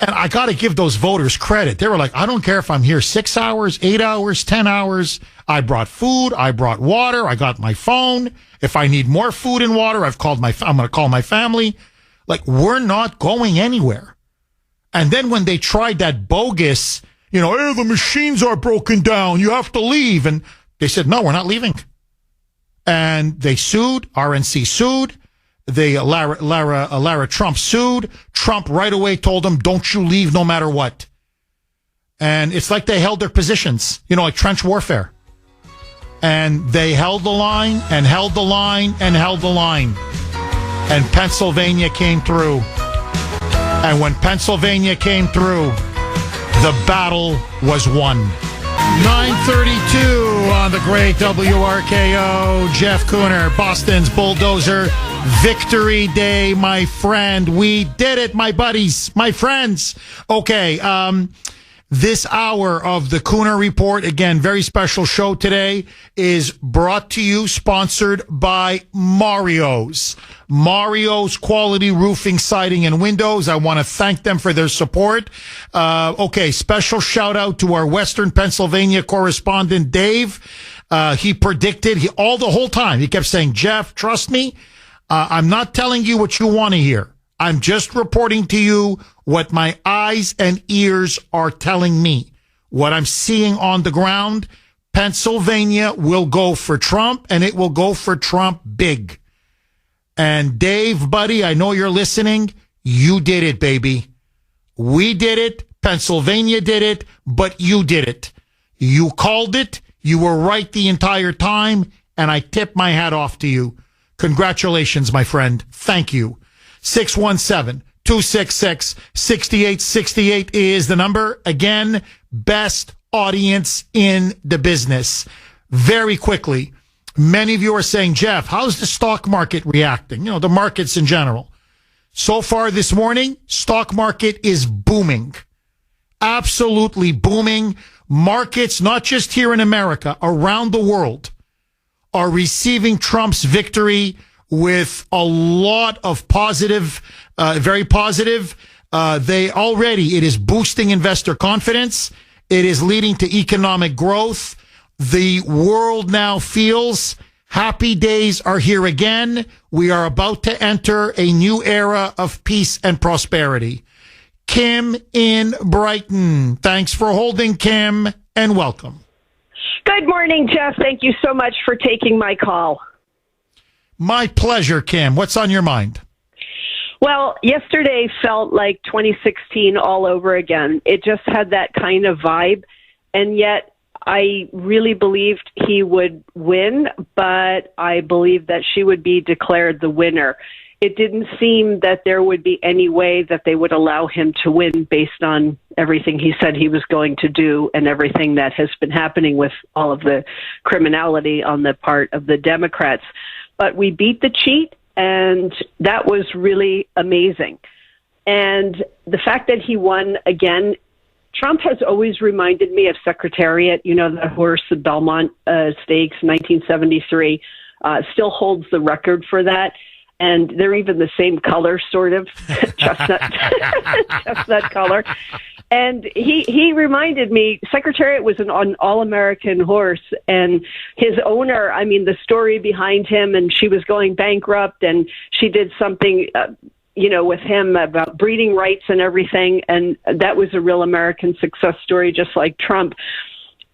And I got to give those voters credit. They were like, I don't care if I'm here 6 hours, 8 hours, 10 hours. I brought food. I brought water. I got my phone. If I need more food and water, I'm going to call my family. Like, we're not going anywhere. And then when they tried that bogus, hey, the machines are broken down. You have to leave. And they said, no, we're not leaving. And they sued. RNC sued. Lara Trump sued. Trump right away told them, don't you leave no matter what. And it's like they held their positions, like trench warfare. And they held the line and held the line and held the line. And Pennsylvania came through. And when Pennsylvania came through, the battle was won. 9:32 on the great WRKO. Jeff Kuhner, Boston's Bulldozer. Victory Day, my friend. We did it, my buddies, my friends. Okay, this hour of the Kuhner Report, again, very special show today, is brought to you, sponsored by Mario's. Mario's Quality Roofing, Siding, and Windows. I want to thank them for their support. Okay, special shout out to our Western Pennsylvania correspondent, Dave. He predicted, the whole time, he kept saying, Jeff, trust me, I'm not telling you what you want to hear. I'm just reporting to you what my eyes and ears are telling me. What I'm seeing on the ground, Pennsylvania will go for Trump, and it will go for Trump big. And Dave, buddy, I know you're listening. You did it, baby. We did it. Pennsylvania did it, but you did it. You called it. You were right the entire time, and I tip my hat off to you. Congratulations, my friend. Thank you. 617-266-6868 is the number. Again, best audience in the business. Very quickly, many of you are saying, Jeff, how's the stock market reacting? The markets in general. So far this morning, stock market is booming. Absolutely booming. Markets, not just here in America, around the world, are receiving Trump's victory with a lot of positive, very positive. It is boosting investor confidence. It is leading to economic growth. The world now feels happy days are here again. We are about to enter a new era of peace and prosperity. Kim in Brighton. Thanks for holding, Kim, and welcome. Good morning, Jeff. Thank you so much for taking my call. My pleasure, Kim. What's on your mind? Well, yesterday felt like 2016 all over again. It just had that kind of vibe, and yet I really believed he would win, but I believed that she would be declared the winner. It didn't seem that there would be any way that they would allow him to win based on everything he said he was going to do and everything that has been happening with all of the criminality on the part of the Democrats. But we beat the cheat, and that was really amazing. And the fact that he won again, Trump has always reminded me of Secretariat, the horse, the Belmont Stakes, 1973, still holds the record for that. and they're even the same color, sort of chestnut color. And he reminded me, Secretariat was an all-American horse, and his owner, I mean, the story behind him, and she was going bankrupt, and she did something, with him about breeding rights and everything, and that was a real American success story, just like Trump.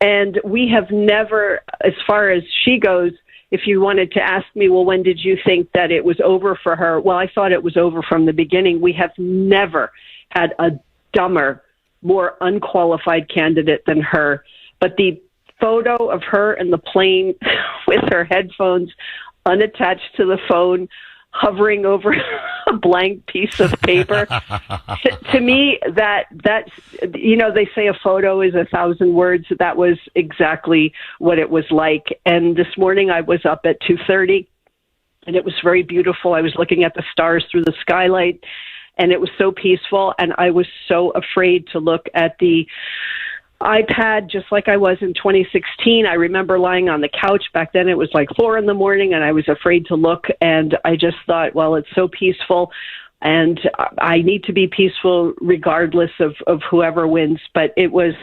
And we have never, as far as she goes, if you wanted to ask me, well, when did you think that it was over for her? Well, I thought it was over from the beginning. We have never had a dumber, more unqualified candidate than her. But the photo of her in the plane with her headphones unattached to the phone, hovering over a blank piece of paper, to me, that's, they say a photo is 1,000 words. That was exactly what it was like. And this morning I was up at 2:30, and it was very beautiful. I was looking at the stars through the skylight, and it was so peaceful. And I was so afraid to look at the iPad, just like I was in 2016. I remember lying on the couch. Back then it was like 4 a.m, and I was afraid to look. And I just thought, well, it's so peaceful, and I need to be peaceful regardless of whoever wins. But it was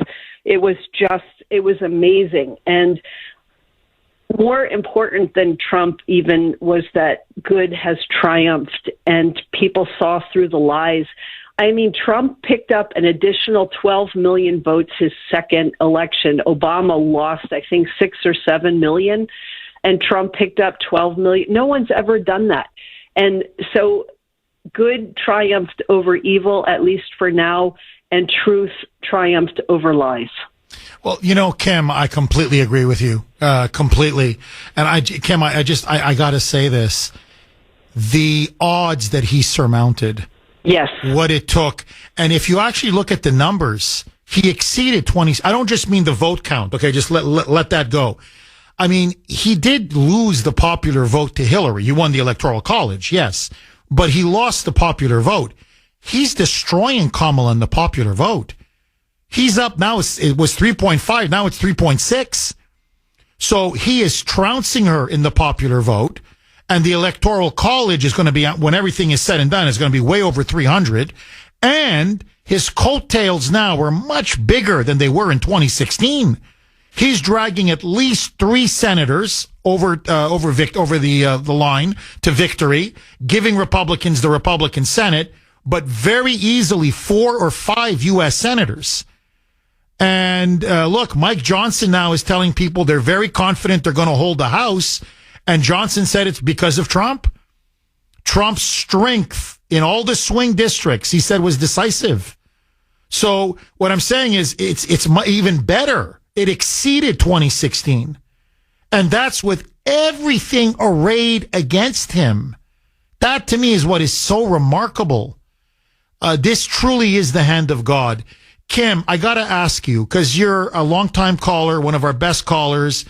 amazing. And more important than Trump even was that good has triumphed, and people saw through the lies. I mean, Trump picked up an additional 12 million votes his second election. Obama lost, I think, 6 or 7 million, and Trump picked up 12 million. No one's ever done that. And so good triumphed over evil, at least for now, and truth triumphed over lies. Well, Kim, I completely agree with you, completely. And Kim, I got to say this. The odds that he surmounted. Yes. What it took. And if you actually look at the numbers, he exceeded 20. I don't just mean the vote count. Okay. Just let that go. I mean, he did lose the popular vote to Hillary. He won the Electoral College. Yes. But he lost the popular vote. He's destroying Kamala in the popular vote. He's up now. It was 3.5. Now it's 3.6. So he is trouncing her in the popular vote. And the Electoral College is going to be, when everything is said and done, is going to be way over 300. And his coattails now are much bigger than they were in 2016. He's dragging at least 3 senators over the line to victory, giving Republicans the Republican Senate, but very easily 4 or 5 U.S. senators. And look, Mike Johnson now is telling people they're very confident they're going to hold the House. And Johnson said it's because of Trump. Trump's strength in all the swing districts, he said, was decisive. So what I'm saying is it's even better. It exceeded 2016. And that's with everything arrayed against him. That to me is what is so remarkable. This truly is the hand of God. Kim, I got to ask you, because you're a longtime caller, one of our best callers.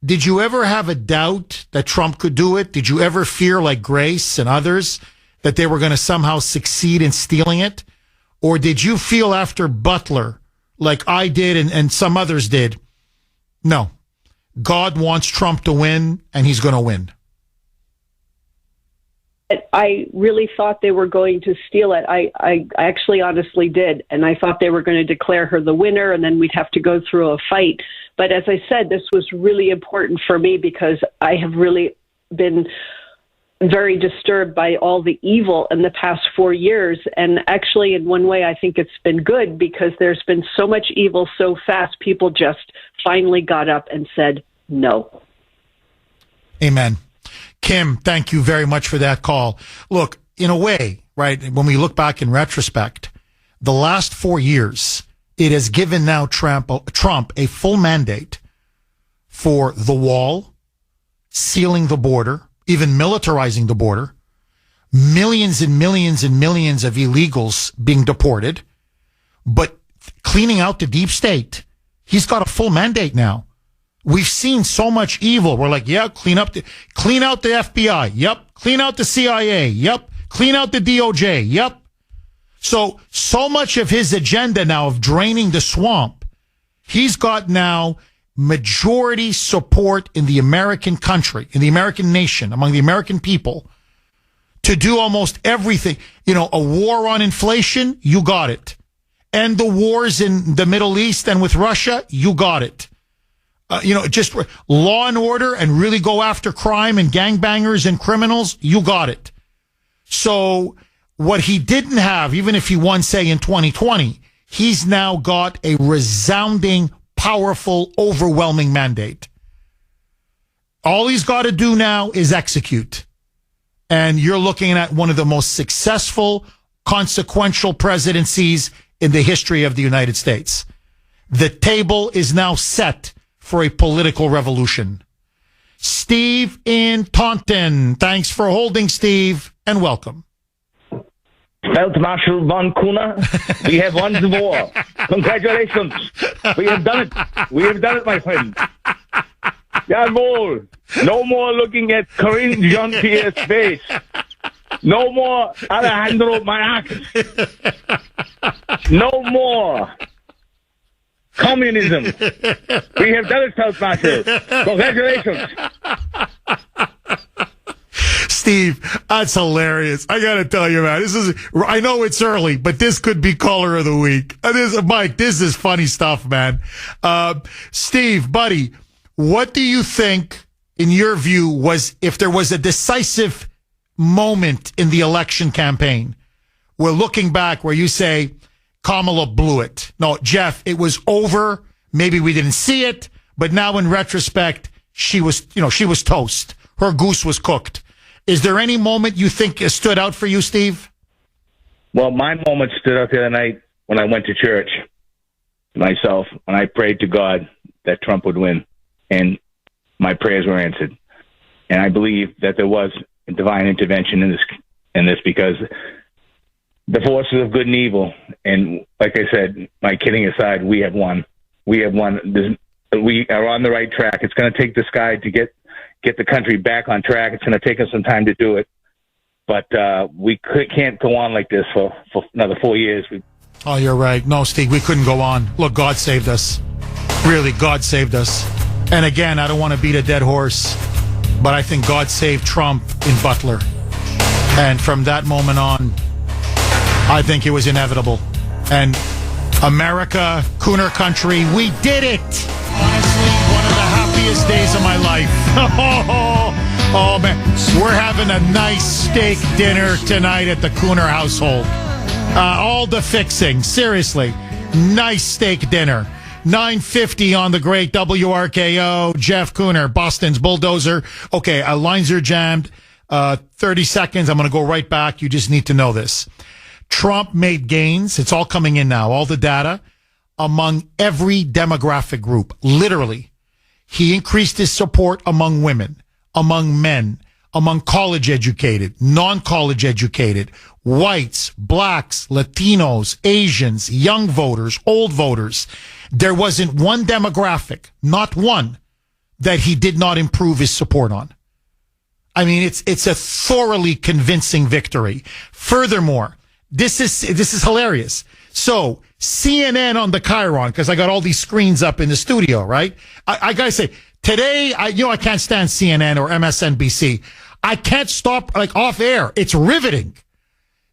Did you ever have a doubt that Trump could do it? Did you ever fear, like Grace and others, that they were going to somehow succeed in stealing it? Or did you feel after Butler, like I did and some others did, no, God wants Trump to win and he's going to win? I really thought they were going to steal it. I actually honestly did. And I thought they were going to declare her the winner, and then we'd have to go through a fight. But as I said, this was really important for me because I have really been very disturbed by all the evil in the past 4 years. And actually, in one way, I think it's been good because there's been so much evil so fast, people just finally got up and said no. Amen. Kim, thank you very much for that call. Look, in a way, right, when we look back in retrospect, the last 4 years, it has given now Trump a full mandate for the wall, sealing the border, even militarizing the border, millions and millions and millions of illegals being deported, but cleaning out the deep state. He's got a full mandate now. We've seen so much evil. We're like, yeah, clean out the FBI. Yep. Clean out the CIA. Yep. Clean out the DOJ. Yep. So much of his agenda now of draining the swamp, he's got now majority support in the American country, in the American nation, among the American people, to do almost everything. You know, a war on inflation, you got it. End the wars in the Middle East and with Russia, you got it. Just law and order and really go after crime and gangbangers and criminals, you got it. So what he didn't have, even if he won, say, in 2020, he's now got a resounding, powerful, overwhelming mandate. All he's got to do now is execute. And you're looking at one of the most successful, consequential presidencies in the history of the United States. The table is now set for a political revolution. Steve in Taunton. Thanks for holding, Steve, and welcome. Feld Marshal von Kuhner, we have won the war. Congratulations. We have done it. We have done it, my friend. Jawohl. No more looking at Corinne Jean-Pierre's face. No more Alejandro Mayac. No more communism. We have done it, Feld Marshal. Congratulations. Steve, that's hilarious. I got to tell you, man, I know it's early, but this could be caller of the week. Mike, this is funny stuff, man. Steve, buddy, what do you think, in your view, was if there was a decisive moment in the election campaign? We're looking back where you say Kamala blew it. No, Jeff, it was over. Maybe we didn't see it, but now in retrospect, she was toast. Her goose was cooked. Is there any moment you think stood out for you, Steve? Well, my moment stood out the other night when I went to church myself, when I prayed to God that Trump would win, and my prayers were answered. And I believe that there was a divine intervention in this because the forces of good and evil, and like I said, my kidding aside, we have won. We have won. We are on the right track. It's going to take this guy to get the country back on track. It's going to take us some time to do it. But we can't go on like this for another 4 years. Oh, you're right. No, Steve, we couldn't go on. Look, God saved us. Really, God saved us. And again, I don't want to beat a dead horse, but I think God saved Trump in Butler. And from that moment on, I think it was inevitable. And America, Kuhner country, we did it! Honestly, one of the happiest days of my life. Oh, man. We're having a nice steak dinner tonight at the Kuhner household. All the fixing. Seriously. Nice steak dinner. 9:50 on the great WRKO. Jeff Kuhner, Boston's bulldozer. Okay, lines are jammed. 30 seconds. I'm going to go right back. You just need to know this. Trump made gains. It's all coming in now. All the data among every demographic group. Literally. He increased his support among women, among men, among college educated, non-college educated, whites, blacks, Latinos, Asians, young voters, old voters. There wasn't one demographic, not one, that he did not improve his support on. I mean, it's a thoroughly convincing victory. Furthermore, this is hilarious. So CNN on the Chiron, because I got all these screens up in the studio, right? I gotta say, today, I can't stand CNN or MSNBC. I can't stop, off air. It's riveting.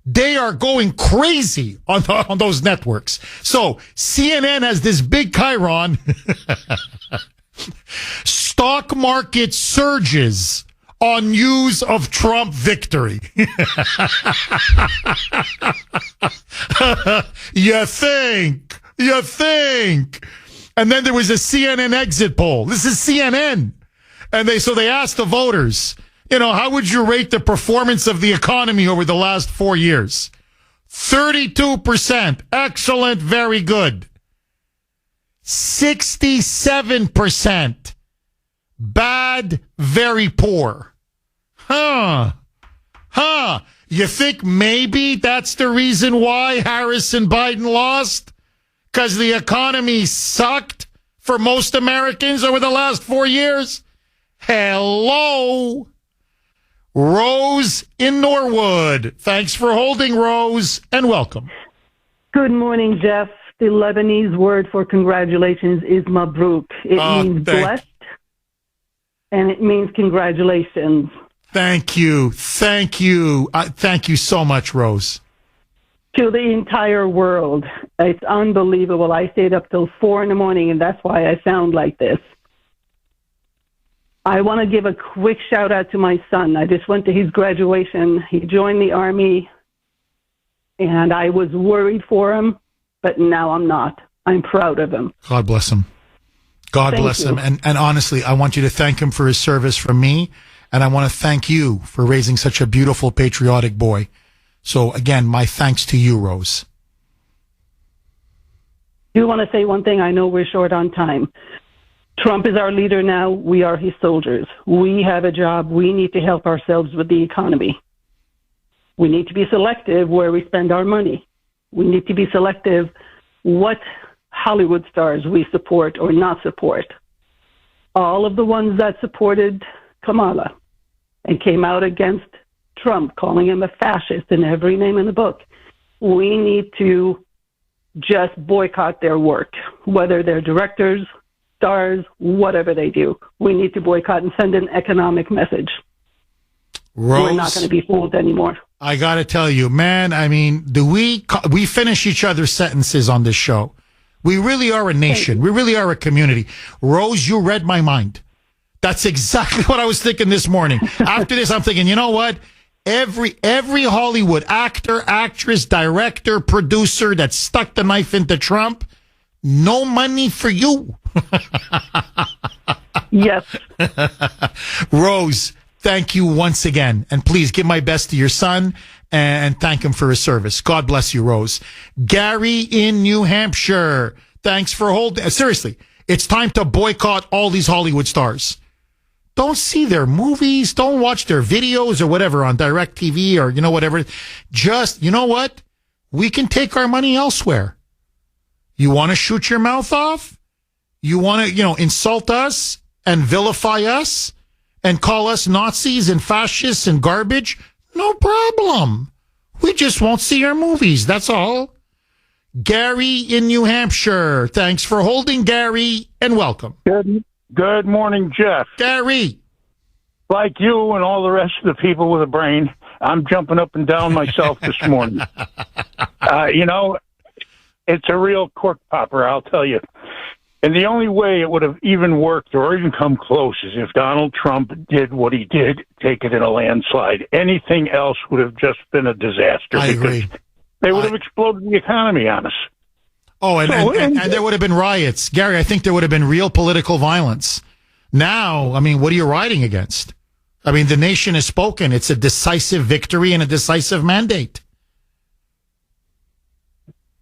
They are going crazy on those networks. So CNN has this big Chiron. Stock market surges on news of Trump victory. You think. And then there was a CNN exit poll. This is CNN. And they asked the voters, how would you rate the performance of the economy over the last 4 years? 32%. Excellent. Very good. 67%. Bad. Very poor. Huh. You think maybe that's the reason why Harris and Biden lost? Because the economy sucked for most Americans over the last 4 years? Hello. Rose in Norwood. Thanks for holding, Rose, and welcome. Good morning, Jeff. The Lebanese word for congratulations is mabruk. It means blessed, and it means congratulations. Thank you. Thank you. Thank you so much, Rose. To the entire world. It's unbelievable. I stayed up till 4 a.m, and that's why I sound like this. I want to give a quick shout out to my son. I just went to his graduation. He joined the Army, and I was worried for him, but now I'm not. I'm proud of him. God bless him. God bless him. And honestly, I want you to thank him for his service from me, and I want to thank you for raising such a beautiful, patriotic boy. So, again, my thanks to you, Rose. I do want to say one thing. I know we're short on time. Trump is our leader now. We are his soldiers. We have a job. We need to help ourselves with the economy. We need to be selective where we spend our money. We need to be selective what Hollywood stars we support or not support. All of the ones that supported Kamala and came out against Trump, calling him a fascist in every name in the book, we need to just boycott their work, whether they're directors, stars, whatever they do. We need to boycott and send an economic message. Rose, we're not going to be fooled anymore. I got to tell you, man, I mean, we finish each other's sentences on this show. We really are a nation. We really are a community. Rose, you read my mind. That's exactly what I was thinking this morning. After this, I'm thinking, you know what? Every Hollywood actor, actress, director, producer that stuck the knife into Trump, no money for you. Yes. Rose, thank you once again. And please give my best to your son and thank him for his service. God bless you, Rose. Gary in New Hampshire, thanks for holding. Seriously, it's time to boycott all these Hollywood stars. Don't see their movies. Don't watch their videos or whatever on DirecTV or, whatever. Just, you know what? We can take our money elsewhere. You want to shoot your mouth off? You want to, insult us and vilify us and call us Nazis and fascists and garbage? No problem. We just won't see your movies. That's all. Gary in New Hampshire. Thanks for holding, Gary, and welcome. Good morning, Jeff. Gary. Like you and all the rest of the people with a brain, I'm jumping up and down myself this morning. It's a real cork popper, I'll tell you. And the only way it would have even worked or even come close is if Donald Trump did what he did, take it in a landslide. Anything else would have just been a disaster. I agree. They would have exploded the economy on us. Oh, and there would have been riots. Gary, I think there would have been real political violence. Now, I mean, what are you riding against? I mean, the nation has spoken. It's a decisive victory and a decisive mandate.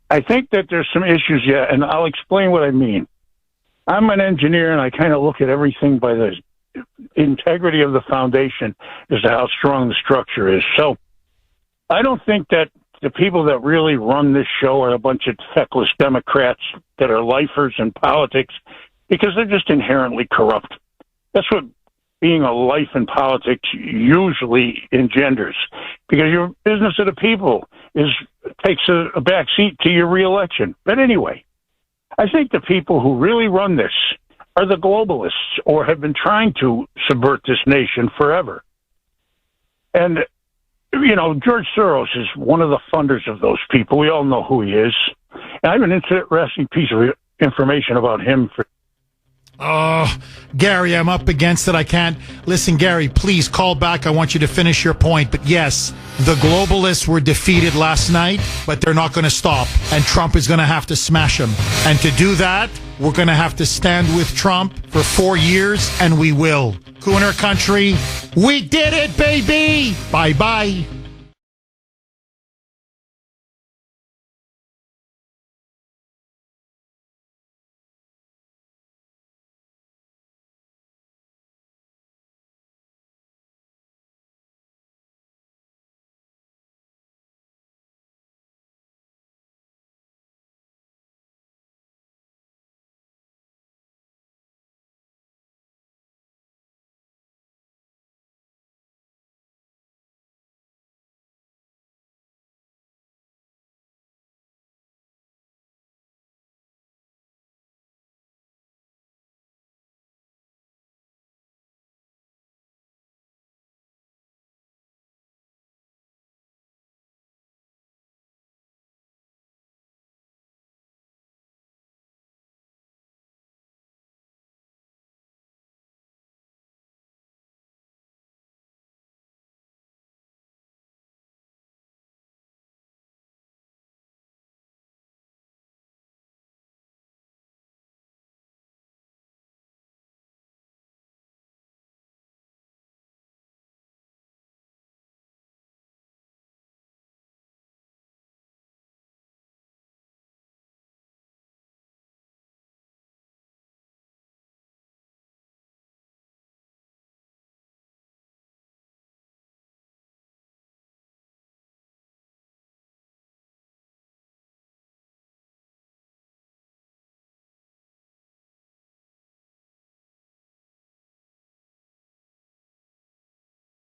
I think that there's some issues yet, and I'll explain what I mean. I'm an engineer, and I kind of look at everything by the integrity of the foundation as to how strong the structure is. So I don't think that the people that really run this show are a bunch of feckless Democrats that are lifers in politics because they're just inherently corrupt. That's what being a life in politics usually engenders, because your business of the people takes a back seat to your reelection. But anyway, I think the people who really run this are the globalists or have been trying to subvert this nation forever. And, George Soros is one of the funders of those people. We all know who he is. And I have an interesting piece of information about him. Oh, Gary, I'm up against it. I can't. Listen, Gary, please call back. I want you to finish your point. But yes, the globalists were defeated last night, but they're not going to stop. And Trump is going to have to smash them. And to do that, we're going to have to stand with Trump for 4 years, and we will. Kuhner country, we did it, baby. Bye-bye.